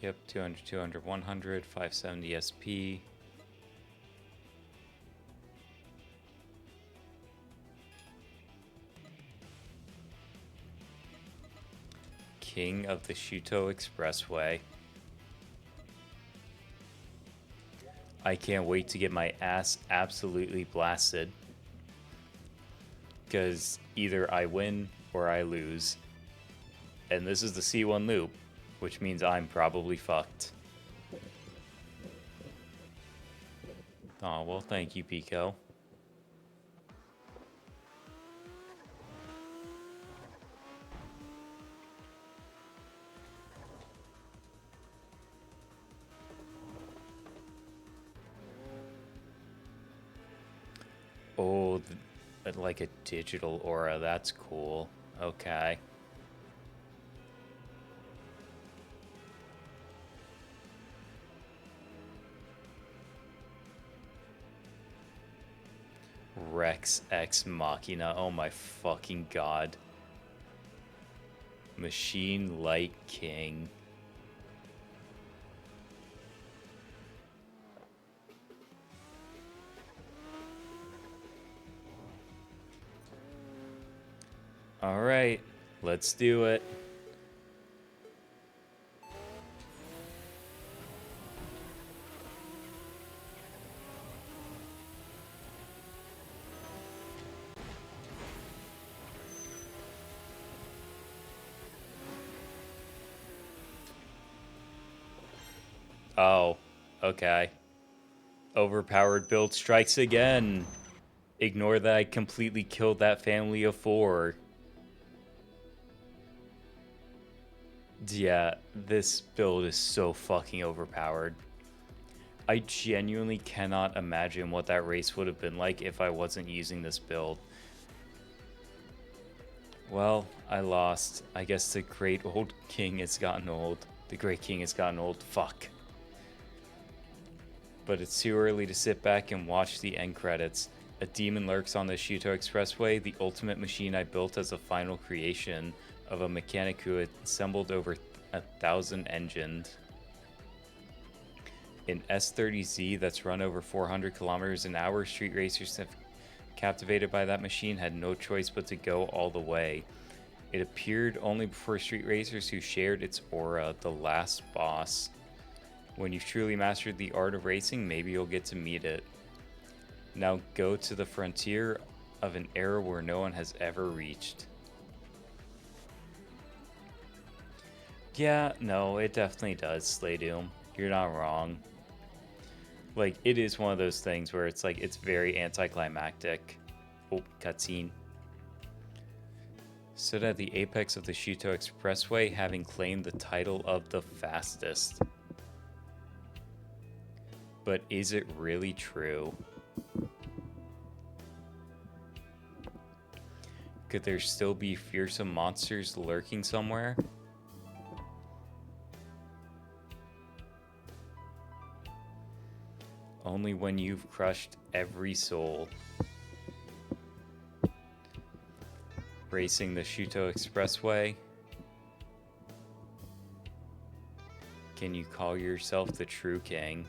Yep, 200, 200, 100, 570 SP. king of the Shuto Expressway. I can't wait to get my ass absolutely blasted. Because either I win or I lose. And this is the C1 loop, which means I'm probably fucked. Oh, well, thank you, Pico. Oh, like a digital aura. That's cool. Okay. Rex Ex Machina. Oh my fucking god. Machine Light King. Alright, let's do it. Oh, okay. Overpowered build strikes again. Ignore that I completely killed that family of 4. Yeah, this build is so fucking overpowered. I genuinely cannot imagine what that race would have been like if I wasn't using this build. Well, I lost. I guess the great old king has gotten old. The great king has gotten old. Fuck. But it's too early to sit back and watch the end credits. A demon lurks on the Shuto Expressway, the ultimate machine I built as a final creation of a mechanic who assembled over 1,000 engines. An S30Z that's run over 400 kilometers an hour, street racers have captivated by that machine had no choice but to go all the way. It appeared only before street racers who shared its aura, the last boss. When you've truly mastered the art of racing, maybe you'll get to meet it. Now go to the frontier of an era where no one has ever reached. Yeah, no, it definitely does, Slay Doom. You're not wrong. Like, it is one of those things where it's like, it's very anticlimactic. Oh, cutscene. Stood at the apex of the Shuto Expressway, having claimed the title of the fastest. But is it really true? Could there still be fearsome monsters lurking somewhere? Only when you've crushed every soul. Racing the Shuto Expressway. Can you call yourself the true king?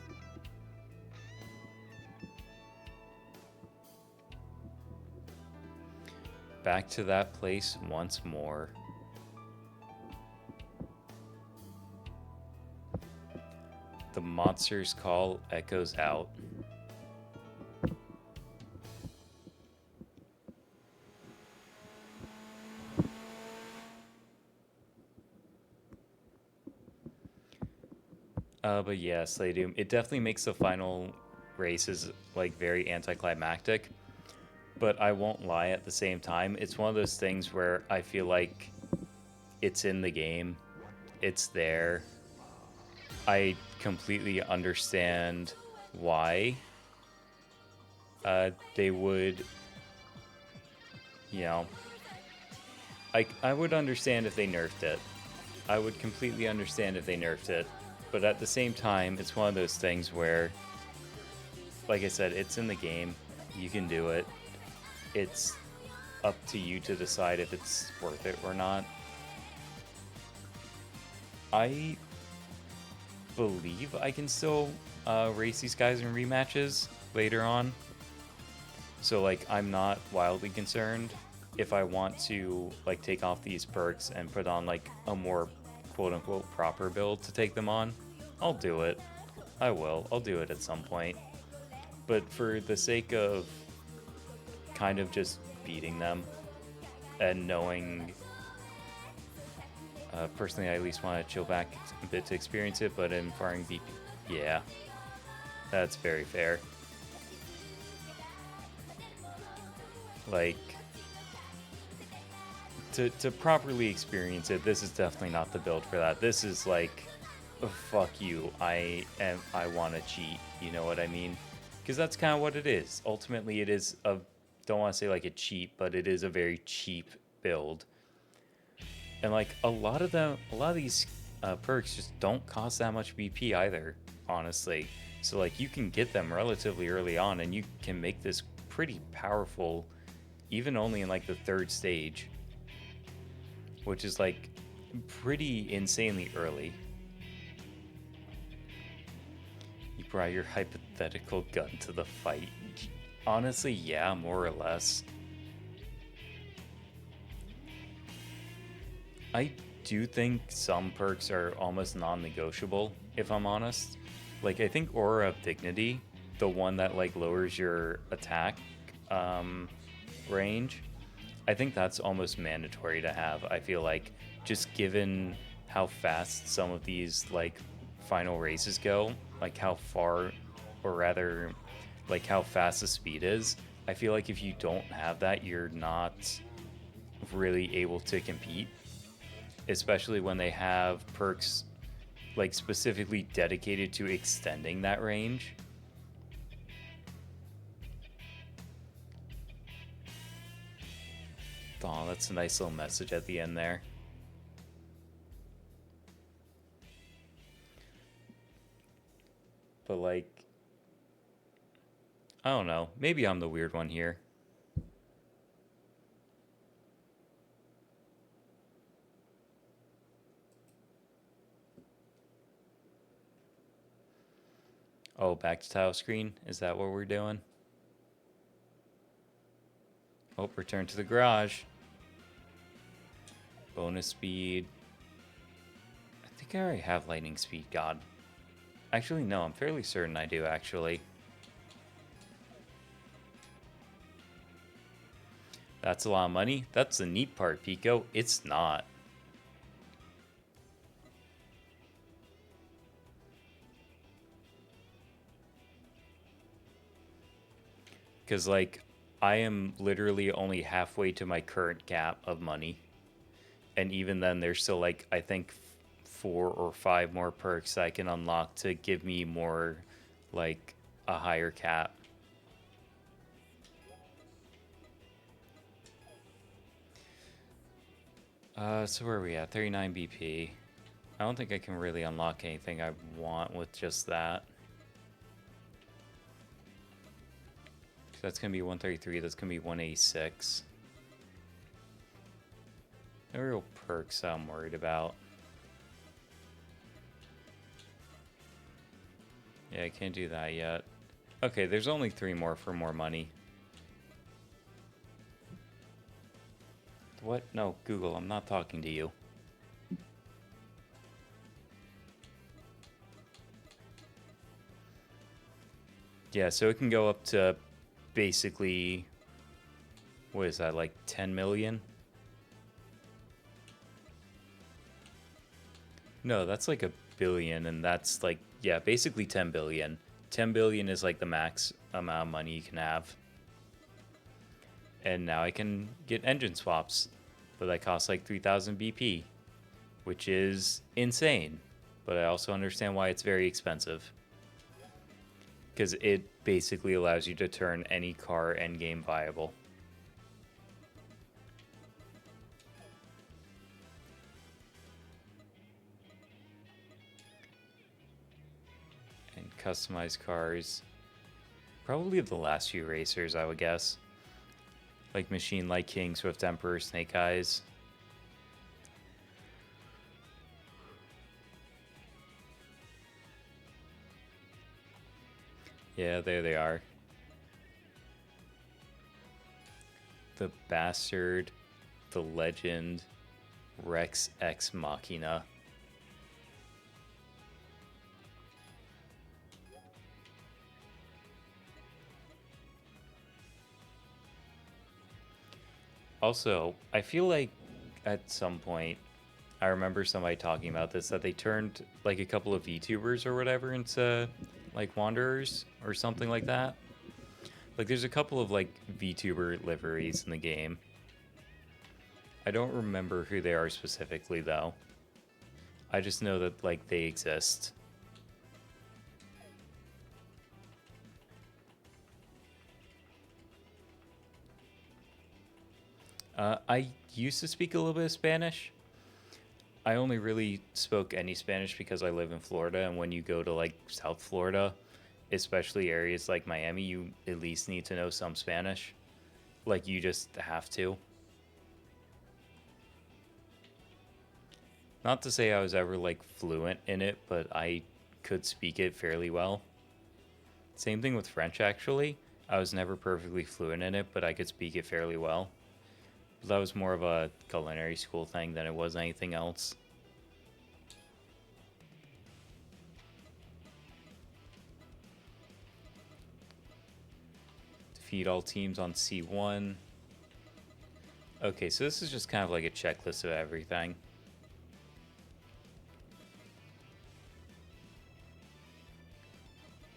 Back to that place once more. The monster's call echoes out. But yeah, Slay Doom. It definitely makes the final races like very anticlimactic. But I won't lie at the same time. It's one of those things where I feel like it's in the game. It's there. I completely understand why they would, you know, I would understand if they nerfed it. I would completely understand if they nerfed it. But at the same time, it's one of those things where, like I said, it's in the game. You can do it. It's up to you to decide if it's worth it or not. I believe I can still race these guys in rematches later on. So, like, I'm not wildly concerned. if I want to like take off these perks and put on like a more quote unquote proper build to take them on, I'll do it. I will. I'll do it at some point. But for the sake of kind of just beating them and knowing, personally, I at least want to chill back a bit to experience it, but in firing VP, yeah, that's very fair. Like, to properly experience it, this is definitely not the build for that. This is like, oh, fuck you, I want to cheat, you know what I mean? Because that's kind of what it is. Ultimately, it is a, don't want to say like a cheat, but it is a very cheap build. And like a lot of these perks just don't cost that much BP either, honestly. So like you can get them relatively early on, and you can make this pretty powerful, even only in like the third stage, which is like pretty insanely early. You brought your hypothetical gun to the fight. Honestly, yeah, more or less. I do think some perks are almost non-negotiable, if I'm honest. Like, I think Aura of Dignity, the one that, like, lowers your attack range, I think that's almost mandatory to have. I feel like, just given how fast some of these, like, final races go, like, how far, or rather, like, how fast the speed is, I feel like if you don't have that, you're not really able to compete, especially when they have perks like specifically dedicated to extending that range. Oh, that's a nice little message at the end there. But like, I don't know, maybe I'm the weird one here. Oh, back to tile screen? Is that what we're doing? Oh, return to the garage. Bonus speed. I think I already have lightning speed, God. Actually, no, I'm fairly certain I do, actually. That's a lot of money. That's the neat part, Pico. It's not. Because, like, I am literally only halfway to my current cap of money. And even then, there's still, like, I think 4 or 5 more perks I can unlock to give me more, like, a higher cap. So where are we at? 39 BP. I don't think I can really unlock anything I want with just that. That's going to be 133. That's going to be 186. No real perks I'm worried about. Yeah, I can't do that yet. Okay, there's only 3 more for more money. What? No, Google, I'm not talking to you. Yeah, so it can go up to basically, what is that, like 10 million? No, that's like a billion, and that's like, yeah, basically 10 billion. 10 billion is like the max amount of money you can have. And now I can get engine swaps, but that costs like 3,000 BP, which is insane. But I also understand why it's very expensive, because it basically allows you to turn any car endgame viable. And customized cars. Probably the last few racers, I would guess. Like Machine Like King, Swift Emperor, Snake Eyes. Yeah, there they are. The bastard, the legend, Rex Ex Machina. Also, I feel like at some point, I remember somebody talking about this, that they turned like a couple of VTubers or whatever into like Wanderers or something like that. Like there's a couple of like VTuber liveries in the game. I don't remember who they are specifically though. I just know that like they exist. I used to speak a little bit of Spanish. I only really spoke any Spanish because I live in Florida, and when you go to like South Florida, especially areas like Miami, you at least need to know some Spanish. Like you just have to. Not to say I was ever like fluent in it, but I could speak it fairly well. Same thing with French actually. I was never perfectly fluent in it, but I could speak it fairly well. But that was more of a culinary school thing than it was anything else. Defeat all teams on C1. Okay, so this is just kind of like a checklist of everything.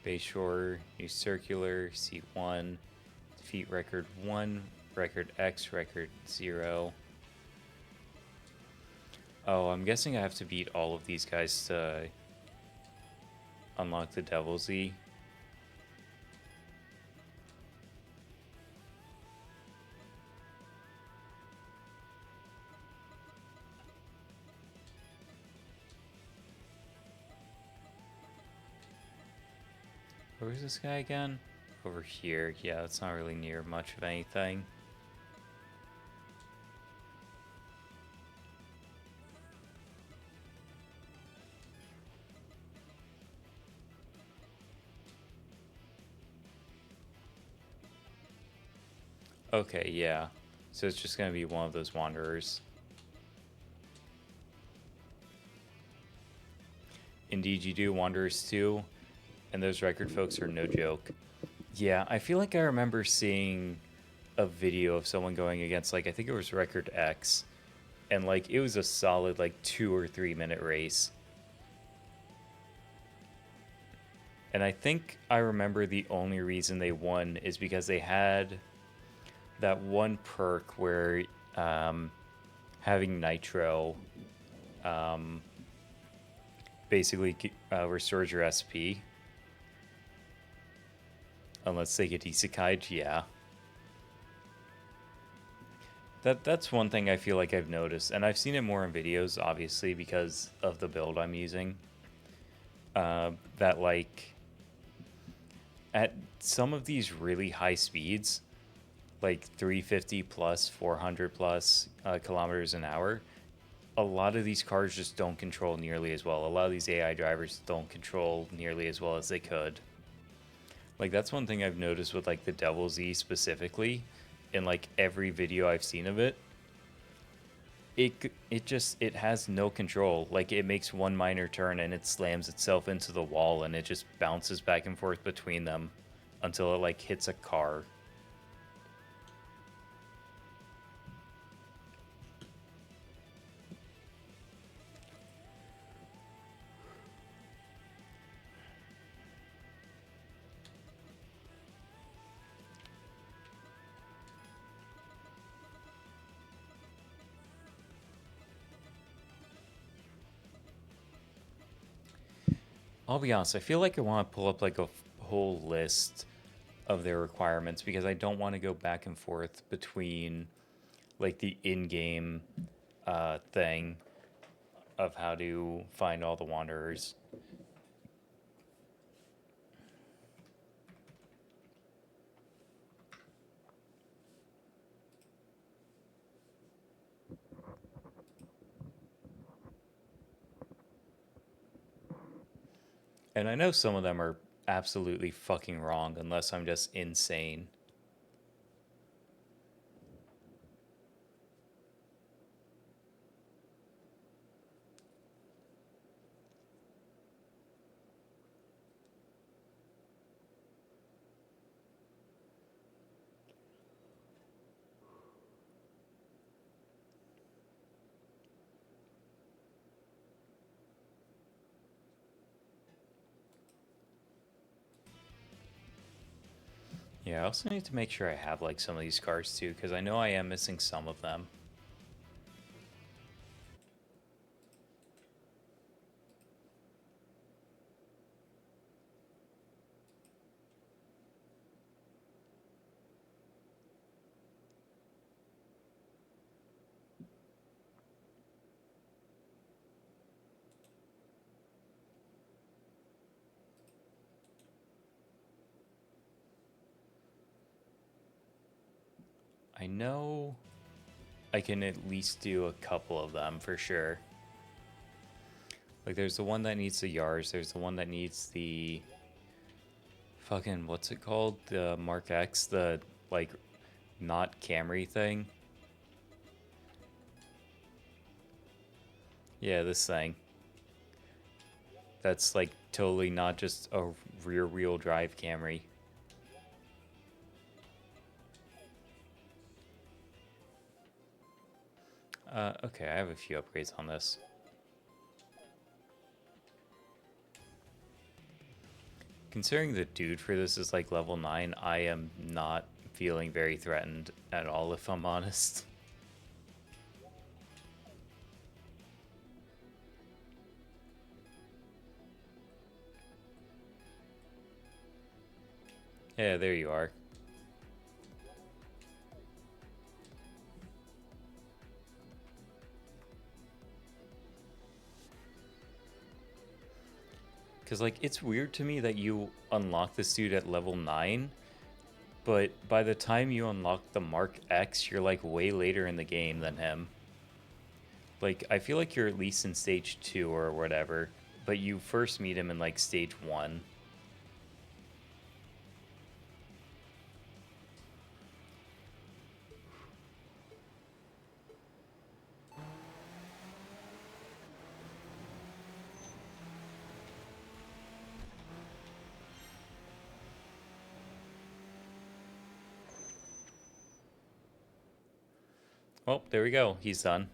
Bayshore, New Circular, C1, defeat record 1, record X, record 0. Oh, I'm guessing I have to beat all of these guys to unlock the Devil's Z. Where's this guy again? Over here. Yeah, it's not really near much of anything. Okay, yeah. So it's just going to be one of those wanderers. Indeed you do, Wanderers 2. And those record folks are no joke. Yeah, I feel like I remember seeing a video of someone going against, like, I think it was Record X. And, like, it was a solid, like, 2 or 3 minute race. And I think I remember the only reason they won is because they had that one perk where having Nitro basically restores your SP. Unless they get isekai'd, yeah. That's one thing I feel like I've noticed, and I've seen it more in videos, obviously, because of the build I'm using. That, like, at some of these really high speeds, like 350 plus, 400 plus kilometers an hour, a lot of these cars just don't control nearly as well. A lot of these AI drivers don't control nearly as well as they could. Like, that's one thing I've noticed with, like, the Devil Z specifically, in, like, every video I've seen of it. It has no control. Like, it makes one minor turn and it slams itself into the wall and it just bounces back and forth between them until it, like, hits a car. I'll be honest, I feel like I want to pull up, like, a whole list of their requirements because I don't want to go back and forth between, like, the in-game thing of how to find all the wanderers. And I know some of them are absolutely fucking wrong unless I'm just insane. Yeah, I also need to make sure I have like some of these cars too, because I know I am missing some of them. I know I can at least do a couple of them for sure. Like there's the one that needs the Yars, there's the one that needs the fucking what's it called? The Mark X, the like not Camry thing. Yeah, this thing. That's like totally not just a rear wheel drive Camry. Okay, I have a few upgrades on this. Considering the dude for this is like level 9, I am not feeling very threatened at all, if I'm honest. Yeah, there you are. Because, like, it's weird to me that you unlock this dude at level 9, but by the time you unlock the Mark X, you're, like, way later in the game than him. Like, I feel like you're at least in stage 2 or whatever, but you first meet him in, like, stage 1. Well, there we go. He's done.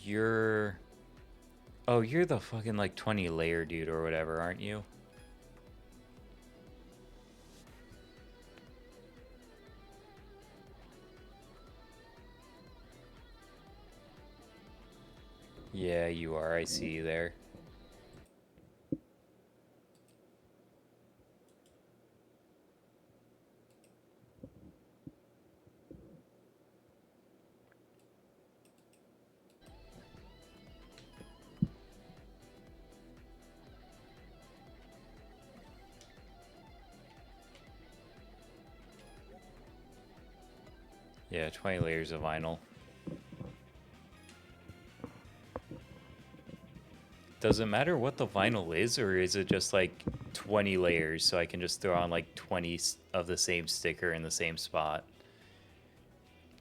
You're... Oh, you're the fucking, like, 20 layer dude or whatever, aren't you? Yeah, you are. I see you there. Yeah, 20 layers of vinyl. Does it matter what the vinyl is, or is it just like 20 layers so I can just throw on like 20 of the same sticker in the same spot?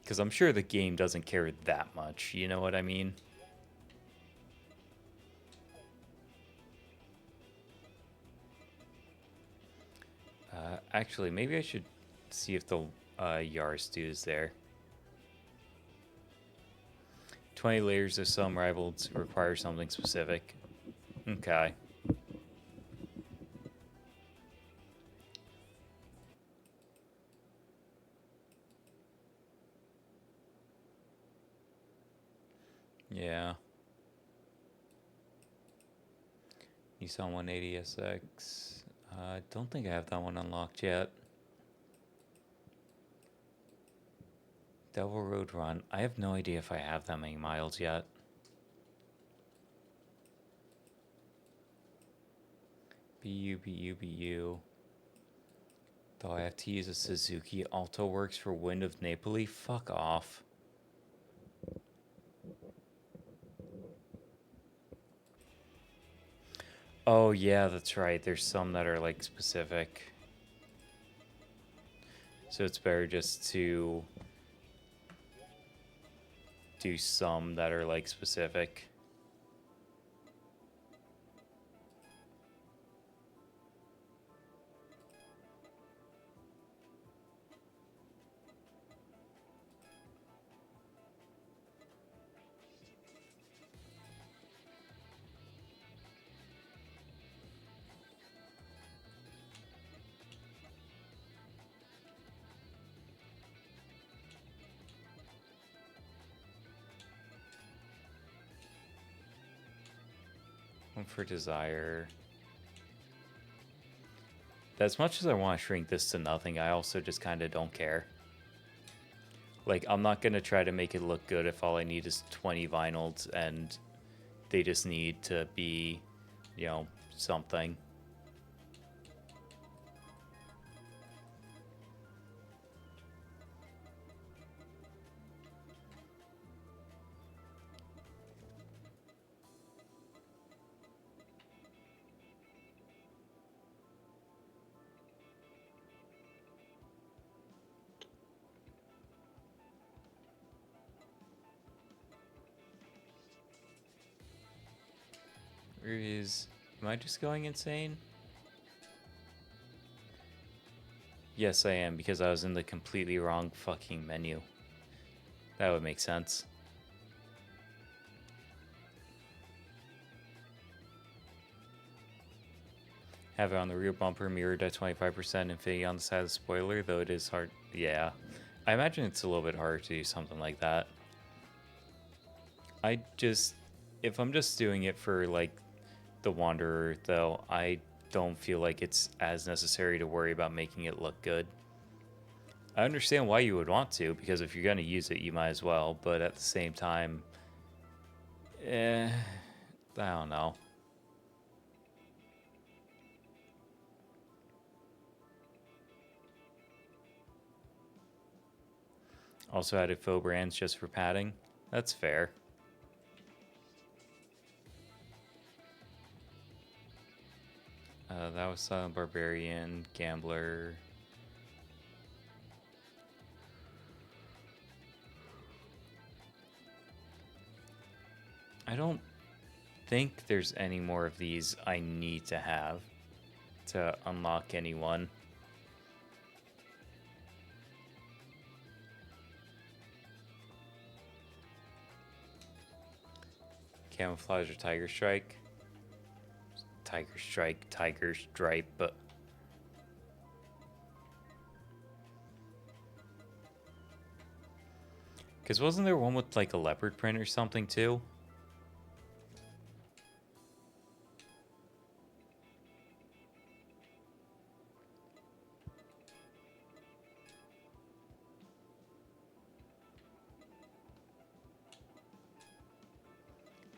Because I'm sure the game doesn't care that much, you know what I mean? Actually, maybe I should see if the Yars dude is there. 20 layers of some rivals require something specific. Okay. Yeah. Nissan 180 SX. I don't think I have that one unlocked yet. Devil Road Run. I have no idea if I have that many miles yet. BU. Though I have to use a Suzuki Alto Works for Wind of Napoli? Fuck off. Oh, yeah, that's right. There's some that are, like, specific. So it's better just to do some that are, like, specific. One for desire. As much as I want to shrink this to nothing, I also just kind of don't care. Like, I'm not going to try to make it look good if all I need is 20 vinyls and they just need to be, you know, something. Where is... Am I just going insane? Yes, I am, because I was in the completely wrong fucking menu. That would make sense. Have it on the rear bumper, mirrored at 25%, infinity on the side of the spoiler, though it is hard. Yeah. I imagine it's a little bit harder to do something like that. If I'm just doing it for, like, the Wanderer, though, I don't feel like it's as necessary to worry about making it look good. I understand why you would want to, because if you're going to use it, you might as well, but at the same time, I don't know. Also added faux brands just for padding. That's fair. That was Silent Barbarian, Gambler. I don't think there's any more of these I need to have to unlock anyone. Camouflage or Tiger Strike? Tiger Strike, Tiger Stripe, but... Because wasn't there one with like a leopard print or something too?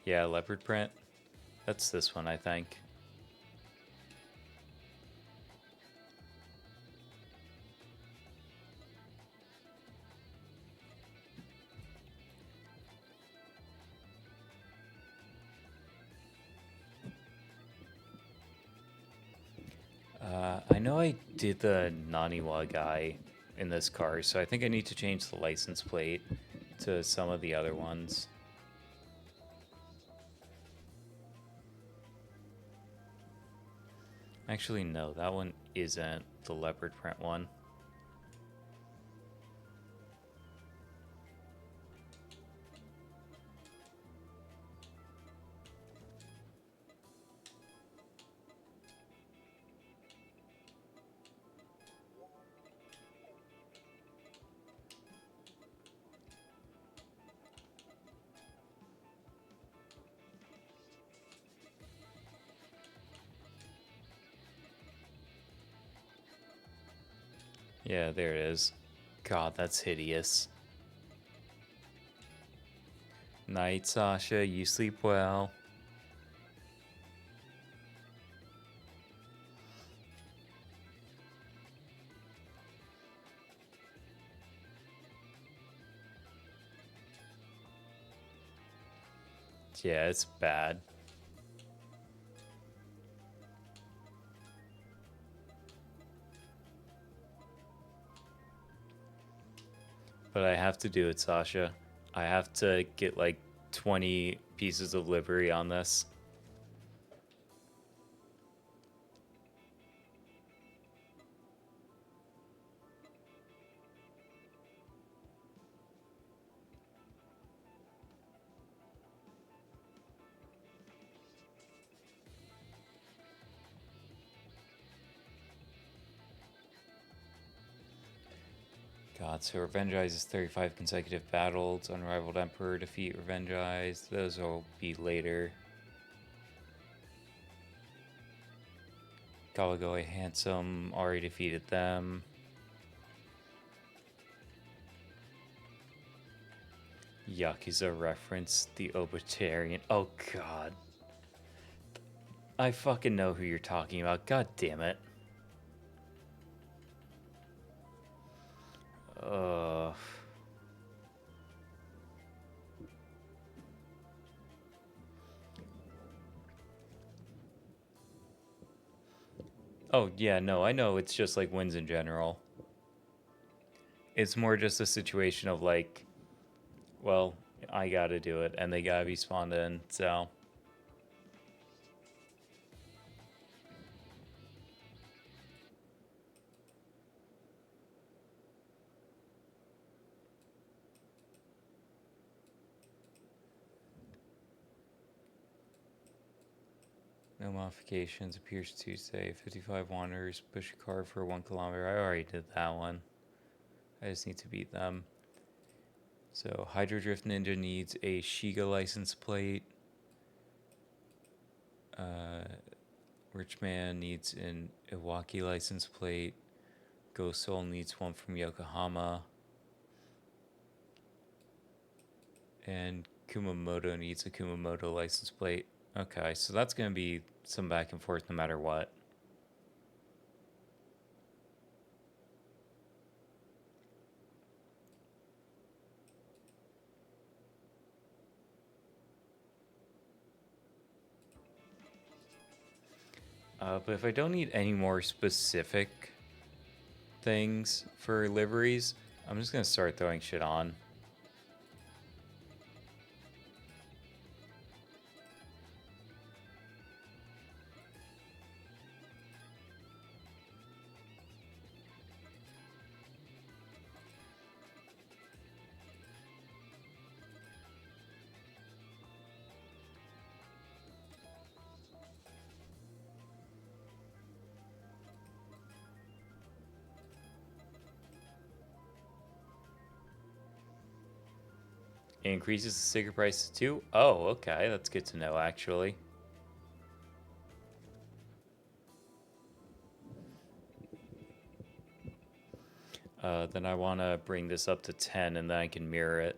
Yeah, leopard print. That's this one, I think. I know I did the Naniwa guy in this car, so I think I need to change the license plate to some of the other ones. Actually, no, that one isn't the leopard print one. Yeah, there it is. God, that's hideous. Night, Sasha. You sleep well. Yeah, it's bad. But I have to do it, Sasha. I have to get like 20 pieces of livery on this. God, so Revenge-Eyes is 35 consecutive battles. Unrivaled Emperor, defeat Revenge-Eyes. Those will be later. Galagoy Handsome, already defeated them. Yakuza reference, the Obitarian. Oh god. I fucking know who you're talking about. God damn it. Uh. Oh, yeah, no, I know it's just like wins in general. It's more just a situation of like, well, I gotta do it, and they gotta be spawned in, so. No modifications, appears Tuesday. 55 wanderers, push a car for 1 kilometer. I already did that one. I just need to beat them. So, Hydrodrift Ninja needs a Shiga license plate. Rich Man needs an Iwaki license plate. Ghost Soul needs one from Yokohama. And Kumamoto needs a Kumamoto license plate. Okay, so that's going to be some back and forth no matter what. But if I don't need any more specific things for liveries, I'm just going to start throwing shit on. It increases the sticker price to 2. Oh, okay. That's good to know, actually. Then I want to bring this up to 10, and then I can mirror it.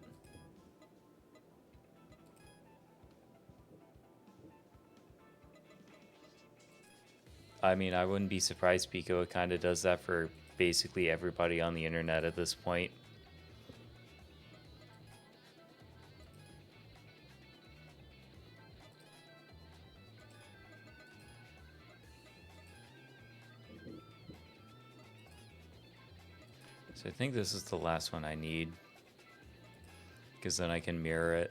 I mean, I wouldn't be surprised Pico kind of does that for basically everybody on the internet at this point. So I think this is the last one I need, because then I can mirror it.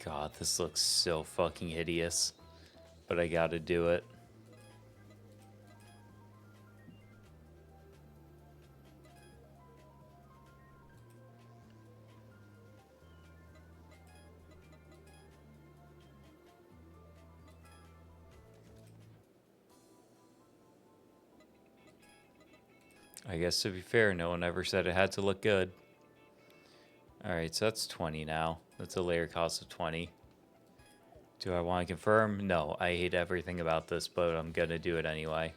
God, this looks so fucking hideous. But I gotta do it. I guess to be fair, no one ever said it had to look good. Alright, so that's 20 now. That's a layer cost of 20. Do I want to confirm? No, I hate everything about this, but I'm gonna do it anyway.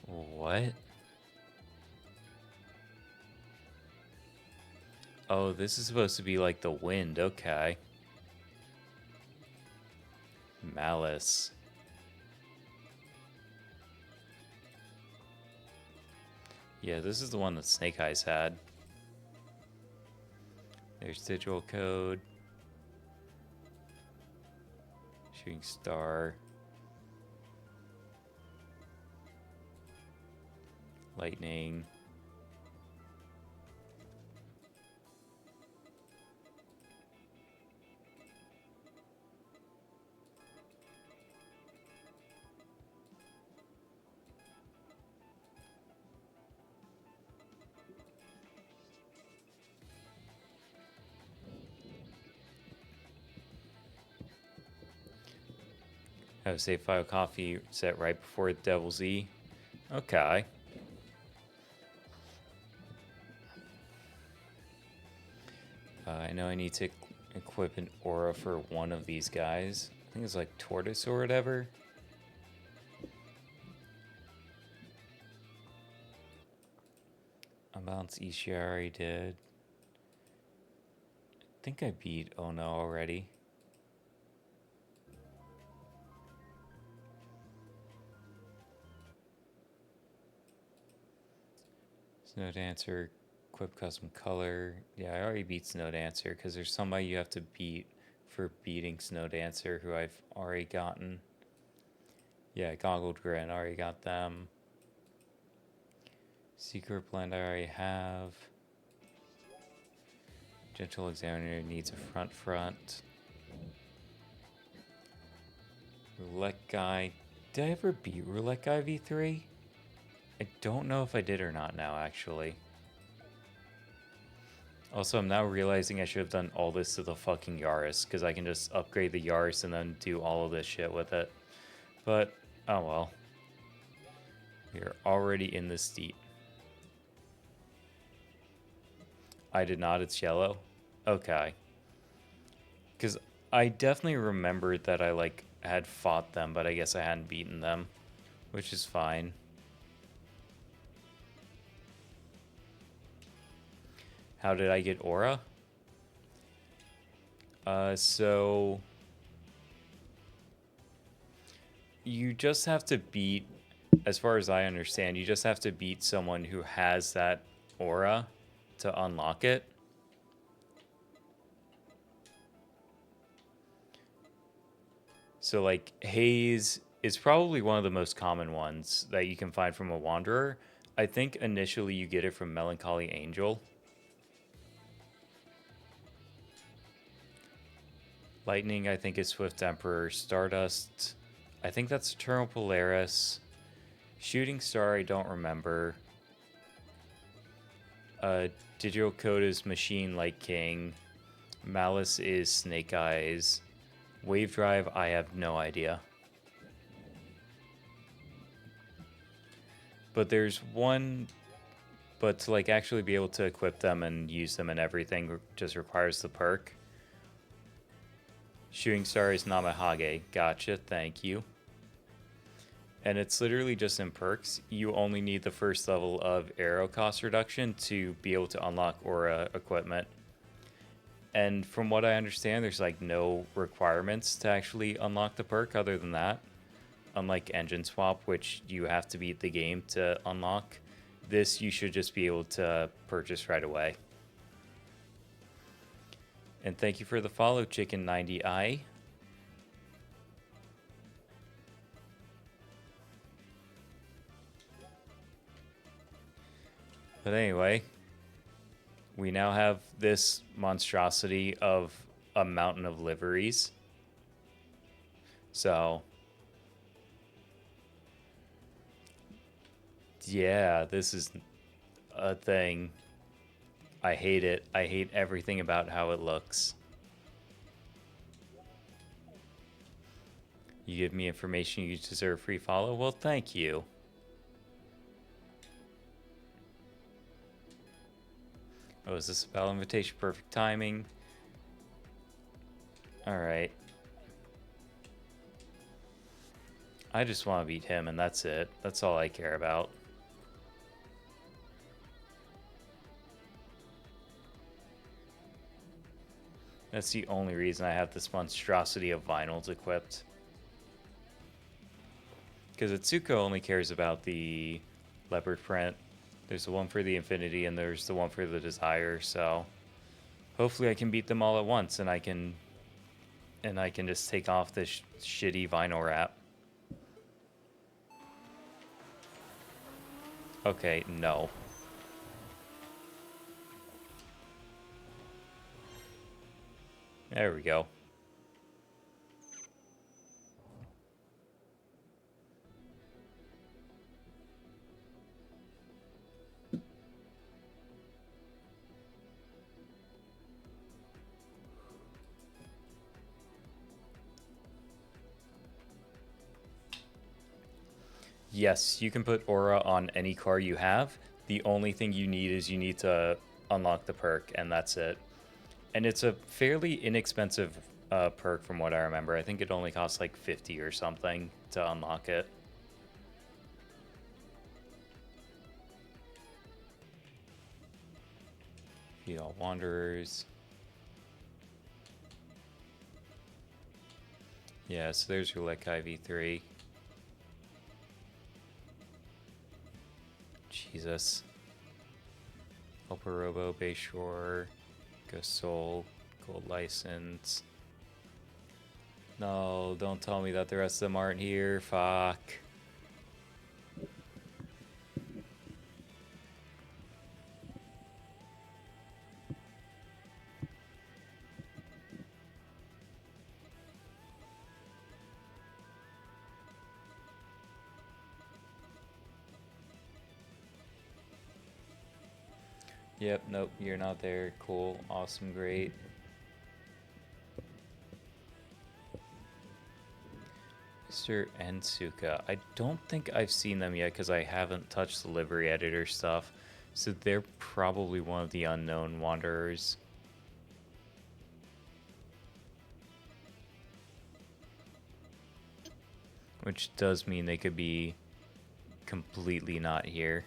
What? Oh, this is supposed to be like the wind. Okay. Malice. Yeah, this is the one that Snake Eyes had. There's digital code. Shooting star. Lightning. Have a save file coffee set right before Devil's E. Okay. I know I need to equip an aura for one of these guys. I think it's like Tortoise or whatever. Unbalanced Ishi I already did. I think I beat Ono already. Snow Dancer, equip custom color. Yeah, I already beat Snow Dancer because there's somebody you have to beat for beating Snow Dancer who I've already gotten. Yeah, Goggled Grin, already got them. Secret Blend I already have. Gentle Examiner needs a front. Roulette Guy. Did I ever beat Roulette Guy V3? I don't know if I did or not now, actually. Also, I'm now realizing I should have done all this to the fucking Yaris, because I can just upgrade the Yaris and then do all of this shit with it. But, oh well. We are already in the steep. I did not, it's yellow. Okay. Because I definitely remembered that I, like, had fought them, but I guess I hadn't beaten them. Which is fine. How did I get Aura? So... You just have to beat, as far as I understand, you just have to beat someone who has that Aura to unlock it. So, like, Haze is probably one of the most common ones that you can find from a Wanderer. I think initially you get it from Melancholy Angel. Lightning, I think, is Swift Emperor. Stardust, I think that's Eternal Polaris. Shooting Star, I don't remember. Digital Code is Machine Light King. Malice is Snake Eyes. Wave Drive, I have no idea. But there's one... But to, like, actually be able to equip them and use them and everything just requires the perk. Shooting Star is Namahage. Gotcha, thank you. And it's literally just in perks. You only need the first level of arrow cost reduction to be able to unlock Aura equipment. And from what I understand, there's like no requirements to actually unlock the perk other than that. Unlike Engine Swap, which you have to beat the game to unlock. This you should just be able to purchase right away. And thank you for the follow, Chicken90i. But anyway, we now have this monstrosity of a mountain of liveries. So, yeah, this is a thing. I hate it. I hate everything about how it looks. You give me information, you deserve free follow? Well, thank you. Oh, is this a battle invitation? Perfect timing. Alright. I just want to beat him, and that's it. That's all I care about. That's the only reason I have this monstrosity of vinyls equipped. Because Atsuko only cares about the leopard print. There's the one for the Infinity and there's the one for the Desire, so hopefully I can beat them all at once and I can just take off this shitty vinyl wrap. Okay, no. There we go. Yes, you can put Aura on any car you have. The only thing you need is you need to unlock the perk, and that's it. And it's a fairly inexpensive perk from what I remember. I think it only costs like 50 or something to unlock it. Feed all Wanderers. Yeah, so there's your Lekai V3. Jesus. Helper Robo, Bayshore, Ghost Soul, Gold License. No, don't tell me that the rest of them aren't here. Fuck. Yep, nope, you're not there. Cool, awesome, great. Mr. and Suka. I don't think I've seen them yet because I haven't touched the livery editor stuff. So they're probably one of the unknown wanderers. Which does mean they could be completely not here.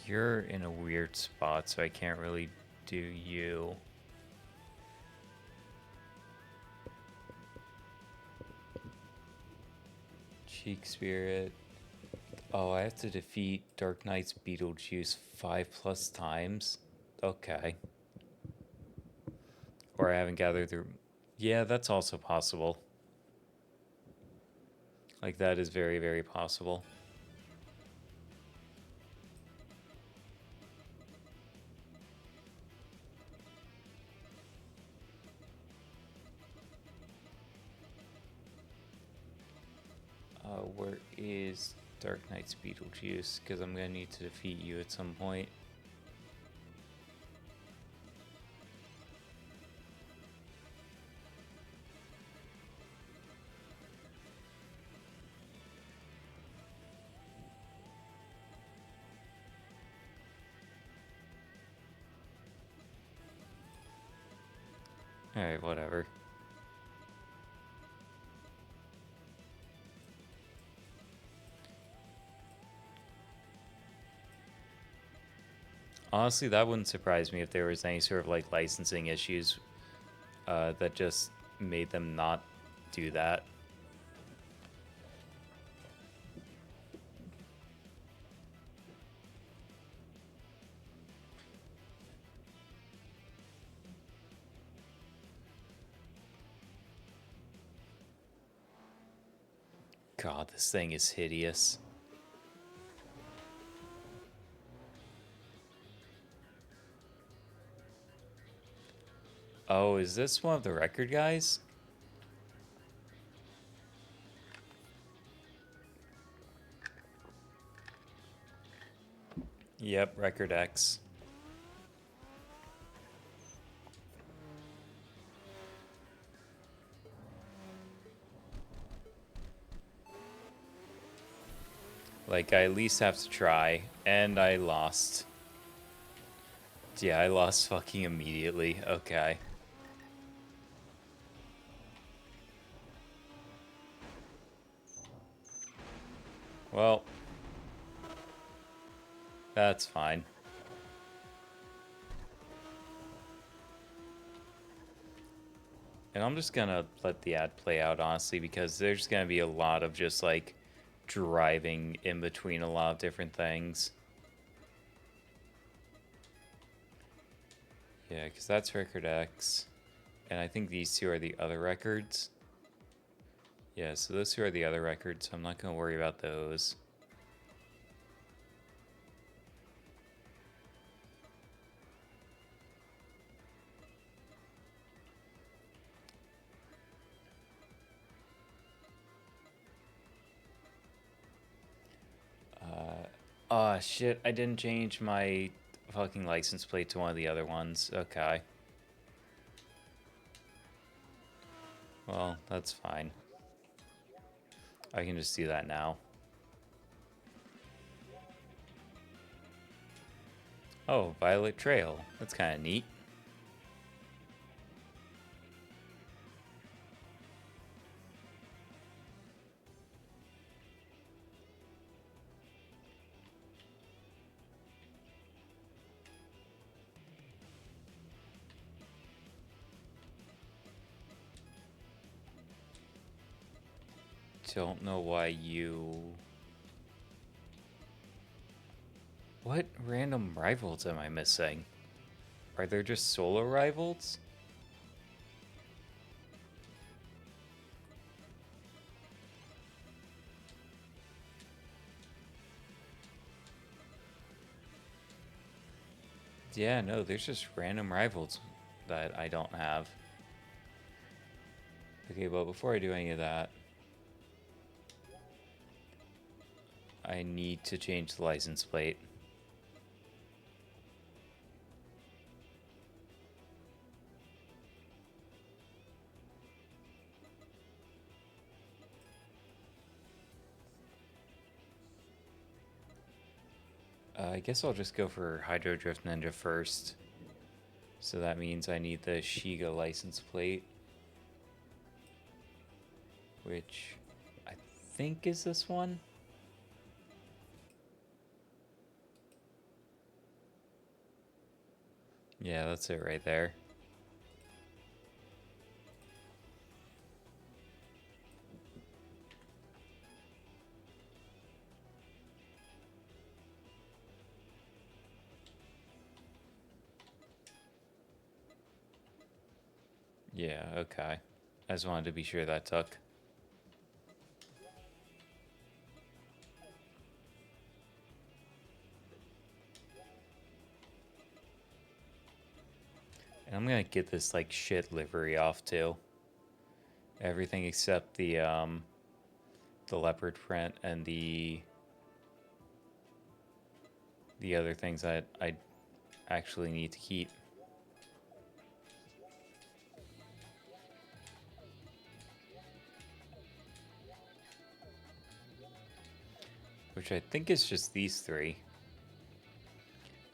You're in a weird spot, so I can't really do you. Cheek Spirit. Oh, I have to defeat Dark Knight's Beetlejuice 5+ times? Okay. Or I haven't gathered the... Yeah, that's also possible. Like, that is very, very possible. Where is Dark Knight's Beetlejuice? Because I'm going to need to defeat you at some point. Alright, whatever. Honestly, that wouldn't surprise me if there was any sort of like licensing issues that just made them not do that. God, this thing is hideous. Oh, is this one of the record guys? Yep, Record X. Like, I at least have to try, and I lost. Yeah, I lost fucking immediately. Okay. Well, that's fine. And I'm just gonna let the ad play out, honestly, because there's gonna be a lot of just like driving in between a lot of different things. Yeah, because that's record X. And I think these two are the other records. Yeah, so those two are the other records, so I'm not gonna worry about those. Oh shit, I didn't change my fucking license plate to one of the other ones. Okay. Well, that's fine. I can just do that now. Oh, Violet Trail. That's kind of neat. Don't know why you... What random rivals am I missing? Are there just solo rivals? Yeah, no, there's just random rivals that I don't have. Okay, well, before I do any of that, I need to change the license plate. I guess I'll just go for Hydro Drift Ninja first. So that means I need the Shiga license plate, which I think is this one. Yeah, that's it right there. Yeah, okay. I just wanted to be sure that took. And I'm gonna get this like shit livery off too. Everything except the leopard print and the other things that I actually need to keep. Which I think is just these three.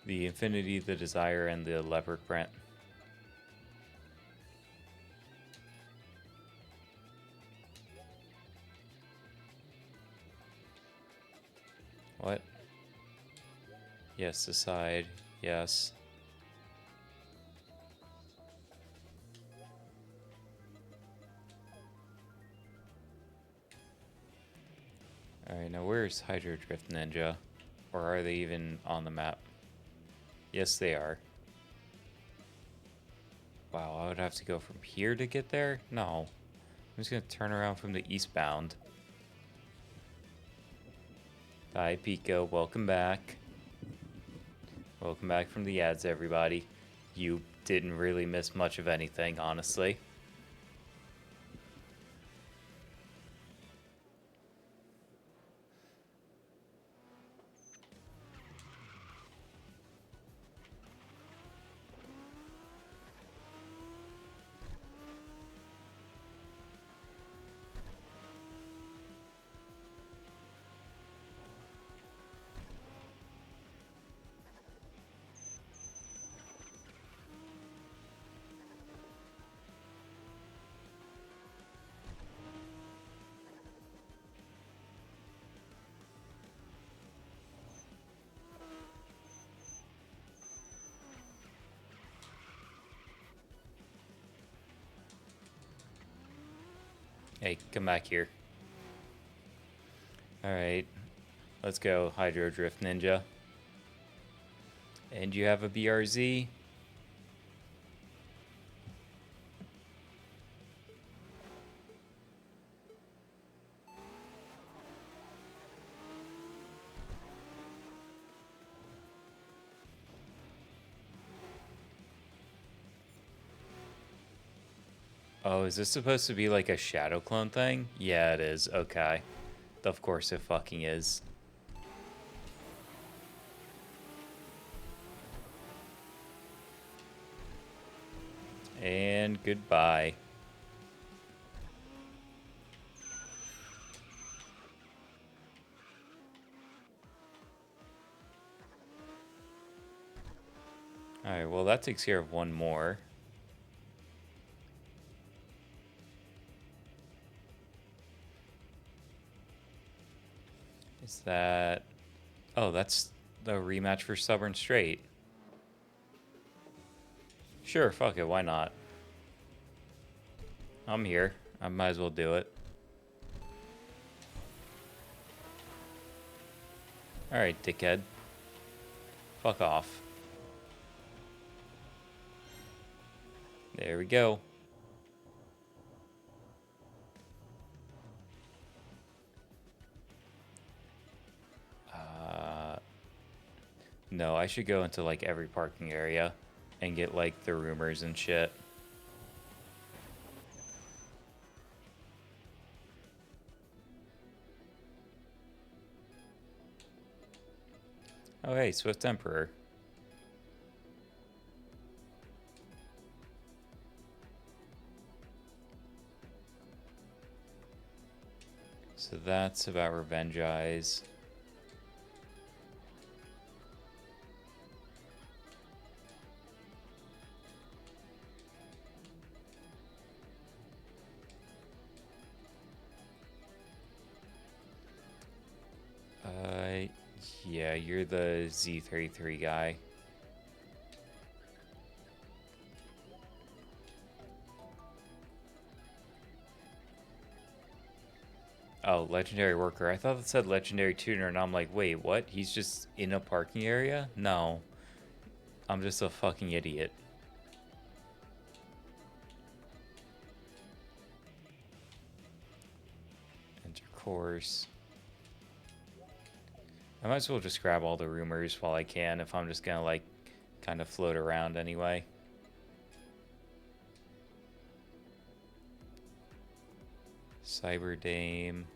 The Infinity, the Desire, and the leopard print. What? Yes, aside. Yes. Alright, now where's Hydro Drift Ninja? Or are they even on the map? Yes, they are. Wow, I would have to go from here to get there? No. I'm just gonna turn around from the eastbound. Hi, Pico. Welcome back. Welcome back from the ads, everybody. You didn't really miss much of anything, honestly. Hey, come back here. Alright, let's go, Hydro Drift Ninja. And you have a BRZ? Oh, is this supposed to be like a shadow clone thing? Yeah, it is. Okay. Of course it fucking is. And goodbye. Alright, well that takes care of one more. Is that... Oh, that's the rematch for Stubborn Straight. Sure, fuck it, why not? I'm here. I might as well do it. Alright, dickhead. Fuck off. There we go. No, I should go into like every parking area and get like the rumors and shit. Oh hey, Swift Emperor. So that's about Revenge Eyes. Yeah, you're the Z33 guy. Oh, Legendary Worker. I thought it said Legendary Tuner, and I'm like, wait, what? He's just in a parking area? No. I'm just a fucking idiot. Enter course. I might as well just grab all the rumors while I can if I'm just gonna, like, kind of float around anyway. Cyber Dame.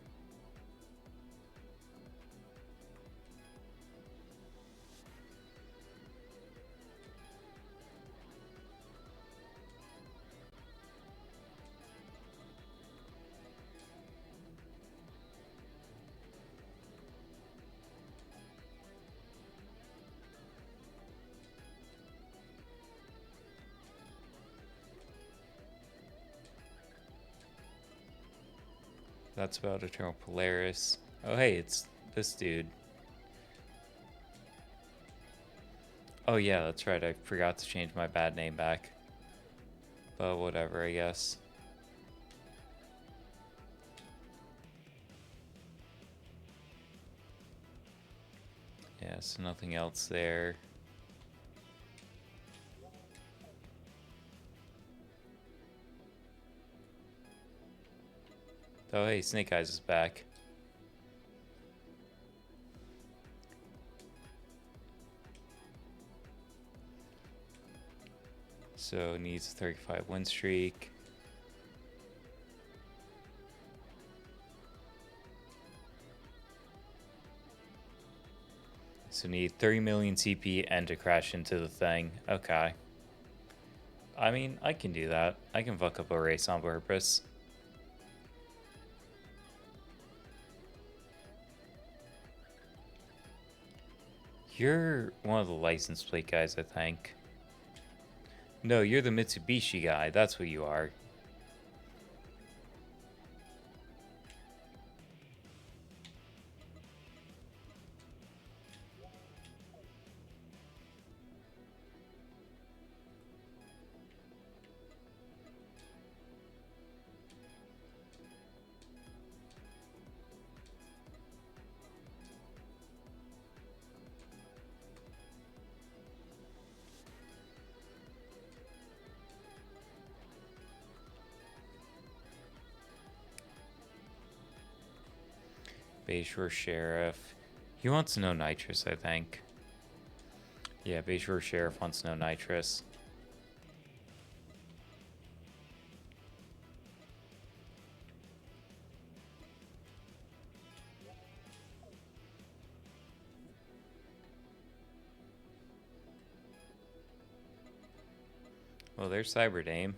That's about Eternal Polaris. Oh, hey, it's this dude. Oh, yeah, that's right. I forgot to change my bad name back. But whatever, I guess. Yeah, so nothing else there. Oh, hey, Snake Eyes is back. So needs a 35 win streak. So need 30 million CP and to crash into the thing. Okay. I mean, I can do that. I can fuck up a race on purpose. You're one of the license plate guys, I think. No, you're the Mitsubishi guy. That's what you are. Bayshore Sheriff. He wants no nitrous, I think. Yeah, Bayshore Sheriff wants no nitrous. Well, there's Cyberdame.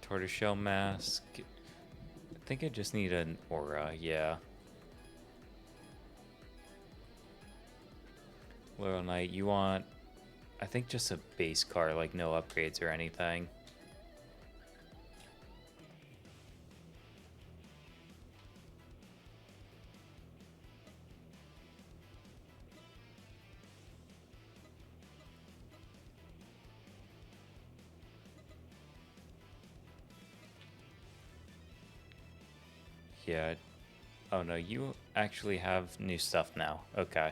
Tortoiseshell Mask. I think I just need an aura, yeah. Loyal Knight, you want... I think just a base car, like no upgrades or anything. Yeah. Oh no, you actually have new stuff now. Okay.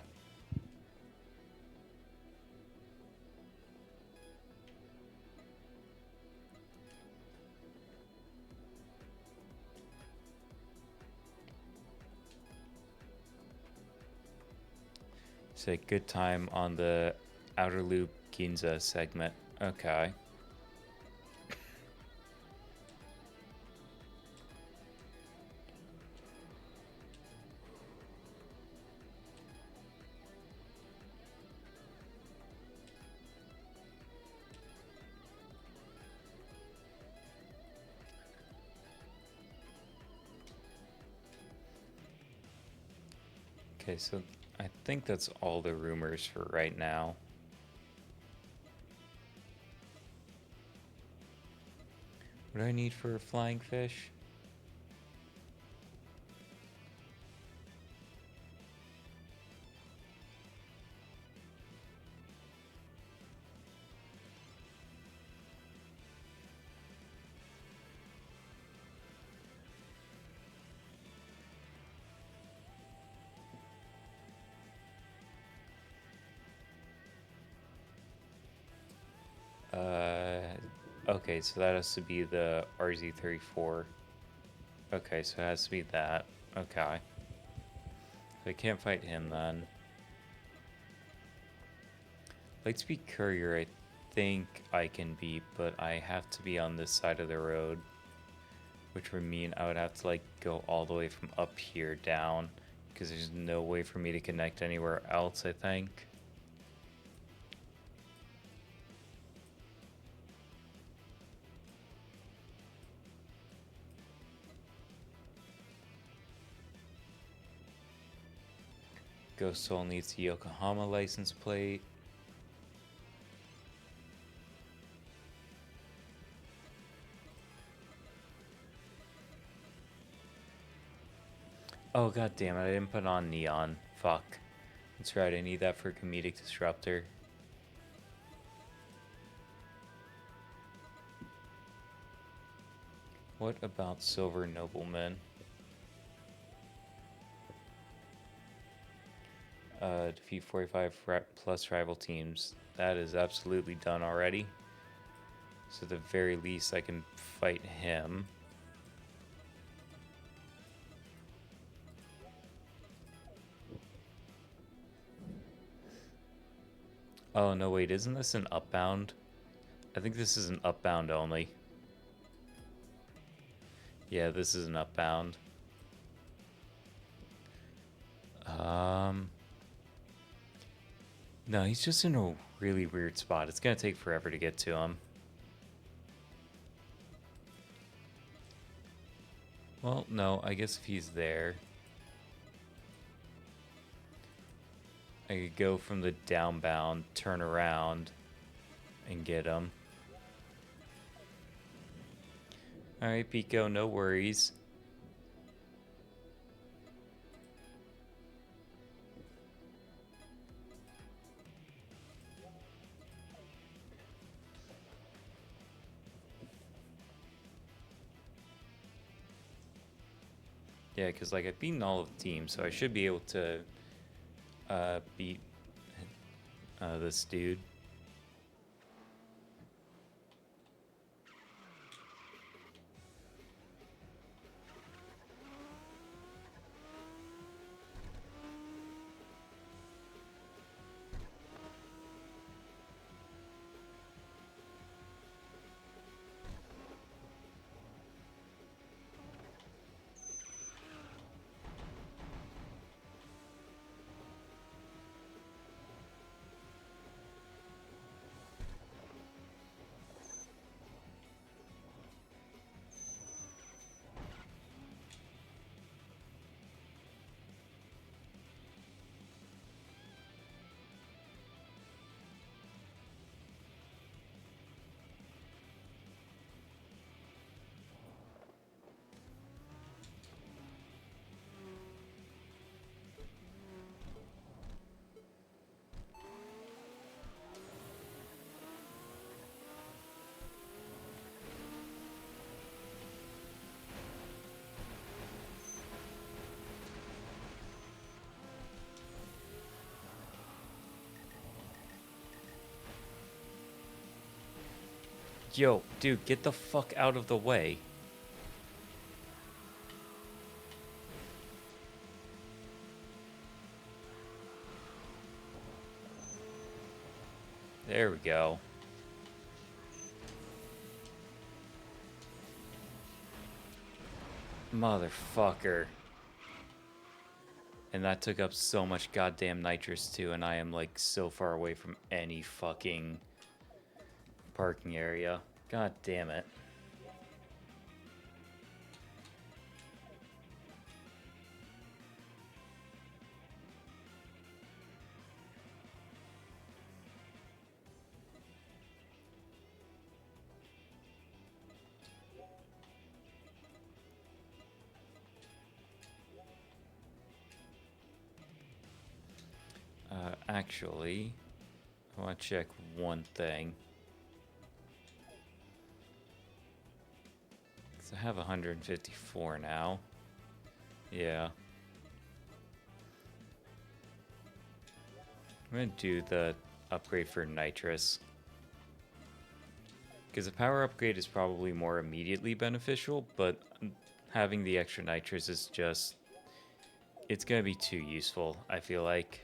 Say good time on the outer loop Ginza segment. Okay. Okay, so I think that's all the rumors for right now. What do I need for a flying fish? Okay, so that has to be the RZ34. Okay, so it has to be that. Okay. So I can't fight him then. Lightspeed Courier, I think I can beat, but I have to be on this side of the road. Which would mean I would have to, like, go all the way from up here down. Because there's no way for me to connect anywhere else, I think. Ghost Soul needs the Yokohama license plate. Oh, god damn it, I didn't put on Neon. Fuck. That's right, I need that for Comedic Disruptor. What about Silver Nobleman? Defeat 45 plus rival teams. That is absolutely done already. So at the very least I can fight him. Oh no, wait, isn't this an upbound? I think this is an upbound only. Yeah, this is an upbound. No, he's just in a really weird spot. It's gonna take forever to get to him. Well, no, I guess if he's there, I could go from the downbound, turn around, and get him. Alright, Pico, no worries. Yeah, because like I've beaten all of the teams, so I should be able to beat this dude. Yo, dude, get the fuck out of the way. There we go. Motherfucker. And that took up so much goddamn nitrous too, and I am like so far away from any fucking parking area. God damn it. Actually, I want to check one thing. Because I have 154 now. Yeah. I'm going to do the upgrade for nitrous. Because the power upgrade is probably more immediately beneficial, but having the extra nitrous is just... It's going to be too useful, I feel like.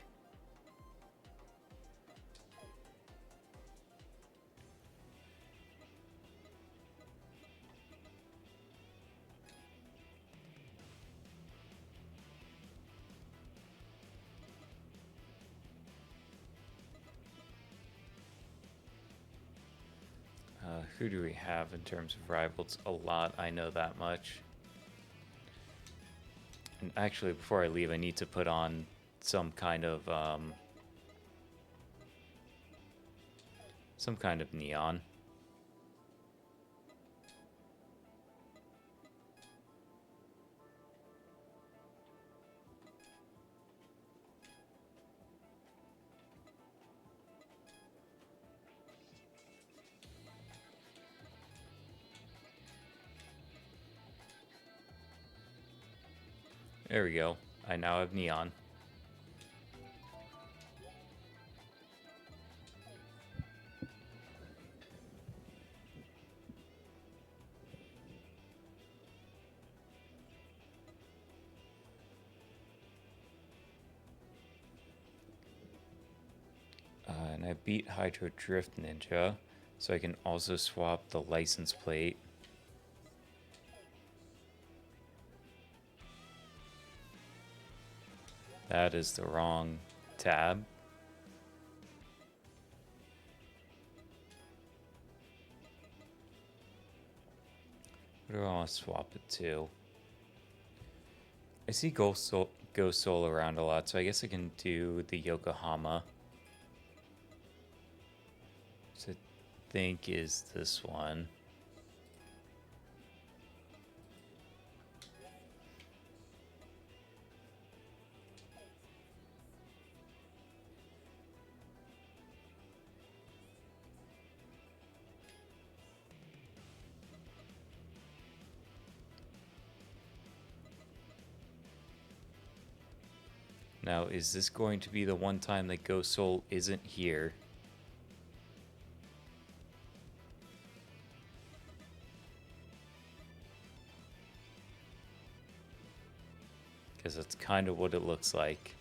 Who do we have in terms of rivals? A lot, I know that much. And actually, before I leave, I need to put on some kind of neon. There we go. I now have neon. And I beat Hydro Drift Ninja, so I can also swap the license plate. That is the wrong tab. What do I want to swap it to? I see Go Soul around a lot, so I guess I can do the Yokohama. Which I think is this one. Now, is this going to be the one time that Ghost Soul isn't here? Because that's kind of what it looks like.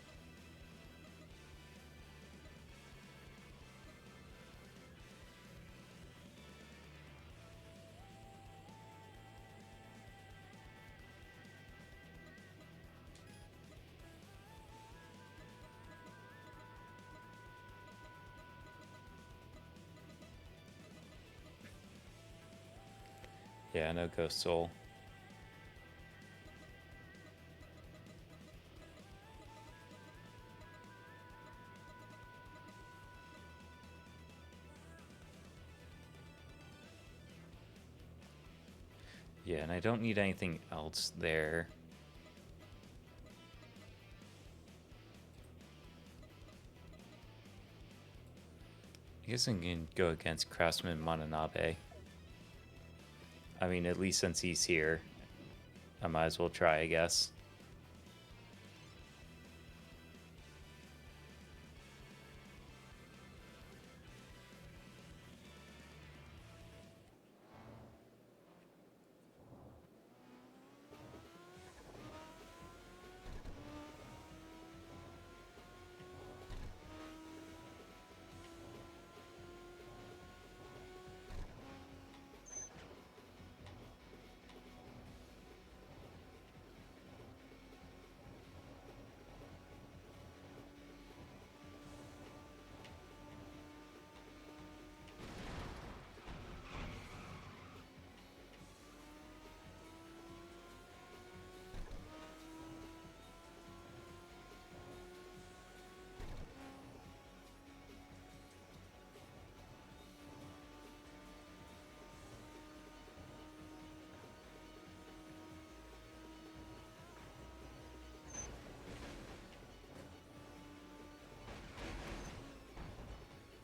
Yeah, no Ghost Soul. Yeah, and I don't need anything else there. I guess I can go against Craftsman Mananabe. I mean, at least since he's here, I might as well try, I guess.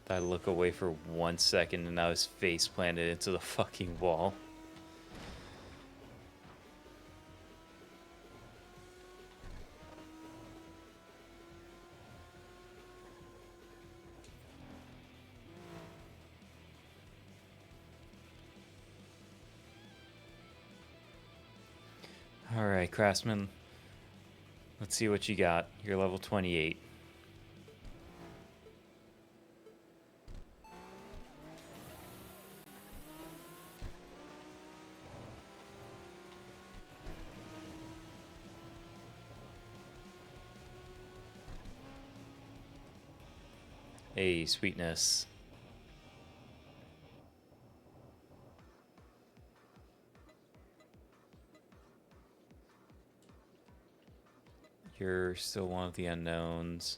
I look away for 1 second and I was face planted into the fucking wall. Alright, Craftsman. Let's see what you got. You're level 28. Hey, sweetness. You're still one of the unknowns.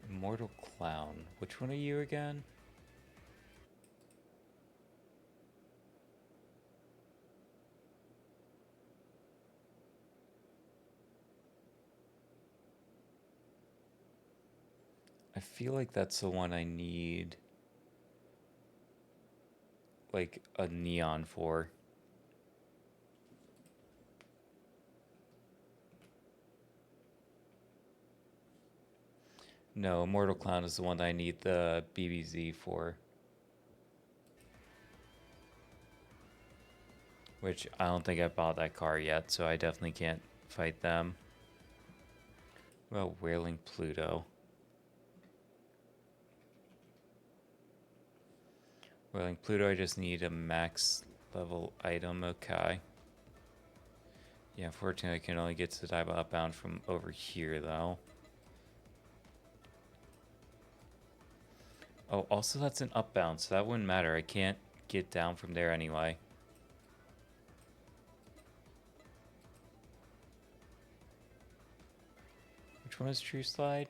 Immortal Clown. Which one are you again? I feel like that's the one I need, like, a neon for. No, Immortal Clown is the one that I need the BBZ for. Which I don't think I bought that car yet, so I definitely can't fight them. Well, Wailing Pluto. Wailing Pluto, I just need a max level item, okay. Yeah, unfortunately I can only get to the dive outbound from over here, though. Oh, also that's an upbound, so that wouldn't matter. I can't get down from there anyway. Which one is True Slide?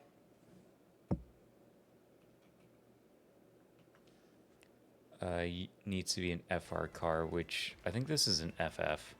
Needs to be an FR car, which I think this is an FF.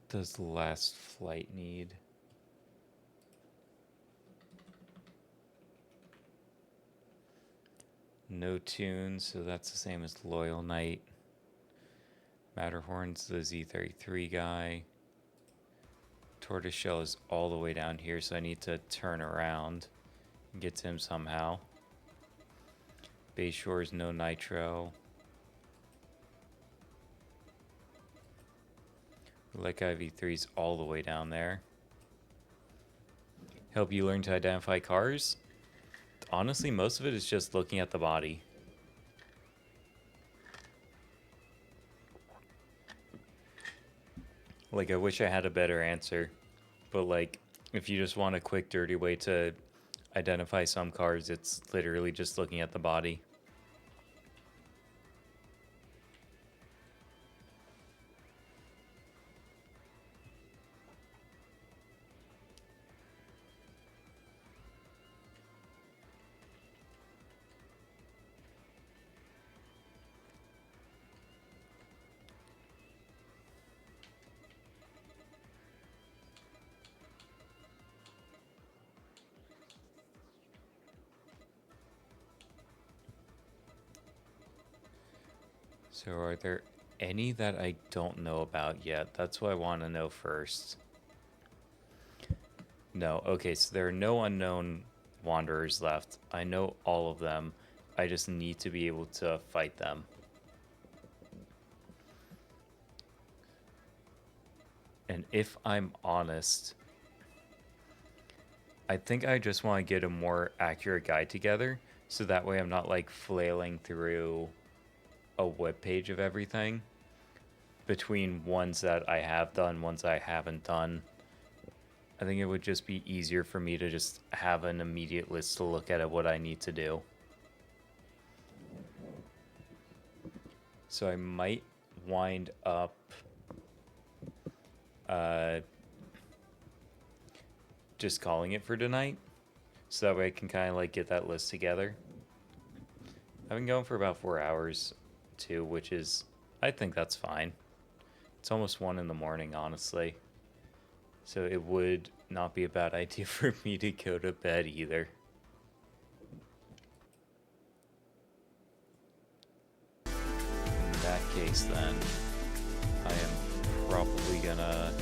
does the last flight need? No tunes, so that's the same as Loyal Knight. Matterhorn's the Z33 guy. Tortoiseshell is all the way down here, so I need to turn around and get to him somehow. Bayshore's no nitro. Like IV3's all the way down there. Help you learn to identify cars? Honestly, most of it is just looking at the body. Like, I wish I had a better answer. But, like, if you just want a quick, dirty way to identify some cars, it's literally just looking at the body. So are there any that I don't know about yet? That's what I want to know first. No. Okay, so there are no unknown wanderers left. I know all of them. I just need to be able to fight them. And if I'm honest, I think I just want to get a more accurate guide together, so that way I'm not like flailing through a web page of everything between ones that I have done, ones I haven't done. I think it would just be easier for me to just have an immediate list to look at what I need to do. So I might wind up just calling it for tonight, so that way I can kind of like get that list together. I've been going for about 4 hours too, which is, I think that's fine. It's almost 1 in the morning, honestly. So it would not be a bad idea for me to go to bed either. In that case, then, I am probably gonna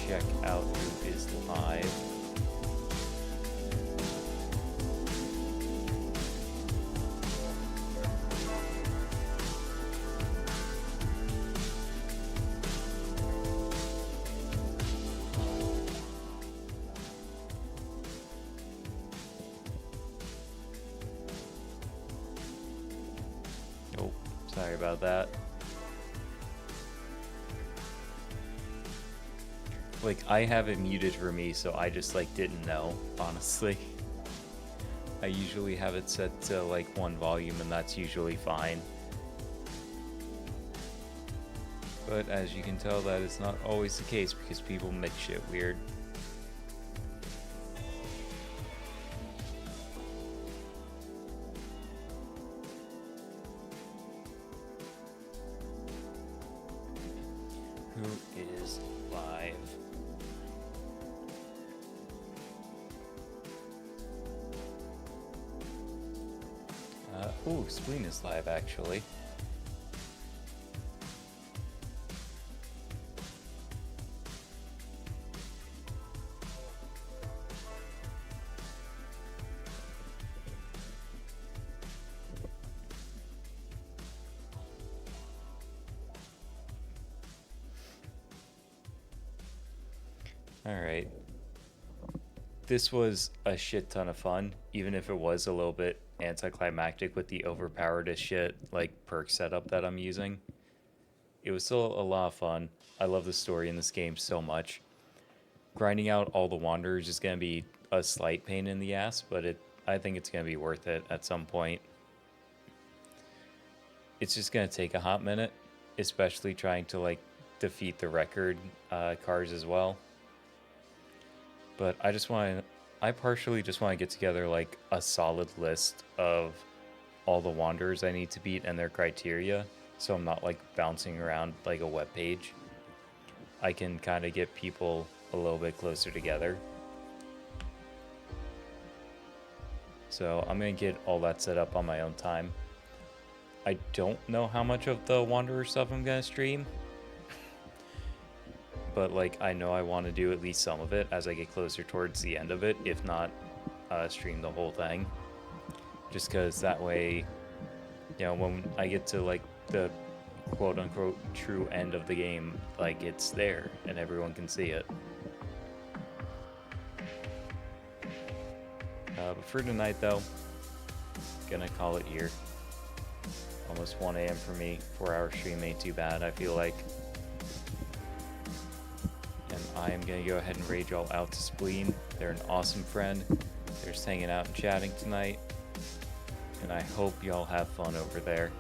check out who is live. Oh, sorry about that. Like, I have it muted for me, so I just, like, didn't know, honestly. I usually have it set to, like, 1 volume, and that's usually fine. But as you can tell, that is not always the case, because people make shit weird. Who is live? Ooh, Spleen is live, actually. Alright. This was a shit ton of fun, even if it was a little bit anticlimactic with the overpowered as shit, like, perk setup that I'm using. It was still a lot of fun. I love the story in this game so much. Grinding out all the Wanderers is going to be a slight pain in the ass, but I think it's going to be worth it at some point. It's just going to take a hot minute, especially trying to, like, defeat the record cars as well. But I partially just want to get together, like, a solid list of all the Wanderers I need to beat and their criteria, so I'm not like bouncing around like a web page. I can kind of get people a little bit closer together. So I'm going to get all that set up on my own time. I don't know how much of the Wanderer stuff I'm going to stream. But like I know I want to do at least some of it as I get closer towards the end of it, if not stream the whole thing. Just because that way, you know, when I get to like the quote-unquote true end of the game, like it's there and everyone can see it. But for tonight though, gonna call it here. Almost 1 a.m. for me. 4-hour stream ain't too bad, I feel like. And I am gonna go ahead and raid y'all out to Spleen. They're an awesome friend. They're just hanging out and chatting tonight. And I hope y'all have fun over there.